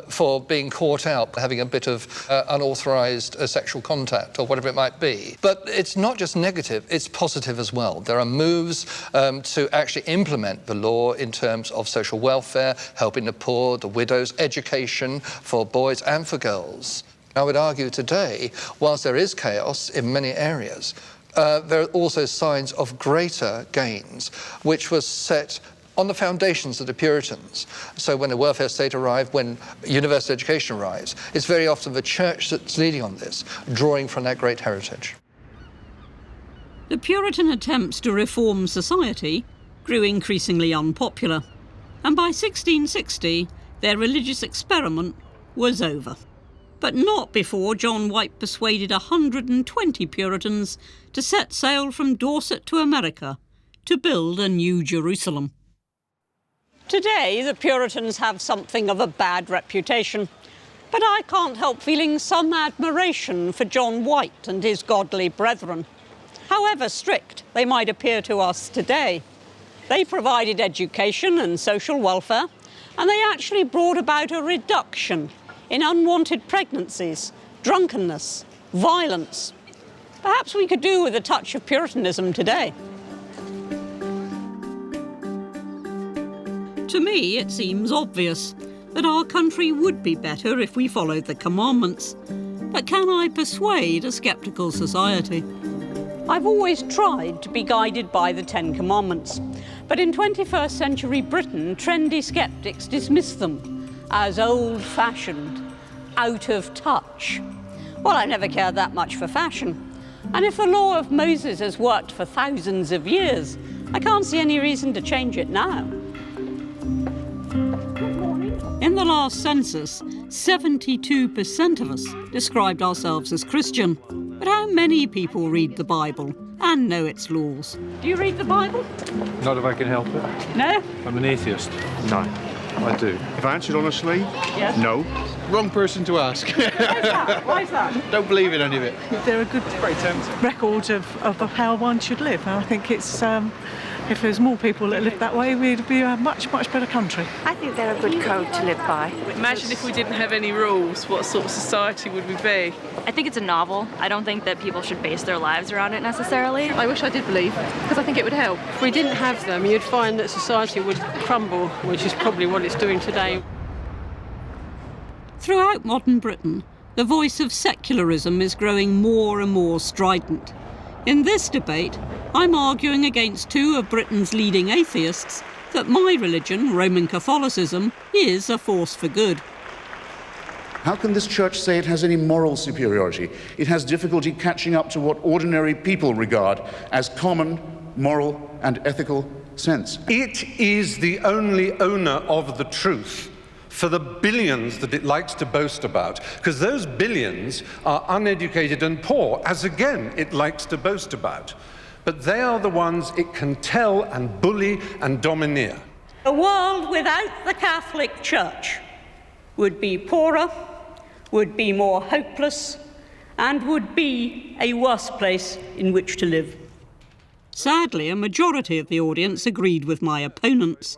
S7: for being caught out having a bit of unauthorised sexual contact or whatever it might be. But it's not just negative, it's positive as well. There are moves to actually implement the law in terms of social welfare, helping the poor, the widows, education for boys and for girls. I would argue today, whilst there is chaos in many areas, there are also signs of greater gains, which was set on the foundations of the Puritans. So when the welfare state arrived, when universal education arrives, it's very often the church that's leading on this, drawing from that great heritage.
S9: The Puritan attempts to reform society grew increasingly unpopular, and by 1660, their religious experiment was over. But not before John White persuaded 120 Puritans to set sail from Dorset to America to build a new Jerusalem.
S22: Today, the Puritans have something of a bad reputation, but I can't help feeling some admiration for John White and his godly brethren. However strict they might appear to us today, they provided education and social welfare, and they actually brought about a reduction in unwanted pregnancies, drunkenness, violence. Perhaps we could do with a touch of Puritanism today.
S9: To me, it seems obvious that our country would be better if we followed the commandments. But can I persuade a sceptical society?
S22: I've always tried to be guided by the Ten Commandments, but in 21st century Britain, trendy skeptics dismiss them as old-fashioned, out of touch. Well, I've never cared that much for fashion. And if the law of Moses has worked for thousands of years, I can't see any reason to change it now.
S9: In the last census, 72% of us described ourselves as Christian. But how many people read the Bible and know its laws?
S22: Do you read the Bible?
S14: Not if I can help it.
S22: No?
S14: I'm an atheist. No, I do. If I answered honestly,
S22: yes.
S14: No. Wrong person to ask.
S22: Why is that? Why is that?
S14: Don't believe in any of it.
S15: They're a good record of how one should live. And I think it's, if there's more people that live that way, we'd be a much, much better country.
S16: I think they're a good code to live by.
S25: Imagine if we didn't have any rules, what sort of society would we be?
S26: I think it's a novel. I don't think that people should base their lives around it necessarily.
S27: I wish I did believe, because I think it would help. If we didn't have them, you'd find that society would crumble, which is probably what it's doing today.
S9: Throughout modern Britain, the voice of secularism is growing more and more strident. In this debate, I'm arguing against two of Britain's leading atheists that my religion, Roman Catholicism, is a force for good.
S24: How can this church say it has any moral superiority? It has difficulty catching up to what ordinary people regard as common moral and ethical sense.
S21: It is the only owner of the truth for the billions that it likes to boast about, because those billions are uneducated and poor, as again it likes to boast about. But they are the ones it can tell and bully and domineer.
S9: A world without the Catholic Church would be poorer, would be more hopeless, and would be a worse place in which to live. Sadly, a majority of the audience agreed with my opponents.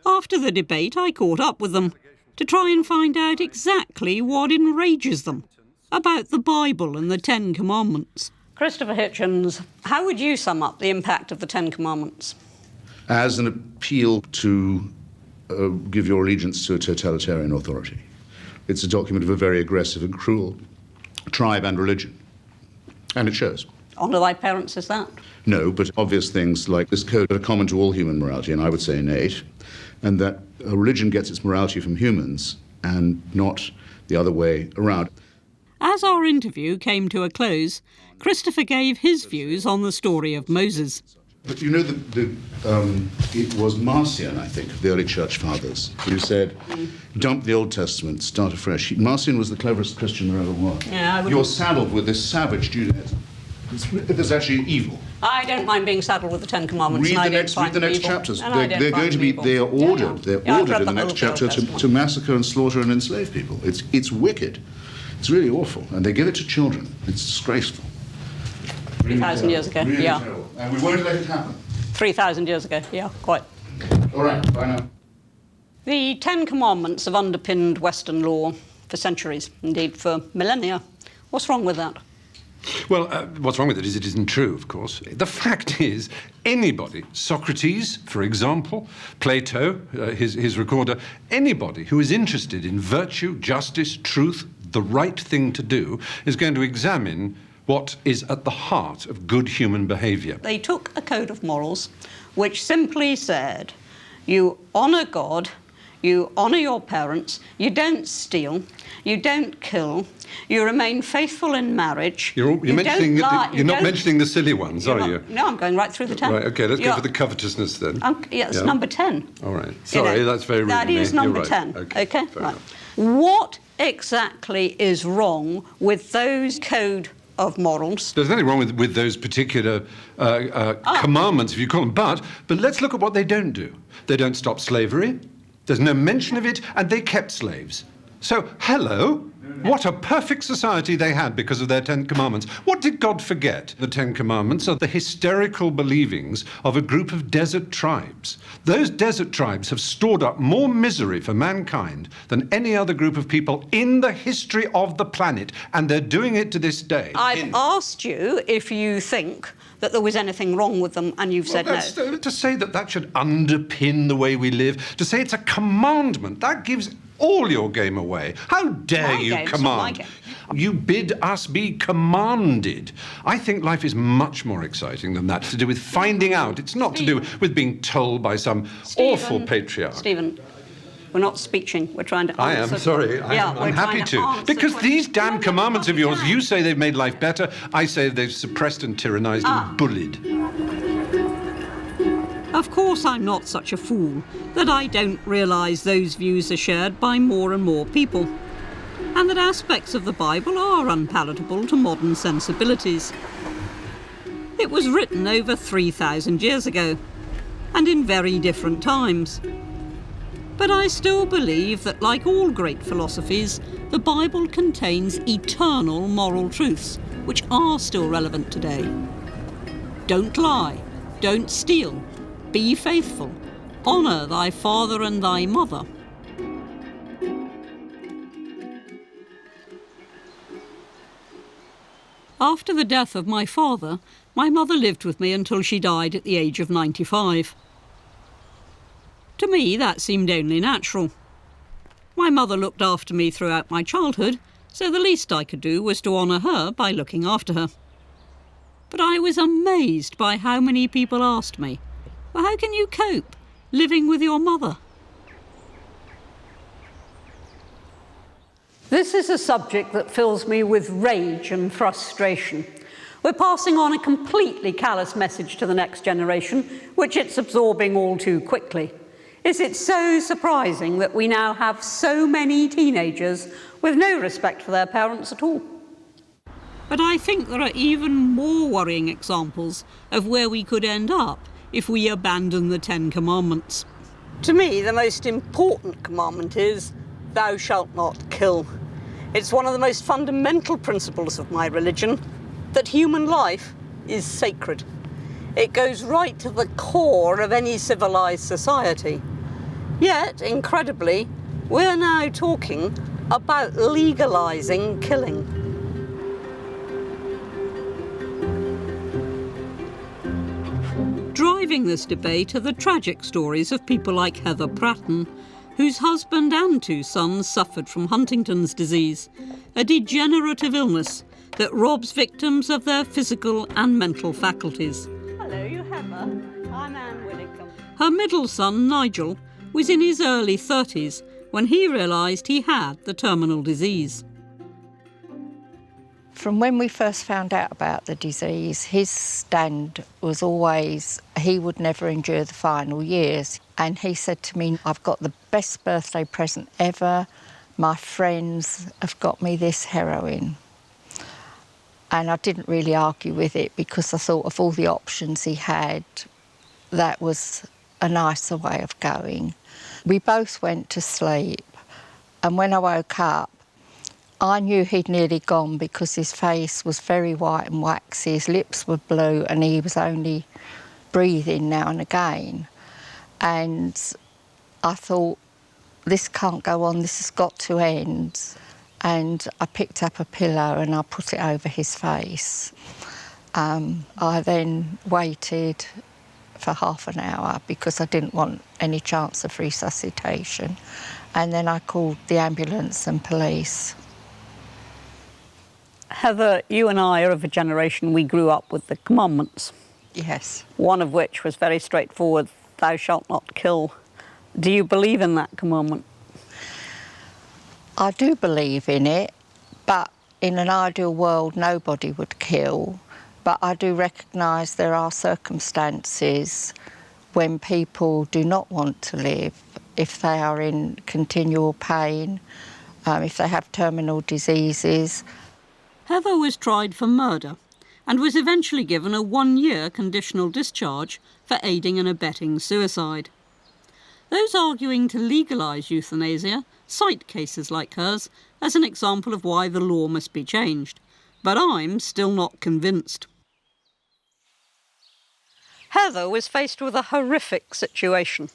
S9: After the debate, I caught up with them to try and find out exactly what enrages them about the Bible and the Ten Commandments. Christopher Hitchens, how would you sum up the impact of the Ten Commandments?
S24: As an appeal to give your allegiance to a totalitarian authority. It's a document of a very aggressive and cruel tribe and religion. And it shows.
S9: Honour thy parents is that?
S24: No, but obvious things like this code are common to all human morality, and I would say innate, and that a religion gets its morality from humans and not the other way around.
S9: As our interview came to a close, Christopher gave his views on the story of Moses.
S24: But you know, it was Marcion, I think, of the early church fathers, who said, dump the Old Testament, start afresh. Marcion was the cleverest Christian there ever was.
S9: Yeah,
S24: You're saddled with this savage Judaism. There's actually evil.
S9: I don't mind being saddled with the Ten Commandments.
S24: Read the next chapters. They're going to be. They are ordered. They're ordered in the next chapter to massacre and slaughter and enslave people. It's wicked. It's really awful, and they give it to children. It's disgraceful.
S9: 3,000 years ago.
S24: Really
S9: yeah.
S24: terrible. And we won't let it happen.
S9: 3,000 years ago. Yeah, quite.
S24: All right. Bye now.
S9: The Ten Commandments have underpinned Western law for centuries, indeed for millennia. What's wrong with that?
S21: Well, what's wrong with it is it isn't true, of course. The fact is, anybody, Socrates, for example, Plato, his recorder, anybody who is interested in virtue, justice, truth, the right thing to do, is going to examine what is at the heart of good human behaviour.
S9: They took a code of morals which simply said, you honour God, you honour your parents, you don't steal, you don't kill, you remain faithful in marriage.
S21: You're not mentioning the silly ones, are you?
S9: No, I'm going right through the 10.
S21: Right, OK, let's go for the covetousness then.
S9: It's number 10.
S21: All right. Sorry, that's very rude of me.
S9: That is number
S21: You're right.
S9: 10.
S21: OK,
S9: right. What exactly is wrong with those code of morals?
S21: There's nothing wrong with those particular commandments, if you call them, but let's look at what they don't do. They don't stop slavery, there's no mention of it, and they kept slaves. So, hello, what a perfect society they had because of their Ten Commandments. What did God forget? The Ten Commandments are the hysterical believings of a group of desert tribes. Those desert tribes have stored up more misery for mankind than any other group of people in the history of the planet, and they're doing it to this day.
S9: I've asked you if you think that there was anything wrong with them, and you've said no.
S21: To say that should underpin the way we live, to say it's a commandment, that gives all your game away. How dare you command? You bid us be commanded. I think life is much more exciting than that, to do with finding out. It's not to do with being told by some awful patriarch.
S9: Stephen, we're not speeching, we're trying to answer.
S21: I am, sorry. I'm happy to. Because these damn commandments of yours, you say they've made life better, I say they've suppressed and tyrannized and bullied.
S9: Of course I'm not such a fool that I don't realise those views are shared by more and more people, and that aspects of the Bible are unpalatable to modern sensibilities. It was written over 3,000 years ago, and in very different times. But I still believe that, like all great philosophies, the Bible contains eternal moral truths, which are still relevant today. Don't lie, don't steal, be faithful, honour thy father and thy mother. After the death of my father, my mother lived with me until she died at the age of 95. To me, that seemed only natural. My mother looked after me throughout my childhood, so the least I could do was to honour her by looking after her. But I was amazed by how many people asked me, well, how can you cope living with your mother? This is a subject that fills me with rage and frustration. We're passing on a completely callous message to the next generation, which it's absorbing all too quickly. Is it so surprising that we now have so many teenagers with no respect for their parents at all? But I think there are even more worrying examples of where we could end up if we abandon the 10 Commandments. To me, the most important commandment is, thou shalt not kill. It's one of the most fundamental principles of my religion, that human life is sacred. It goes right to the core of any civilized society. Yet, incredibly, we're now talking about legalizing killing. Driving this debate are the tragic stories of people like Heather Pratton, whose husband and 2 sons suffered from Huntington's disease, a degenerative illness that robs victims of their physical and mental faculties. Hello, you Heather. I'm Anne Willicombe. Her middle son, Nigel, was in his early 30s when he realised he had the terminal disease.
S1: From when we first found out about the disease, his stand was always he would never endure the final years. And he said to me, I've got the best birthday present ever. My friends have got me this heroin. And I didn't really argue with it because I thought of all the options he had, that was a nicer way of going. We both went to sleep. And when I woke up, I knew he'd nearly gone because his face was very white and waxy, his lips were blue, and he was only breathing now and again. And I thought, this can't go on, this has got to end. And I picked up a pillow and I put it over his face. I then waited for half an hour because I didn't want any chance of resuscitation. And then I called the ambulance and police.
S9: Heather, you and I are of a generation, we grew up with the commandments.
S1: Yes.
S9: One of which was very straightforward, thou shalt not kill. Do you believe in that commandment?
S1: I do believe in it, but in an ideal world, nobody would kill. But I do recognise there are circumstances when people do not want to live, if they are in continual pain, if they have terminal diseases.
S9: Heather was tried for murder and was eventually given a 1-year conditional discharge for aiding and abetting suicide. Those arguing to legalise euthanasia cite cases like hers as an example of why the law must be changed, but I'm still not convinced. Heather was faced with a horrific situation,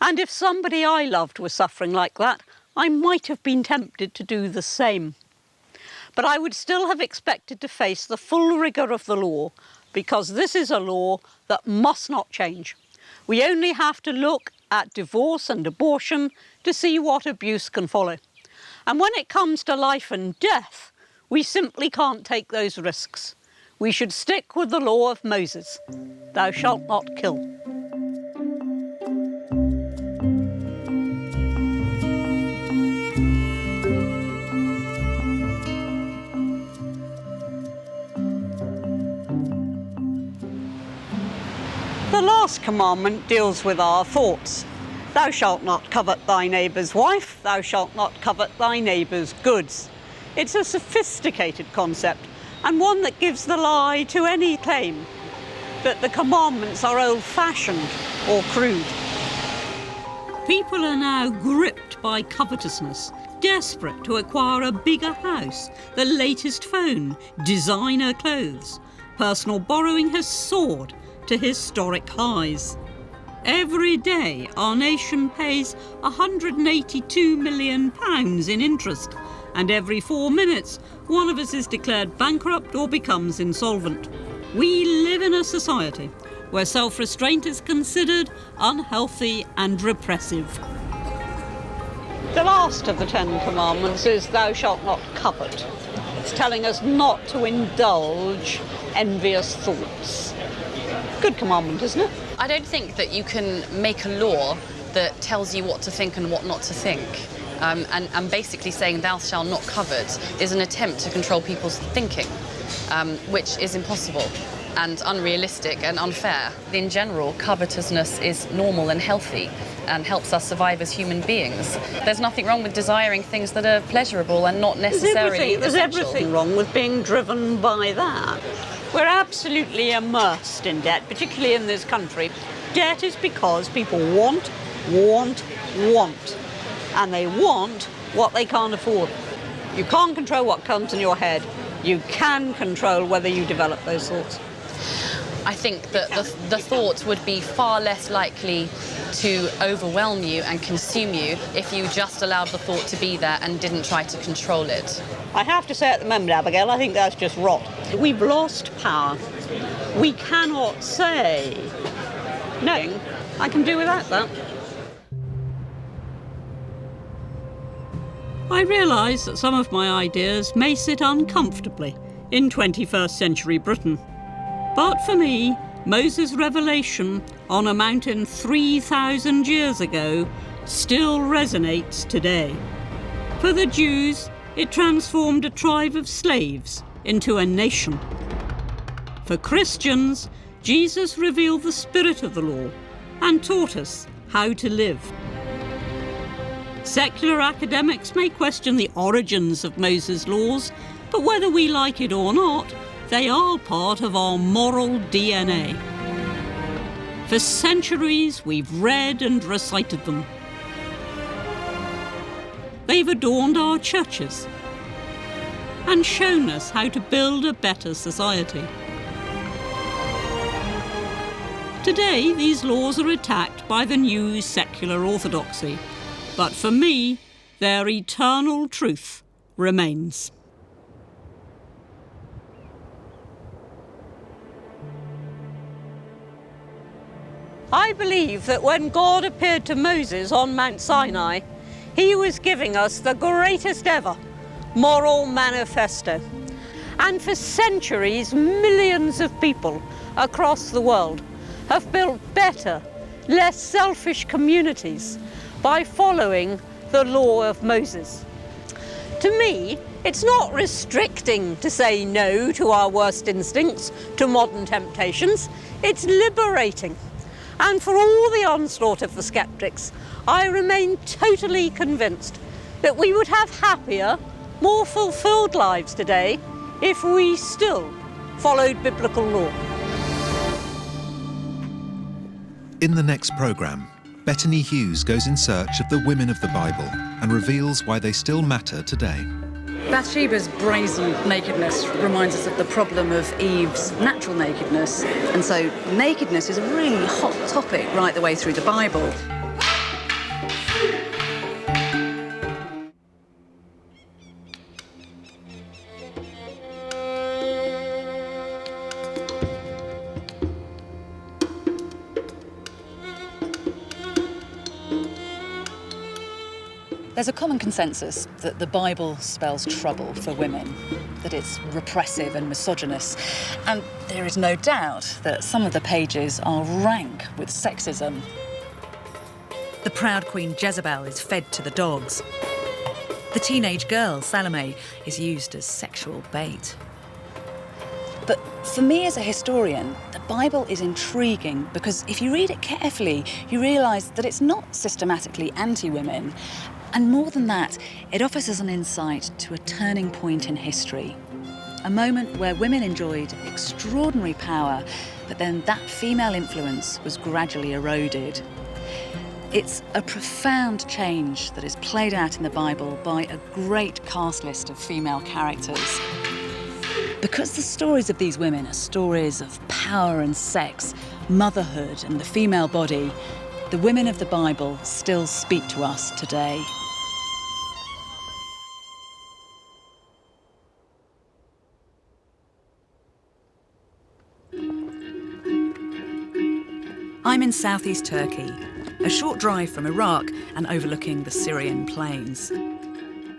S9: and if somebody I loved was suffering like that, I might have been tempted to do the same. But I would still have expected to face the full rigour of the law, because this is a law that must not change. We only have to look at divorce and abortion to see what abuse can follow. And when it comes to life and death, we simply can't take those risks. We should stick with the law of Moses. Thou shalt not kill. The last commandment deals with our thoughts. Thou shalt not covet thy neighbour's wife, thou shalt not covet thy neighbour's goods. It's a sophisticated concept, and one that gives the lie to any claim that the commandments are old-fashioned or crude. People are now gripped by covetousness, desperate to acquire a bigger house, the latest phone, designer clothes. Personal borrowing has soared to historic highs. Every day, our nation pays £182 million in interest, and every 4 minutes, one of us is declared bankrupt or becomes insolvent. We live in a society where self-restraint is considered unhealthy and repressive. The last of the 10 Commandments is thou shalt not covet. It's telling us not to indulge envious thoughts. Good commandment, isn't it?
S4: I don't think that you can make a law that tells you what to think and what not to think. And basically saying thou shalt not covet is an attempt to control people's thinking, which is impossible and unrealistic and unfair. In general, covetousness is normal and healthy and helps us survive as human beings. There's nothing wrong with desiring things that are pleasurable and not necessarily
S9: There's everything wrong with being driven by that. We're absolutely immersed in debt, particularly in this country. Debt is because people want, and they want what they can't afford. You can't control what comes in your head. You can control whether you develop those thoughts.
S4: I think that the thought would be far less likely to overwhelm you and consume you if you just allowed the thought to be there and didn't try to control it.
S9: I have to say at the moment, Abigail, I think that's just rot. We've lost power. We cannot say, no, I can do without that. I realise that some of my ideas may sit uncomfortably in 21st century Britain. But for me, Moses' revelation on a mountain 3,000 years ago still resonates today. For the Jews, it transformed a tribe of slaves into a nation. For Christians, Jesus revealed the spirit of the law and taught us how to live. Secular academics may question the origins of Moses' laws, but whether we like it or not, they are part of our moral DNA. For centuries, we've read and recited them. They've adorned our churches and shown us how to build a better society. Today, these laws are attacked by the new secular orthodoxy, but for me, their eternal truth remains. I believe that when God appeared to Moses on Mount Sinai, he was giving us the greatest ever moral manifesto. And for centuries, millions of people across the world have built better, less selfish communities by following the law of Moses. To me, it's not restricting to say no to our worst instincts, to modern temptations. It's liberating. And for all the onslaught of the skeptics, I remain totally convinced that we would have happier, more fulfilled lives today if we still followed biblical law.
S5: In the next programme, Bettany Hughes goes in search of the women of the Bible and reveals why they still matter today.
S6: Bathsheba's brazen nakedness reminds us of the problem of Eve's natural nakedness, and so nakedness is a really hot topic right the way through the Bible. There's a common consensus that the Bible spells trouble for women, that it's repressive and misogynist, and there is no doubt that some of the pages are rank with sexism.
S8: The proud queen Jezebel is fed to the dogs. The teenage girl, Salome, is used as sexual bait.
S6: But for me as a historian, the Bible is intriguing because if you read it carefully, you realise that it's not systematically anti-women. And more than that, it offers us an insight to a turning point in history. A moment where women enjoyed extraordinary power, but then that female influence was gradually eroded. It's a profound change that is played out in the Bible by a great cast list of female characters. Because the stories of these women are stories of power and sex, motherhood and the female body, the women of the Bible still speak to us today.
S8: I'm in southeast Turkey, a short drive from Iraq and overlooking the Syrian plains.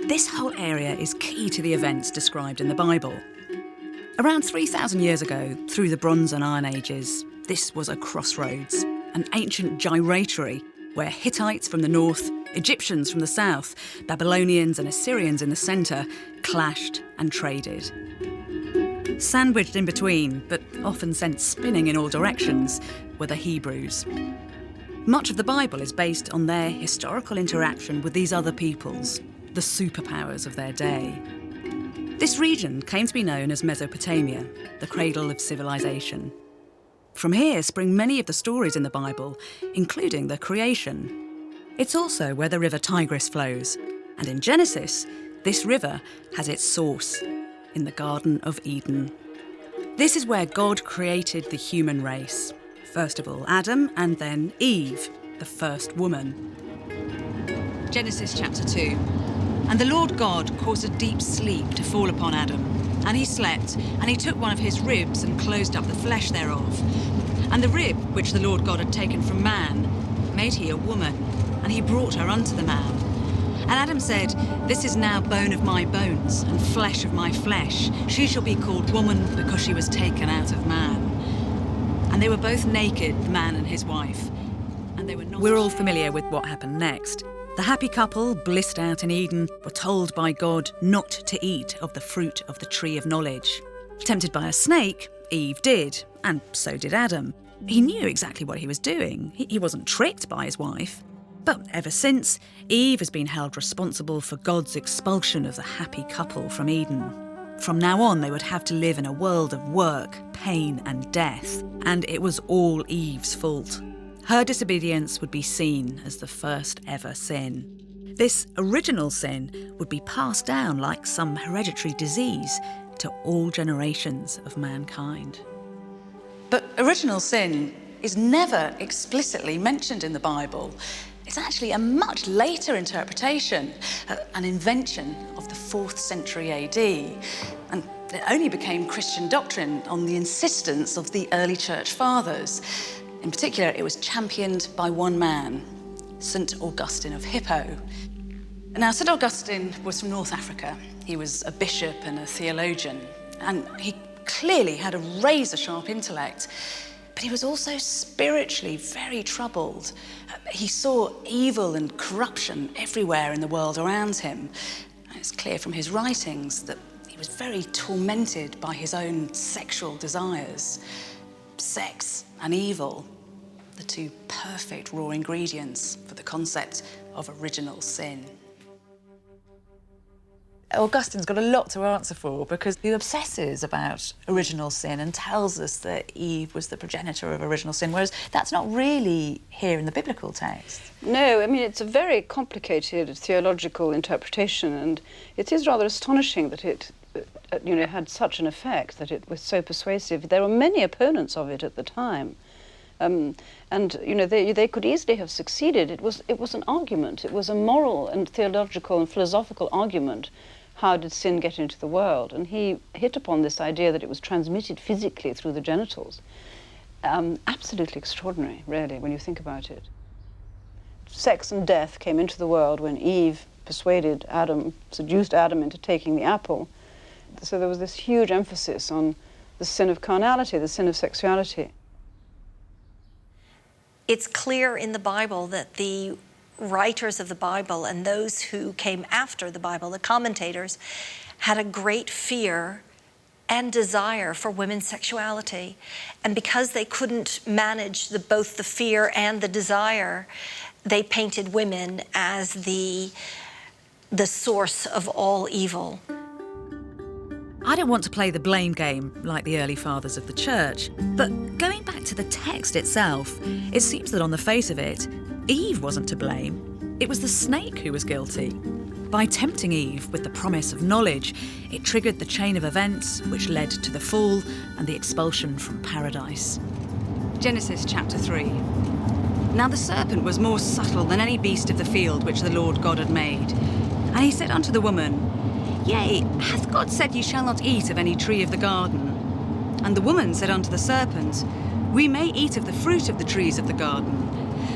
S8: This whole area is key to the events described in the Bible. Around 3,000 years ago, through the Bronze and Iron Ages, this was a crossroads, an ancient gyratory where Hittites from the north, Egyptians from the south, Babylonians and Assyrians in the centre clashed and traded. Sandwiched in between, but often sent spinning in all directions, were the Hebrews. Much of the Bible is based on their historical interaction with these other peoples, the superpowers of their day. This region came to be known as Mesopotamia, the cradle of civilization. From here spring many of the stories in the Bible, including the creation. It's also where the river Tigris flows, and in Genesis, this river has its source in the Garden of Eden. This is where God created the human race. First of all, Adam, and then Eve, the first woman. Genesis chapter 2. And the Lord God caused a deep sleep to fall upon Adam. And he slept, and he took one of his ribs and closed up the flesh thereof. And the rib which the Lord God had taken from man made he a woman, and he brought her unto the man. And Adam said, This is now bone of my bones, and flesh of my flesh. She shall be called woman, because she was taken out of man. And they were both naked, the man and his wife. And they were not... We're all familiar with what happened next. The happy couple, blissed out in Eden, were told by God not to eat of the fruit of the tree of knowledge. Tempted by a snake, Eve did, and so did Adam. He knew exactly what he was doing. He wasn't tricked by his wife. But ever since, Eve has been held responsible for God's expulsion of the happy couple from Eden. From now on, they would have to live in a world of work, pain and death, and it was all Eve's fault. Her disobedience would be seen as the first ever sin. This original sin would be passed down like some hereditary disease to all generations of mankind. But original sin is never explicitly mentioned in the Bible. It's actually a much later interpretation, an invention of the 4th century AD. And it only became Christian doctrine on the insistence of the early church fathers. In particular, it was championed by one man, St. Augustine of Hippo. Now, St. Augustine was from North Africa. He was a bishop and a theologian, and he clearly had a razor-sharp intellect. But he was also spiritually very troubled. He saw evil and corruption everywhere in the world around him. And it's clear from his writings that he was very tormented by his own sexual desires. Sex and evil, the two perfect raw ingredients for the concept of original sin. Augustine's got a lot to answer for because he obsesses about original sin and tells us that Eve was the progenitor of original sin, whereas that's not really here in the biblical text.
S27: No, I mean, it's a very complicated theological interpretation, and it is rather astonishing that it had such an effect, that it was so persuasive. There were many opponents of it at the time. They could easily have succeeded. It was an argument. It was a moral and theological and philosophical argument. How did sin get into the world? And he hit upon this idea that it was transmitted physically through the genitals. Absolutely extraordinary, really, when you think about it. Sex and death came into the world when Eve seduced Adam into taking the apple. So there was this huge emphasis on the sin of carnality, the sin of sexuality.
S3: It's clear in the Bible that the writers of the Bible and those who came after the Bible, the commentators, had a great fear and desire for women's sexuality. And because they couldn't manage both the fear and the desire, they painted women as the source of all evil.
S8: I don't want to play the blame game like the early fathers of the church, but going back to the text itself, it seems that on the face of it, Eve wasn't to blame. It was the snake who was guilty. By tempting Eve with the promise of knowledge, it triggered the chain of events which led to the fall and the expulsion from paradise. Genesis chapter 3. Now the serpent was more subtle than any beast of the field which the Lord God had made. And he said unto the woman, Yea, hath God said ye shall not eat of any tree of the garden? And the woman said unto the serpent, We may eat of the fruit of the trees of the garden,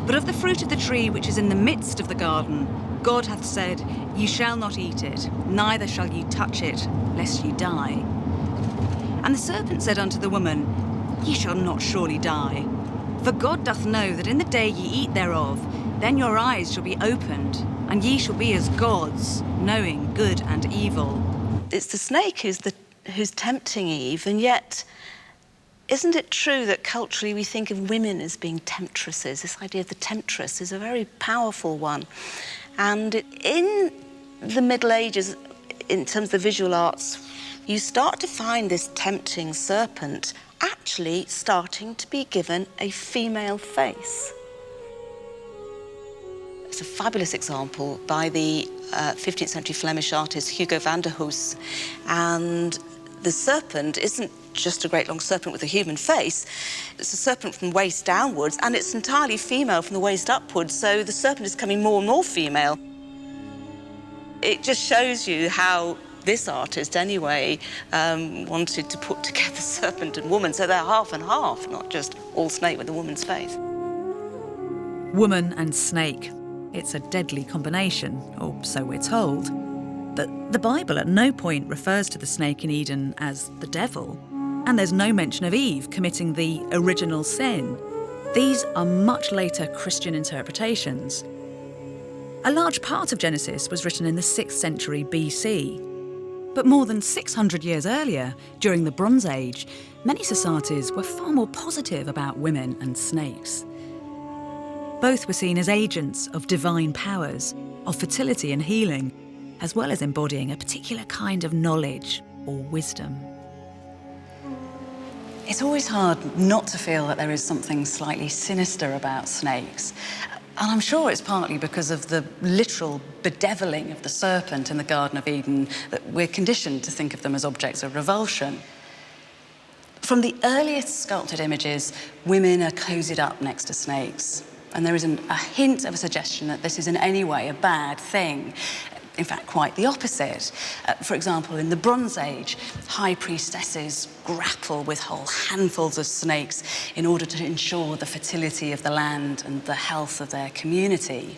S8: but of the fruit of the tree which is in the midst of the garden, God hath said, Ye shall not eat it, neither shall ye touch it, lest ye die. And the serpent said unto the woman, Ye shall not surely die. For God doth know that in the day ye eat thereof, then your eyes shall be opened, and ye shall be as gods, knowing good and evil.
S2: It's the snake who's tempting Eve, and yet, isn't it true that culturally we think of women as being temptresses? This idea of the temptress is a very powerful one. And in the Middle Ages, in terms of the visual arts, you start to find this tempting serpent actually starting to be given a female face. It's a fabulous example by the 15th century Flemish artist Hugo van der Hoos. And the serpent isn't just a great long serpent with a human face. It's a serpent from waist downwards, and it's entirely female from the waist upwards, so the serpent is becoming more and more female. It just shows you how this artist, anyway, wanted to put together serpent and woman, so they're half and half, not just all snake with a woman's face.
S8: Woman and snake. It's a deadly combination, or so we're told. But the Bible at no point refers to the snake in Eden as the devil, and there's no mention of Eve committing the original sin. These are much later Christian interpretations. A large part of Genesis was written in the 6th century BC. But more than 600 years earlier, during the Bronze Age, many societies were far more positive about women and snakes. Both were seen as agents of divine powers, of fertility and healing, as well as embodying a particular kind of knowledge or wisdom.
S6: It's always hard not to feel that there is something slightly sinister about snakes. And I'm sure it's partly because of the literal bedeviling of the serpent in the Garden of Eden that we're conditioned to think of them as objects of revulsion. From the earliest sculpted images, women are cozied up next to snakes. And there isn't a hint of a suggestion that this is in any way a bad thing. In fact, quite the opposite. For example, in the Bronze Age, high priestesses grapple with whole handfuls of snakes in order to ensure the fertility of the land and the health of their community.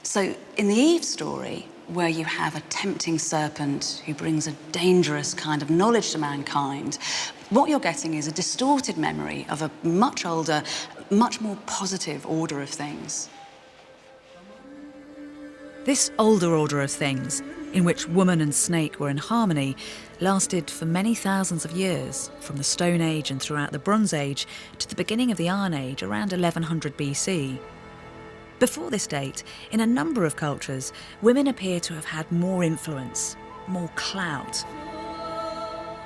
S6: So in the Eve story, where you have a tempting serpent who brings a dangerous kind of knowledge to mankind, what you're getting is a distorted memory of a much older, much more positive order of things.
S8: This older order of things, in which woman and snake were in harmony, lasted for many thousands of years, from the Stone Age and throughout the Bronze Age to the beginning of the Iron Age around 1100 BC. Before this date, in a number of cultures, women appear to have had more influence, more clout.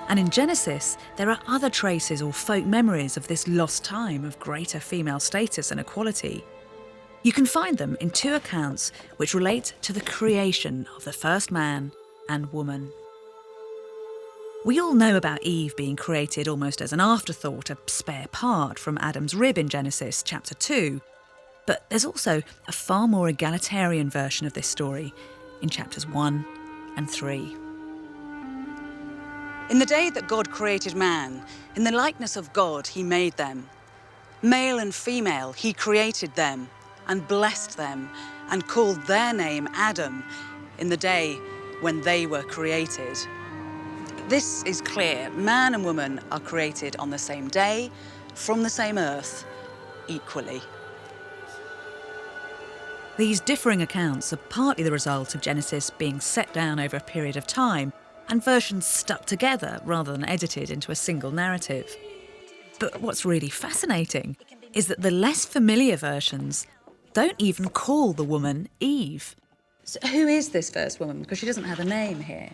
S8: And in Genesis, there are other traces or folk memories of this lost time of greater female status and equality. You can find them in two accounts which relate to the creation of the first man and woman. We all know about Eve being created almost as an afterthought, a spare part from Adam's rib in Genesis chapter 2. But there's also a far more egalitarian version of this story in chapters 1 and 3.
S6: In the day that God created man, in the likeness of God he made them. Male and female he created them, and blessed them, and called their name Adam, in the day when they were created. This is clear. Man and woman are created on the same day, from the same earth, equally.
S8: These differing accounts are partly the result of Genesis being set down over a period of time, and versions stuck together rather than edited into a single narrative. But what's really fascinating is that the less familiar versions don't even call the woman Eve.
S6: So who is this first woman? Because she doesn't have a name here.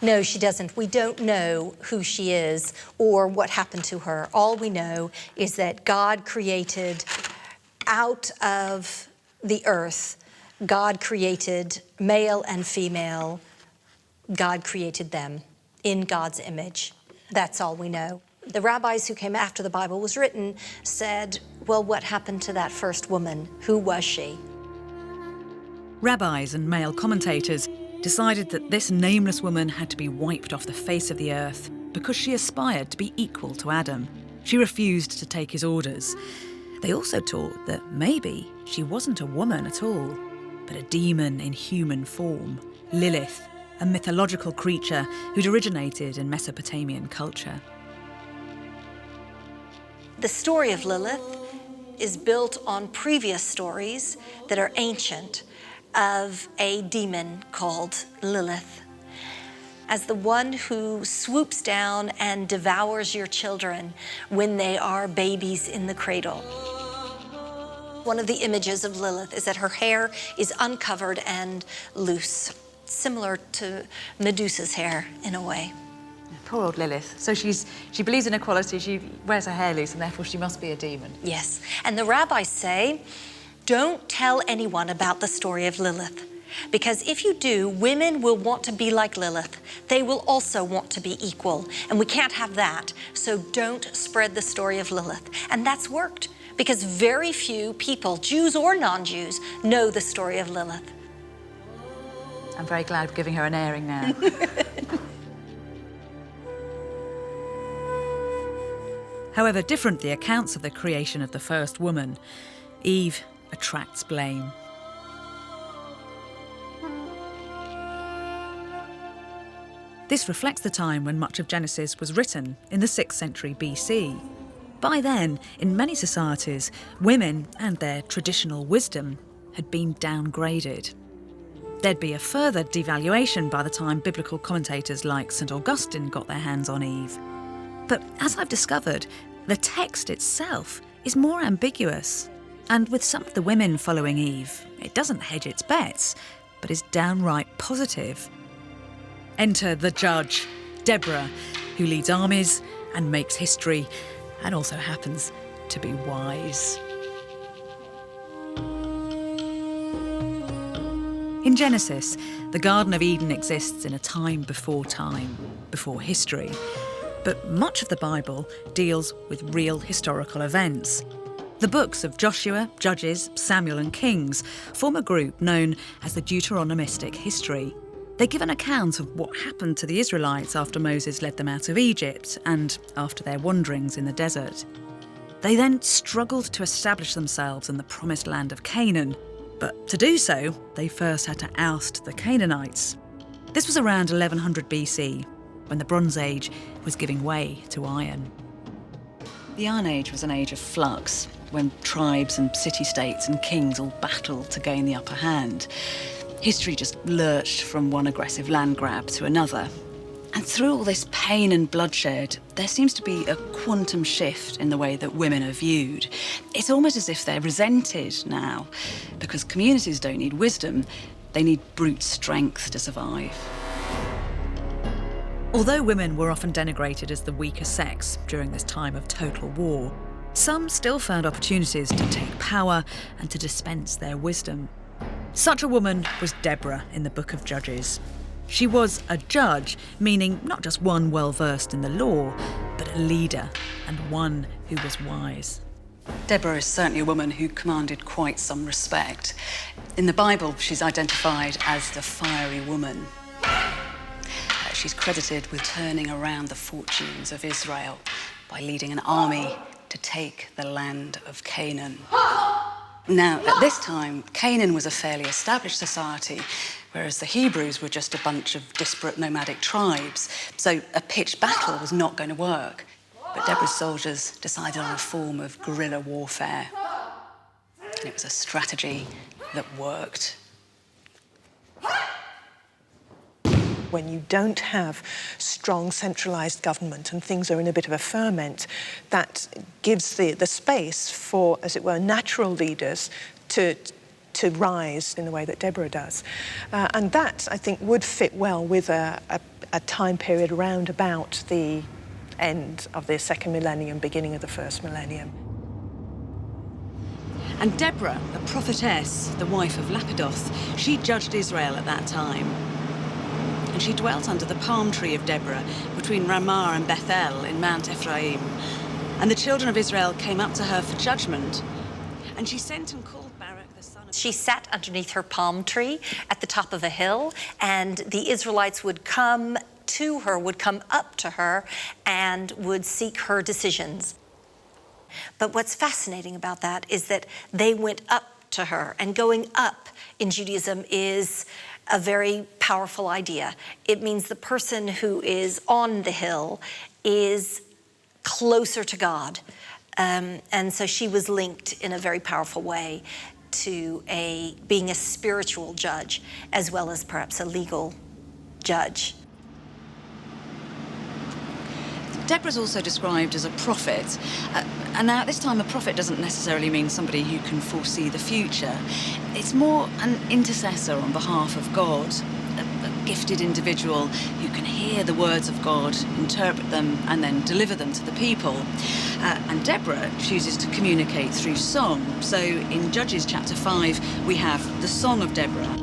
S3: No, she doesn't. We don't know who she is or what happened to her. All we know is that God created out of the earth. God created male and female. God created them in God's image. That's all we know. The rabbis who came after the Bible was written said, well, what happened to that first woman? Who was she?
S8: Rabbis and male commentators decided that this nameless woman had to be wiped off the face of the earth because she aspired to be equal to Adam. She refused to take his orders. They also taught that maybe she wasn't a woman at all. but a demon in human form, Lilith, a mythological creature who'd originated in Mesopotamian culture.
S3: The story of Lilith is built on previous stories that are ancient of a demon called Lilith as the one who swoops down and devours your children when they are babies in the cradle. One of the images of Lilith is that her hair is uncovered and loose, similar to Medusa's hair in a way.
S6: Poor old Lilith. So she believes in equality, she wears her hair loose, and therefore she must be a demon.
S3: Yes, and the rabbis say, don't tell anyone about the story of Lilith, because if you do, women will want to be like Lilith. They will also want to be equal, and we can't have that, so don't spread the story of Lilith. And that's worked, because very few people, Jews or non-Jews, know the story of Lilith.
S6: I'm very glad we're giving her an airing now.
S8: However different the accounts of the creation of the first woman, Eve attracts blame. This reflects the time when much of Genesis was written, in the 6th century BC. By then, in many societies, women and their traditional wisdom had been downgraded. There'd be a further devaluation by the time biblical commentators like St. Augustine got their hands on Eve. But as I've discovered, the text itself is more ambiguous. And with some of the women following Eve, it doesn't hedge its bets, but is downright positive. Enter the judge, Deborah, who leads armies and makes history, and also happens to be wise. In Genesis, the Garden of Eden exists in a time, before history. But much of the Bible deals with real historical events. The books of Joshua, Judges, Samuel and Kings form a group known as the Deuteronomistic history. They give an account of what happened to the Israelites after Moses led them out of Egypt and after their wanderings in the desert. They then struggled to establish themselves in the promised land of Canaan, but to do so, they first had to oust the Canaanites. This was around 1100 BC, when the Bronze Age was giving way to iron.
S6: The Iron Age was an age of flux, when tribes and city-states and kings all battled to gain the upper hand. History just lurched from one aggressive land grab to another. And through all this pain and bloodshed, there seems to be a quantum shift in the way that women are viewed. It's almost as if they're resented now, because communities don't need wisdom, they need brute strength to survive.
S8: Although women were often denigrated as the weaker sex during this time of total war, some still found opportunities to take power and to dispense their wisdom. Such a woman was Deborah in the Book of Judges. She was a judge, meaning not just one well-versed in the law, but a leader and one who was wise.
S6: Deborah is certainly a woman who commanded quite some respect. In the Bible, she's identified as the fiery woman. She's credited with turning around the fortunes of Israel by leading an army to take the land of Canaan. Now, at this time, Canaan was a fairly established society, whereas the Hebrews were just a bunch of disparate nomadic tribes. So a pitched battle was not going to work. But Deborah's soldiers decided on a form of guerrilla warfare. And it was a strategy that worked.
S10: When you don't have strong centralised government and things are in a bit of a ferment, that gives the space for, as it were, natural leaders to rise in the way that Deborah does. And that, I think, would fit well with a time period around about the end of the second millennium, beginning of the first millennium.
S8: And Deborah, a prophetess, the wife of Lapidoth, she judged Israel at that time. And she dwelt under the palm tree of Deborah between Ramah and Bethel in Mount Ephraim. And the children of Israel came up to her for judgment. And she sent and called Barak, the son of...
S3: She sat underneath her palm tree at the top of a hill, and the Israelites would come to her, would come up to her, and would seek her decisions. But what's fascinating about that is that they went up to her. And going up in Judaism is a very powerful idea. It means the person who is on the hill is closer to God. And so she was linked in a very powerful way to being a spiritual judge as well as perhaps a legal judge.
S8: Deborah's also described as a prophet. And now at this time, a prophet doesn't necessarily mean somebody who can foresee the future. It's more an intercessor on behalf of God, a gifted individual who can hear the words of God, interpret them, and then deliver them to the people. And Deborah chooses to communicate through song. So in Judges chapter 5, we have the Song of Deborah.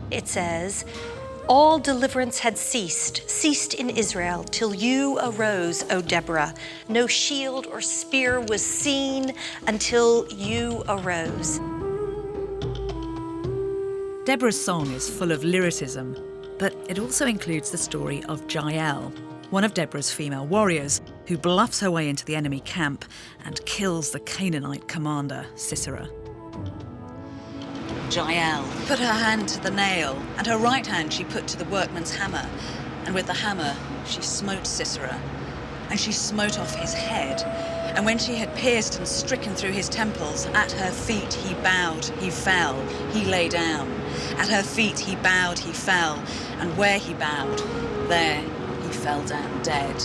S3: It says, all deliverance had ceased in Israel, till you arose, O Deborah. No shield or spear was seen until you arose.
S8: Deborah's song is full of lyricism, but it also includes the story of Jael, one of Deborah's female warriors, who bluffs her way into the enemy camp and kills the Canaanite commander, Sisera. Jael put her hand to the nail, and her right hand she put to the workman's hammer, and with the hammer she smote Sisera, and she smote off his head. And when she had pierced and stricken through his temples, at her feet he bowed, he fell, he lay down. At her feet he bowed, he fell, and where he bowed, there he fell down dead.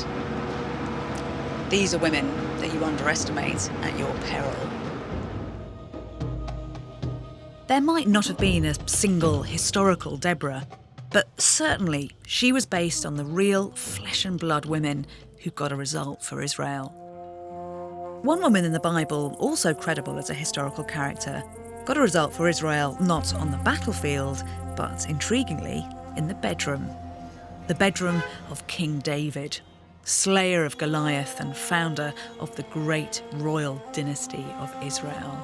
S8: These are women that you underestimate at your peril. There might not have been a single historical Deborah, but certainly she was based on the real flesh and blood women who got a result for Israel. One woman in the Bible, also credible as a historical character, got a result for Israel not on the battlefield, but intriguingly in the bedroom. The bedroom of King David, slayer of Goliath and founder of the great royal dynasty of Israel.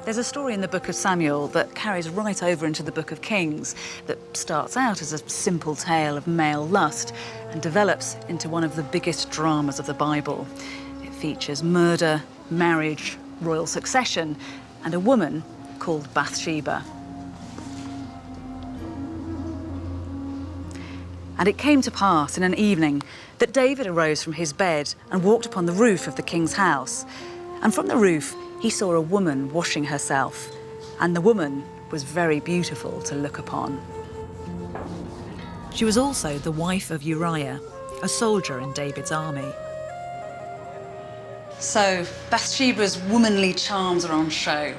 S8: There's a story in the book of Samuel that carries right over into the book of Kings that starts out as a simple tale of male lust and develops into one of the biggest dramas of the Bible. It features murder, marriage, royal succession, and a woman called Bathsheba. And it came to pass in an evening that David arose from his bed and walked upon the roof of the king's house. And from the roof he saw a woman washing herself, and the woman was very beautiful to look upon. She was also the wife of Uriah, a soldier in David's army. So Bathsheba's womanly charms are on show.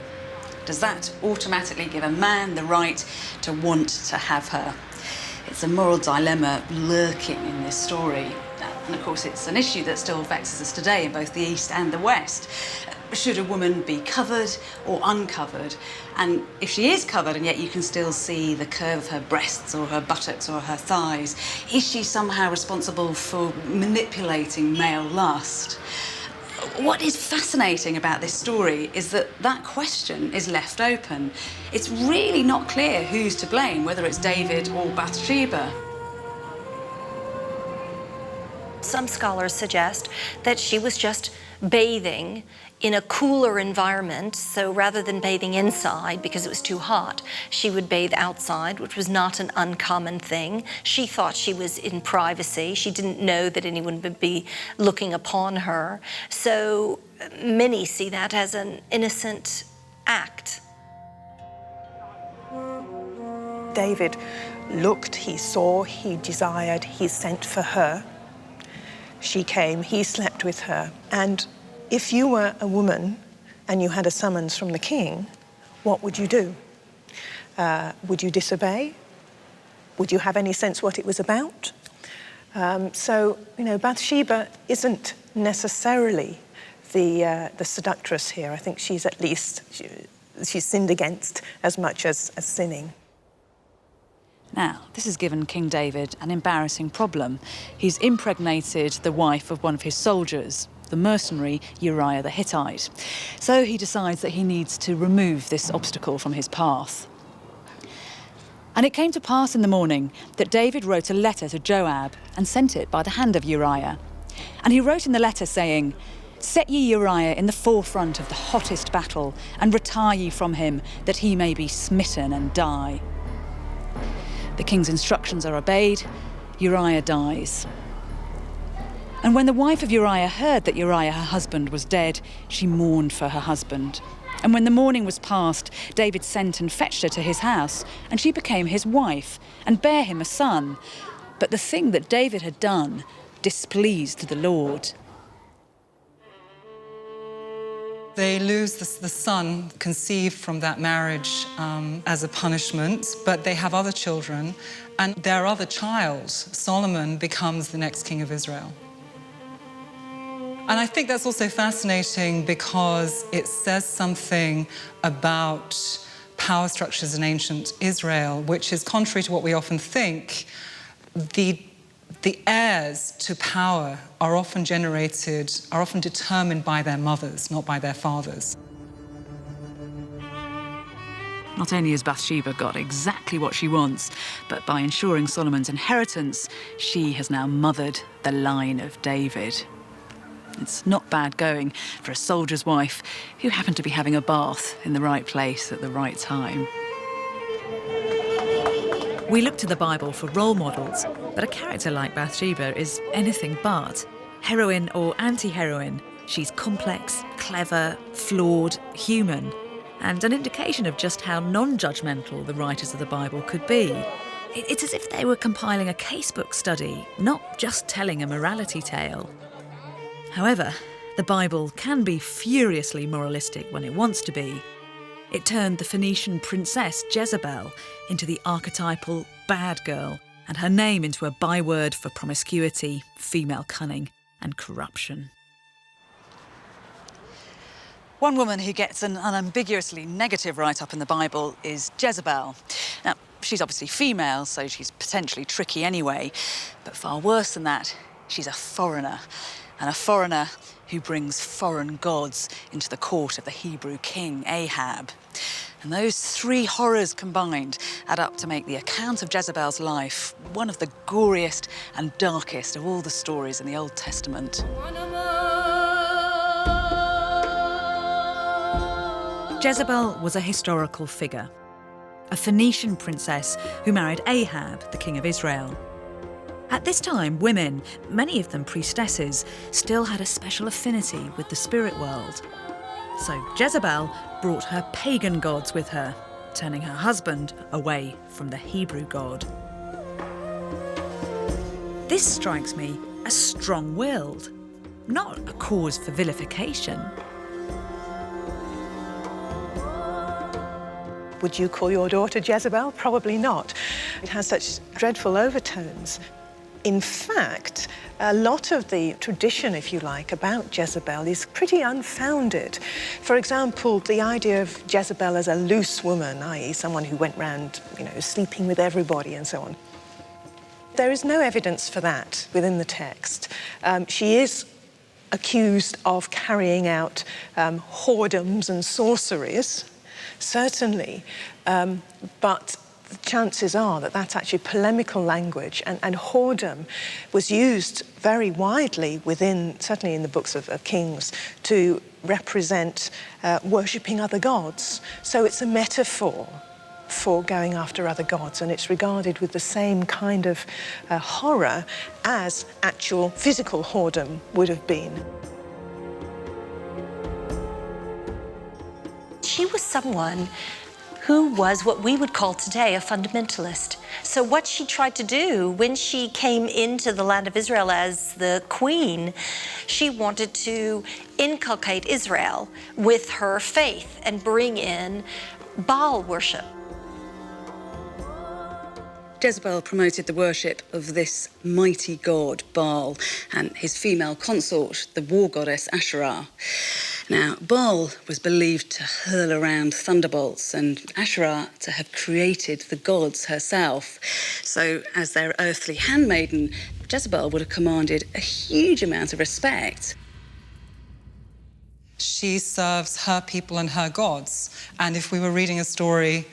S8: Does that automatically give a man the right to want to have her? It's a moral dilemma lurking in this story. And of course, it's an issue that still vexes us today in both the East and the West. Should a woman be covered or uncovered? And if she is covered and yet you can still see the curve of her breasts or her buttocks or her thighs, is she somehow responsible for manipulating male lust? What is fascinating about this story is that that question is left open. It's really not clear who's to blame, whether it's David or Bathsheba.
S3: Some scholars suggest that she was just bathing in a cooler environment, so rather than bathing inside because it was too hot, she would bathe outside, which was not an uncommon thing. She thought she was in privacy. She didn't know that anyone would be looking upon her. So many see that as an innocent act.
S10: David looked, he saw, he desired, he sent for her. She came, he slept with her. And if you were a woman and you had a summons from the king, what would you do? Would you disobey? Would you have any sense what it was about? So, Bathsheba isn't necessarily the seductress here. I think she's at least, she's sinned against as much as sinning.
S8: Now, this has given King David an embarrassing problem. He's impregnated the wife of one of his soldiers, the mercenary Uriah the Hittite. So he decides that he needs to remove this obstacle from his path. And it came to pass in the morning that David wrote a letter to Joab and sent it by the hand of Uriah. And he wrote in the letter saying, Set ye Uriah in the forefront of the hottest battle, and retire ye from him, that he may be smitten and die. The king's instructions are obeyed. Uriah dies. And when the wife of Uriah heard that Uriah, her husband, was dead, she mourned for her husband. And when the mourning was past, David sent and fetched her to his house, and she became his wife, and bare him a son. But the thing that David had done displeased the Lord.
S11: They lose the son conceived from that marriage as a punishment, but they have other children, and their other child, Solomon, becomes the next king of Israel. And I think that's also fascinating because it says something about power structures in ancient Israel, which is contrary to what we often think. The heirs to power are often determined by their mothers, not by their fathers.
S8: Not only has Bathsheba got exactly what she wants, but by ensuring Solomon's inheritance, she has now mothered the line of David. It's not bad going for a soldier's wife who happened to be having a bath in the right place at the right time. We look to the Bible for role models, but a character like Bathsheba is anything but. Heroine or anti-heroine, she's complex, clever, flawed, human, and an indication of just how non-judgmental the writers of the Bible could be. It's as if they were compiling a casebook study, not just telling a morality tale. However, the Bible can be furiously moralistic when it wants to be. It turned the Phoenician princess Jezebel into the archetypal bad girl, and her name into a byword for promiscuity, female cunning, and corruption. One woman who gets an unambiguously negative write-up in the Bible is Jezebel. Now, she's obviously female, so she's potentially tricky anyway, but far worse than that, she's a foreigner. And a foreigner who brings foreign gods into the court of the Hebrew king Ahab. And those three horrors combined add up to make the account of Jezebel's life one of the goriest and darkest of all the stories in the Old Testament. Jezebel was a historical figure, a Phoenician princess who married Ahab, the king of Israel. At this time, women, many of them priestesses, still had a special affinity with the spirit world. So Jezebel brought her pagan gods with her, turning her husband away from the Hebrew God. This strikes me as strong-willed, not a cause for vilification.
S10: Would you call your daughter Jezebel? Probably not. It has such dreadful overtones. In fact, a lot of the tradition, if you like, about Jezebel is pretty unfounded. For example, the idea of Jezebel as a loose woman, i.e. someone who went round, sleeping with everybody and so on. There is no evidence for that within the text. She is accused of carrying out whoredoms and sorceries, certainly, but the chances are that that's actually polemical language, and whoredom was used very widely certainly in the books of Kings, to represent worshipping other gods. So it's a metaphor for going after other gods, and it's regarded with the same kind of horror as actual physical whoredom would have been.
S3: She was someone who was what we would call today a fundamentalist. So what she tried to do when she came into the land of Israel as the queen, she wanted to inculcate Israel with her faith and bring in Baal worship.
S8: Jezebel promoted the worship of this mighty god, Baal, and his female consort, the war goddess Asherah. Now, Baal was believed to hurl around thunderbolts, and Asherah to have created the gods herself. So, as their earthly handmaiden, Jezebel would have commanded a huge amount of respect.
S11: She serves her people and her gods. And if we were reading a story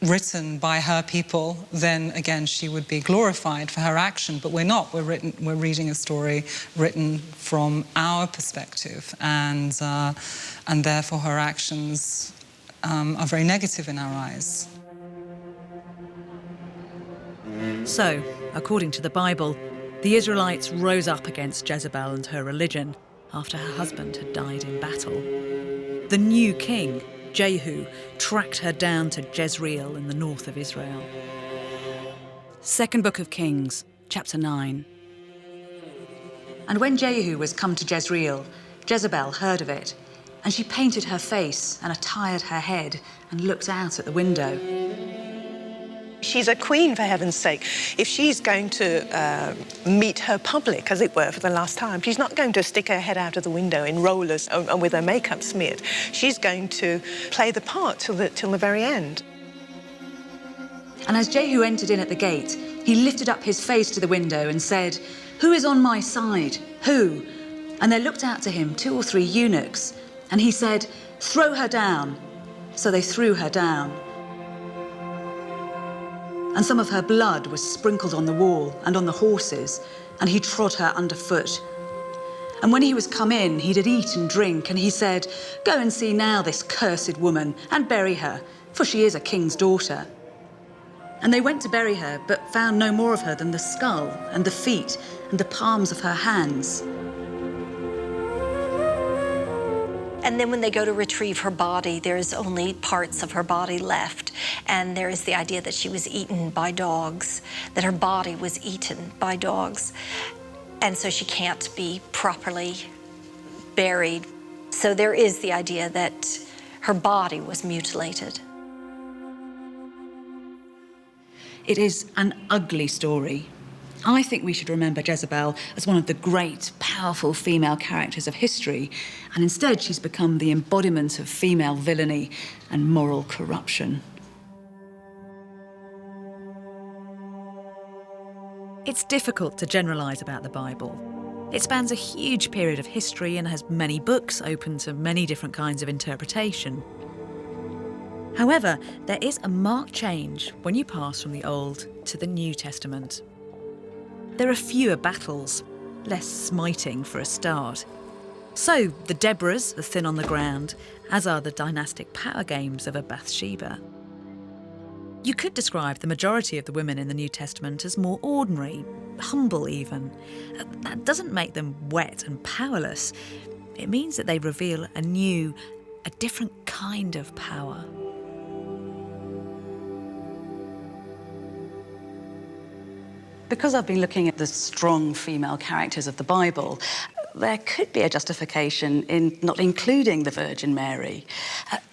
S11: written by her people, then again she would be glorified for her action. But we're not. We're reading a story written from our perspective, and therefore her actions are very negative in our eyes.
S8: So, according to the Bible, the Israelites rose up against Jezebel and her religion after her husband had died in battle. The new king, Jehu, tracked her down to Jezreel in the north of Israel. Second Book of Kings, chapter 9. And when Jehu was come to Jezreel, Jezebel heard of it, and she painted her face and attired her head and looked out at the window.
S10: She's a queen, for heaven's sake. If she's going to meet her public, as it were, for the last time, she's not going to stick her head out of the window in rollers and with her makeup smeared. She's going to play the part till the very end.
S8: And as Jehu entered in at the gate, he lifted up his face to the window and said, "Who is on my side? Who?" And there looked out to him 2 or 3 eunuchs, and he said, "Throw her down." So they threw her down. And some of her blood was sprinkled on the wall and on the horses, and he trod her underfoot. And when he was come in, he did eat and drink, and he said, "Go and see now this cursed woman, and bury her, for she is a king's daughter." And they went to bury her, but found no more of her than the skull and the feet and the palms of her hands.
S3: And then when they go to retrieve her body, there's only parts of her body left. And there is the idea that she was eaten by dogs, that her body was eaten by dogs. And so she can't be properly buried. So there is the idea that her body was mutilated.
S8: It is an ugly story. I think we should remember Jezebel as one of the great, powerful female characters of history, and instead she's become the embodiment of female villainy and moral corruption. It's difficult to generalise about the Bible. It spans a huge period of history and has many books open to many different kinds of interpretation. However, there is a marked change when you pass from the Old to the New Testament. There are fewer battles, less smiting for a start. So the Deborahs are thin on the ground, as are the dynastic power games of a Bathsheba. You could describe the majority of the women in the New Testament as more ordinary, humble even. That doesn't make them wet and powerless. It means that they reveal a different kind of power. Because I've been looking at the strong female characters of the Bible, there could be a justification in not including the Virgin Mary.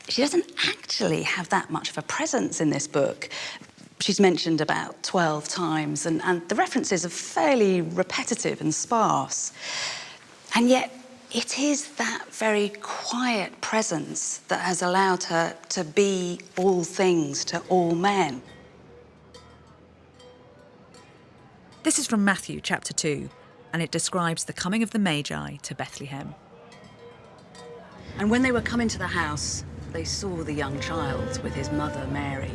S8: She doesn't actually have that much of a presence in this book. She's mentioned about 12 times, and the references are fairly repetitive and sparse. And yet, it is that very quiet presence that has allowed her to be all things to all men. This is from Matthew chapter 2, and it describes the coming of the Magi to Bethlehem. And when they were come into the house, they saw the young child with his mother Mary,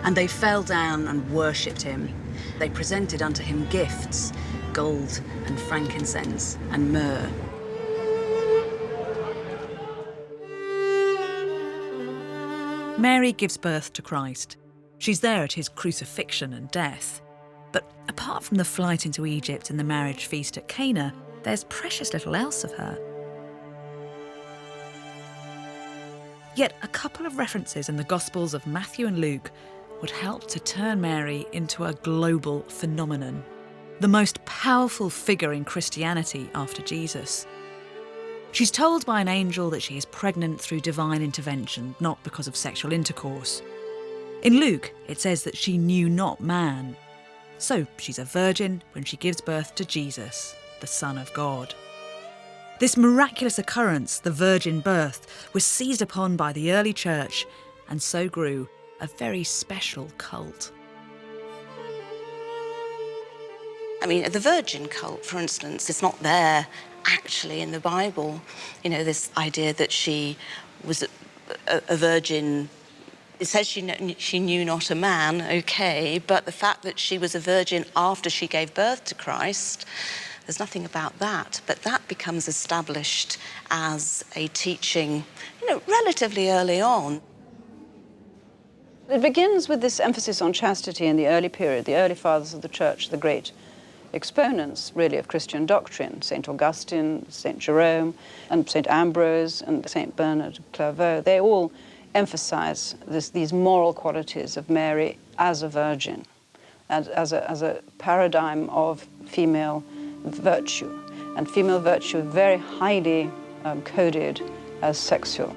S8: and they fell down and worshipped him. They presented unto him gifts, gold and frankincense and myrrh. Mary gives birth to Christ. She's there at his crucifixion and death. But apart from the flight into Egypt and the marriage feast at Cana, there's precious little else of her. Yet a couple of references in the Gospels of Matthew and Luke would help to turn Mary into a global phenomenon, the most powerful figure in Christianity after Jesus. She's told by an angel that she is pregnant through divine intervention, not because of sexual intercourse. In Luke, it says that she knew not man. So she's a virgin when she gives birth to Jesus, the Son of God. This miraculous occurrence, the virgin birth, was seized upon by the early church, and so grew a very special cult.
S2: I mean, the virgin cult, for instance, is not there actually in the Bible. You know, this idea that she was a virgin It says she knew not a man, okay, but the fact that she was a virgin after she gave birth to Christ, there's nothing about that. But that becomes established as a teaching, relatively early on.
S27: It begins with this emphasis on chastity in the early period, the early fathers of the church, the great exponents, really, of Christian doctrine, St. Augustine, St. Jerome, and St. Ambrose, and St. Bernard of Clairvaux. They all emphasize these moral qualities of Mary as a virgin, and as a paradigm of female virtue, and female virtue very highly coded as sexual.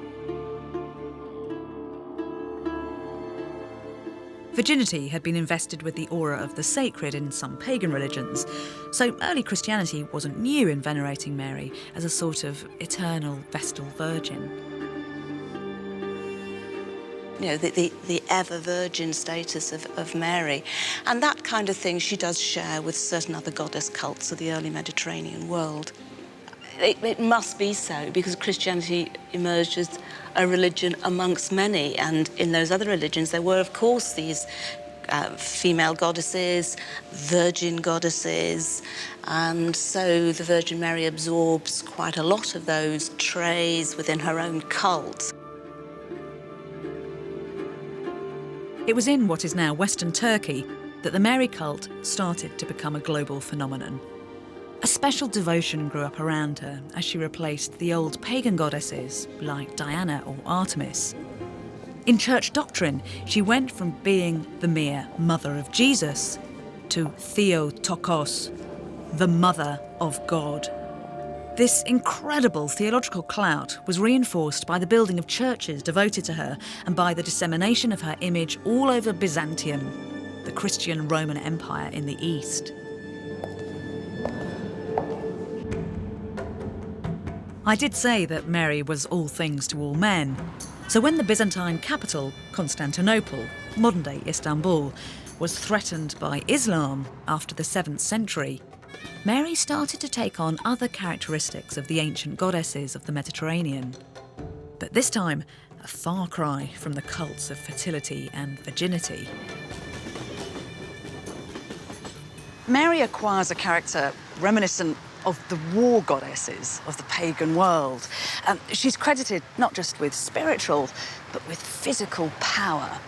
S8: Virginity had been invested with the aura of the sacred in some pagan religions, so early Christianity wasn't new in venerating Mary as a sort of eternal Vestal Virgin.
S2: The ever-virgin status of Mary. And that kind of thing she does share with certain other goddess cults of the early Mediterranean world. It must be so, because Christianity emerged as a religion amongst many, and in those other religions there were, of course, these female goddesses, virgin goddesses, and so the Virgin Mary absorbs quite a lot of those traits within her own cult.
S8: It was in what is now Western Turkey that the Mary cult started to become a global phenomenon. A special devotion grew up around her as she replaced the old pagan goddesses like Diana or Artemis. In church doctrine, she went from being the mere mother of Jesus to Theotokos, the mother of God. This incredible theological clout was reinforced by the building of churches devoted to her and by the dissemination of her image all over Byzantium, the Christian Roman Empire in the East. I did say that Mary was all things to all men. So when the Byzantine capital, Constantinople, modern-day Istanbul, was threatened by Islam after the 7th century, Mary started to take on other characteristics of the ancient goddesses of the Mediterranean. But this time, a far cry from the cults of fertility and virginity. Mary acquires a character reminiscent of the war goddesses of the pagan world. She's credited not just with spiritual, but with physical power.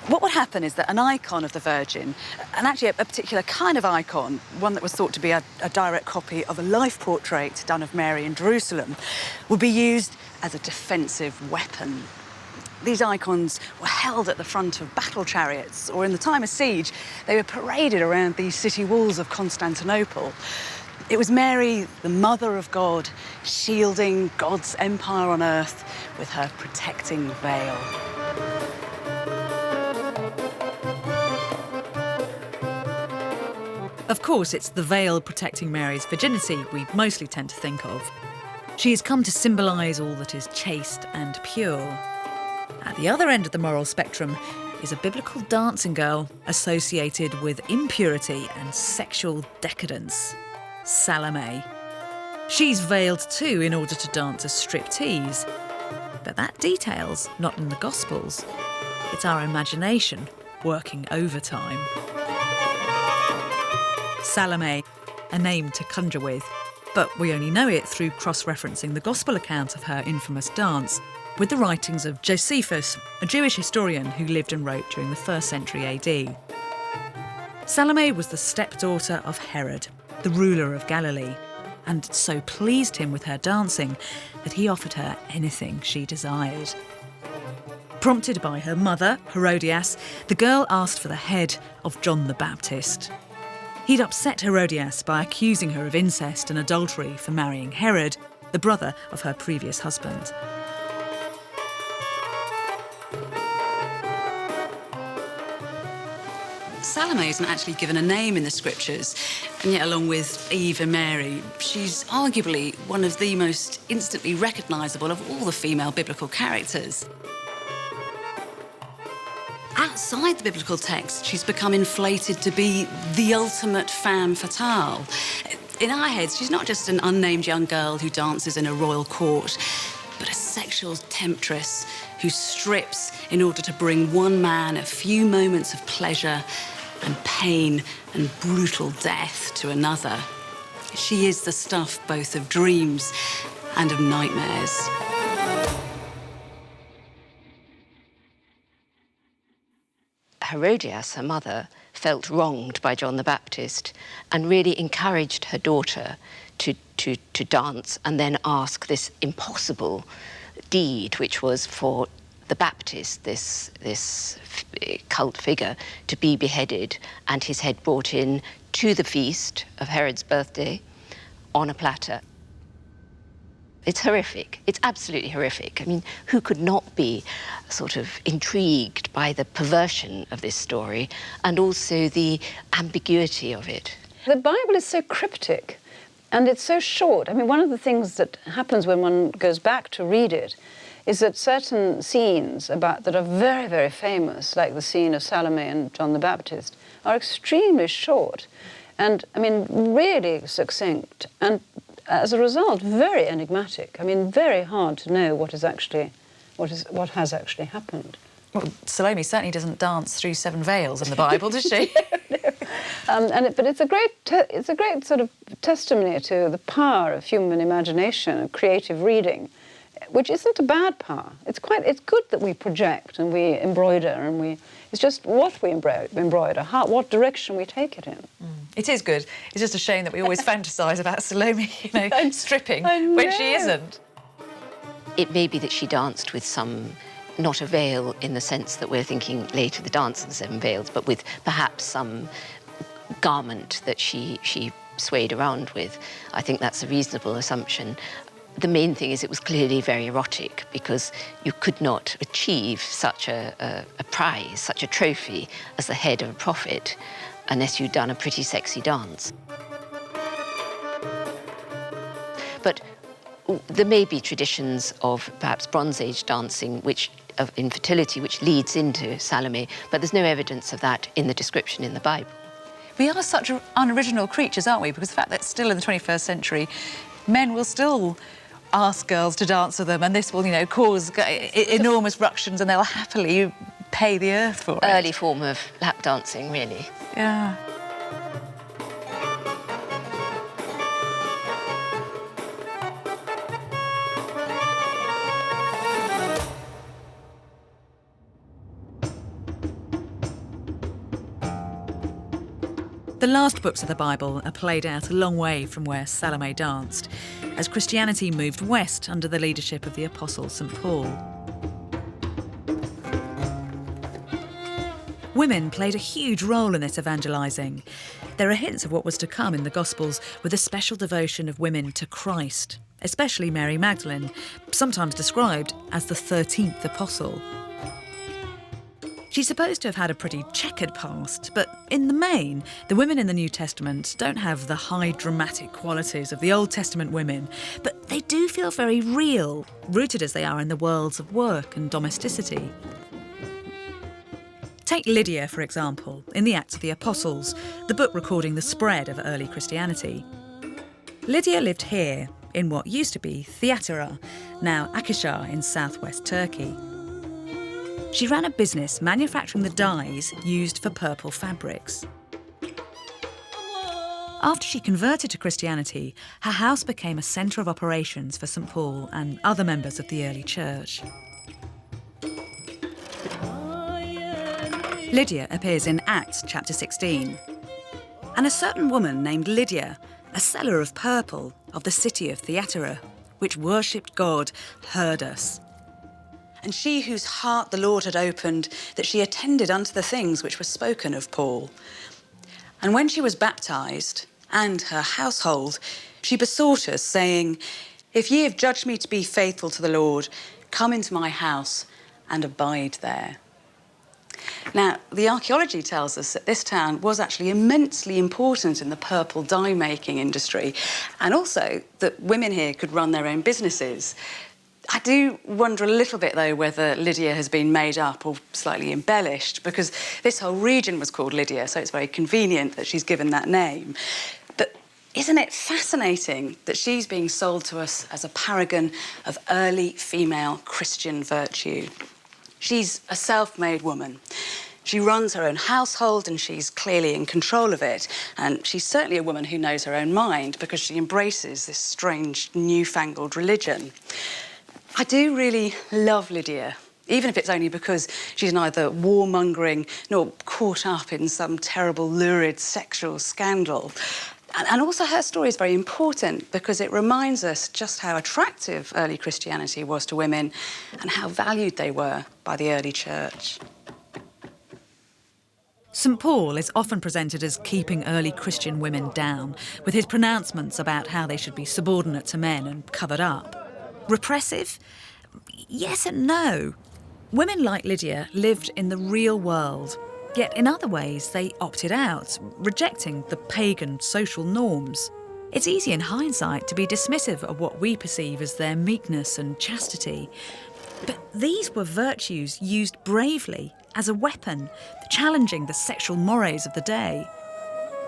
S8: What would happen is that an icon of the Virgin, and actually a particular kind of icon, one that was thought to be a direct copy of a life portrait done of Mary in Jerusalem, would be used as a defensive weapon. These icons were held at the front of battle chariots, or in the time of siege, they were paraded around the city walls of Constantinople. It was Mary, the Mother of God, shielding God's empire on earth with her protecting veil. Of course, it's the veil protecting Mary's virginity we mostly tend to think of. She has come to symbolise all that is chaste and pure. At the other end of the moral spectrum is a biblical dancing girl associated with impurity and sexual decadence, Salome. She's veiled too in order to dance a striptease. But that detail's not in the Gospels. It's our imagination working overtime. Salome, a name to conjure with, but we only know it through cross-referencing the Gospel account of her infamous dance with the writings of Josephus, a Jewish historian who lived and wrote during the 1st century AD. Salome was the stepdaughter of Herod, the ruler of Galilee, and so pleased him with her dancing that he offered her anything she desired. Prompted by her mother, Herodias, the girl asked for the head of John the Baptist. He'd upset Herodias by accusing her of incest and adultery for marrying Herod, the brother of her previous husband. Salome isn't actually given a name in the scriptures, and yet along with Eve and Mary, she's arguably one of the most instantly recognisable of all the female biblical characters. Outside the biblical text, she's become inflated to be the ultimate femme fatale. In our heads, she's not just an unnamed young girl who dances in a royal court, but a sexual temptress who strips in order to bring one man a few moments of pleasure and pain and brutal death to another. She is the stuff both of dreams and of nightmares.
S12: Herodias, her mother, felt wronged by John the Baptist and really encouraged her daughter to dance and then ask this impossible deed, which was for the Baptist, this cult figure, to be beheaded and his head brought in to the feast of Herod's birthday on a platter. It's horrific. It's absolutely horrific. I mean, who could not be sort of intrigued by the perversion of this story and also the ambiguity of it?
S27: The Bible is so cryptic and it's so short. I mean, one of the things that happens when one goes back to read it is that certain scenes that are very, very famous, like the scene of Salome and John the Baptist, are extremely short and, I mean, really succinct and, as a result, very enigmatic. I mean, very hard to know what has actually happened.
S6: Well, Salome certainly doesn't dance through 7 veils in the Bible, does she?
S27: But it's a great sort of testimony to the power of human imagination and creative reading, which isn't a bad power. It's good that we project and we embroider and it's just what we embroider, what direction we take it in.
S6: It is good. It's just a shame that we always fantasise about Salome, stripping when she isn't.
S12: It may be that she danced with some, not a veil in the sense that we're thinking later the dance of the 7 veils, but with perhaps some garment that she swayed around with. I think that's a reasonable assumption. The main thing is it was clearly very erotic because you could not achieve such a prize, such a trophy as the head of a prophet unless you'd done a pretty sexy dance. But there may be traditions of perhaps Bronze Age dancing of infertility which leads into Salome, but there's no evidence of that in the description in the Bible.
S6: We are such unoriginal creatures, aren't we? Because the fact that still in the 21st century, men will still ask girls to dance with them, and this will, cause enormous ructions, and they'll happily pay the earth for it.
S12: Early form of lap dancing, really.
S6: Yeah. The last books of the Bible are played out a long way from where Salome danced, as Christianity moved west under the leadership of the Apostle St. Paul. Women played a huge role in this evangelising. There are hints of what was to come in the Gospels with a special devotion of women to Christ, especially Mary Magdalene, sometimes described as the 13th apostle. She's supposed to have had a pretty checkered past, but in the main, the women in the New Testament don't have the high dramatic qualities of the Old Testament women, but they do feel very real, rooted as they are in the worlds of work and domesticity. Take Lydia, for example, in the Acts of the Apostles, the book recording the spread of early Christianity. Lydia lived here, in what used to be Thyatira, now Akhisar in southwest Turkey. She ran a business manufacturing the dyes used for purple fabrics. After she converted to Christianity, her house became a centre of operations for St. Paul and other members of the early church. Lydia appears in Acts chapter 16. And a certain woman named Lydia, a seller of purple of the city of Thyatira, which worshipped God, heard us. And she whose heart the Lord had opened, that she attended unto the things which were spoken of Paul. And when she was baptized, and her household, she besought us, saying, If ye have judged me to be faithful to the Lord, come into my house and abide there. Now, the archaeology tells us that this town was actually immensely important in the purple dye-making industry, and also that women here could run their own businesses. I do wonder a little bit, though, whether Lydia has been made up or slightly embellished, because this whole region was called Lydia, so it's very convenient that she's given that name. But Isn't it fascinating that she's being sold to us as a paragon of early female Christian virtue? She's a self-made woman. She runs her own household and she's clearly in control of it. And she's certainly a woman who knows her own mind because she embraces this strange, newfangled religion. I do really love Lydia, even if it's only because she's neither warmongering nor caught up in some terrible, lurid sexual scandal. And also her story is very important because it reminds us just how attractive early Christianity was to women and how valued they were by the early church.
S8: St Paul is often presented as keeping early Christian women down, with his pronouncements about how they should be subordinate to men and covered up. Repressive? Yes and no. Women like Lydia lived in the real world, yet in other ways they opted out, rejecting the pagan social norms. It's easy in hindsight to be dismissive of what we perceive as their meekness and chastity. But these were virtues used bravely as a weapon, challenging the sexual mores of the day.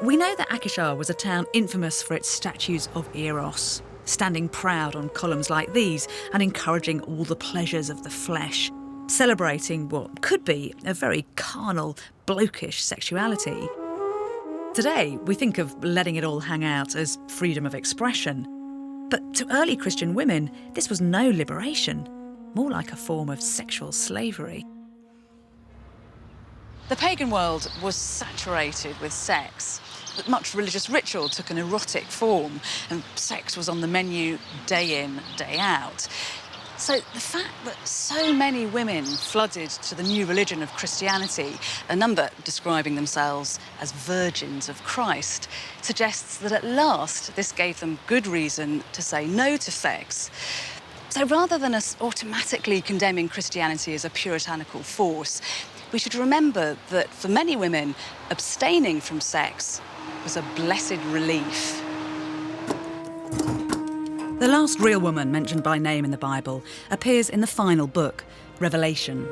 S8: We know that Akishar was a town infamous for its statues of Eros, standing proud on columns like these and encouraging all the pleasures of the flesh, celebrating what could be a very carnal, blokish sexuality. Today, we think of letting it all hang out as freedom of expression. But to early Christian women, this was no liberation, more like a form of sexual slavery.
S6: The pagan world was saturated with sex. Much religious ritual took an erotic form, and sex was on the menu day in, day out. So the fact that so many women flooded to the new religion of Christianity, a number describing themselves as virgins of Christ, suggests that at last this gave them good reason to say no to sex. So rather than us automatically condemning Christianity as a puritanical force, we should remember that for many women, abstaining from sex was a blessed relief.
S8: The last real woman mentioned by name in the Bible appears in the final book, Revelation.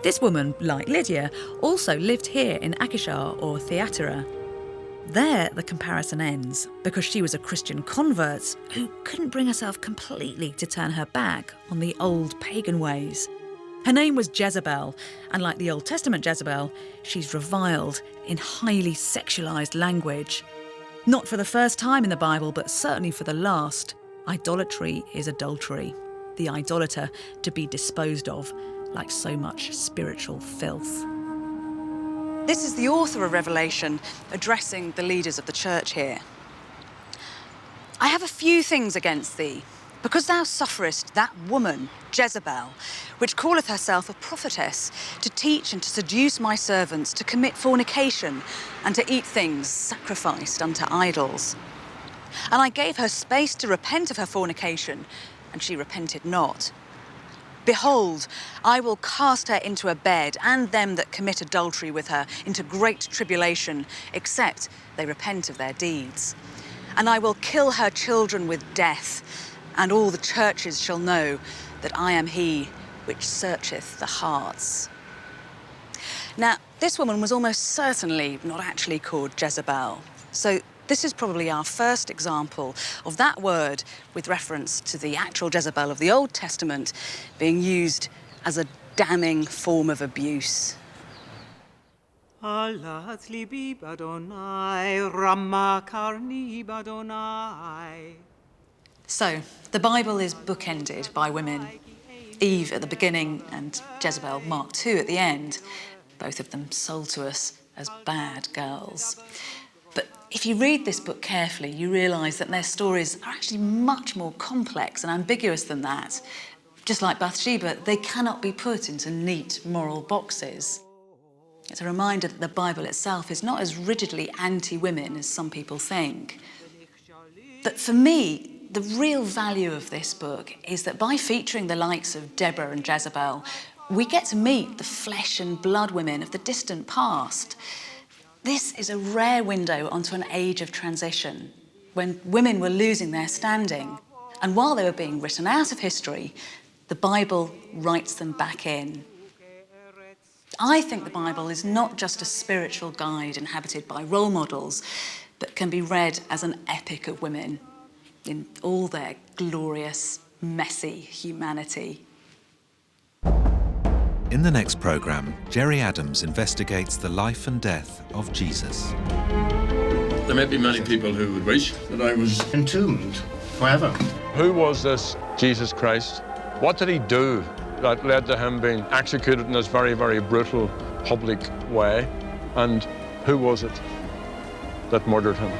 S8: This woman, like Lydia, also lived here in Akishar or Thyatira. There, the comparison ends, because she was a Christian convert who couldn't bring herself completely to turn her back on the old pagan ways. Her name was Jezebel, and like the Old Testament Jezebel, she's reviled in highly sexualised language. Not for the first time in the Bible, but certainly for the last. Idolatry is adultery, the idolater to be disposed of, like so much spiritual filth.
S6: This is the author of Revelation addressing the leaders of the church here. I have a few things against thee, because thou sufferest that woman, Jezebel, which calleth herself a prophetess, to teach and to seduce my servants to commit fornication and to eat things sacrificed unto idols. And I gave her space to repent of her fornication, and she repented not. Behold, I will cast her into a bed, and them that commit adultery with her into great tribulation, except they repent of their deeds. And I will kill her children with death, and all the churches shall know that I am he which searcheth the hearts. Now, this woman was almost certainly not actually called Jezebel, so this is probably our first example of that word with reference to the actual Jezebel of the Old Testament being used as a damning form of abuse.
S7: So,
S6: the Bible is bookended by women. Eve at the beginning and Jezebel, Mark II, at the end, both of them sold to us as bad girls. But if you read this book carefully, you realise that their stories are actually much more complex and ambiguous than that. Just like Bathsheba, they cannot be put into neat moral boxes. It's a reminder that the Bible itself is not as rigidly anti-women as some people think. But for me, the real value of this book is that by featuring the likes of Deborah and Jezebel, we get to meet the flesh and blood women of the distant past. This is a rare window onto an age of transition, when women were losing their standing. And while they were being written out of history, the Bible writes them back in. I think the Bible is not just a spiritual guide inhabited by role models, but can be read as an epic of women in all their glorious, messy humanity.
S5: In the next programme, Jerry Adams investigates the life and death of Jesus.
S13: There may be many people who would wish that I was entombed forever.
S17: Who was this Jesus Christ? What did he do that led to him being executed in this very, very brutal public way? And who was it that murdered him?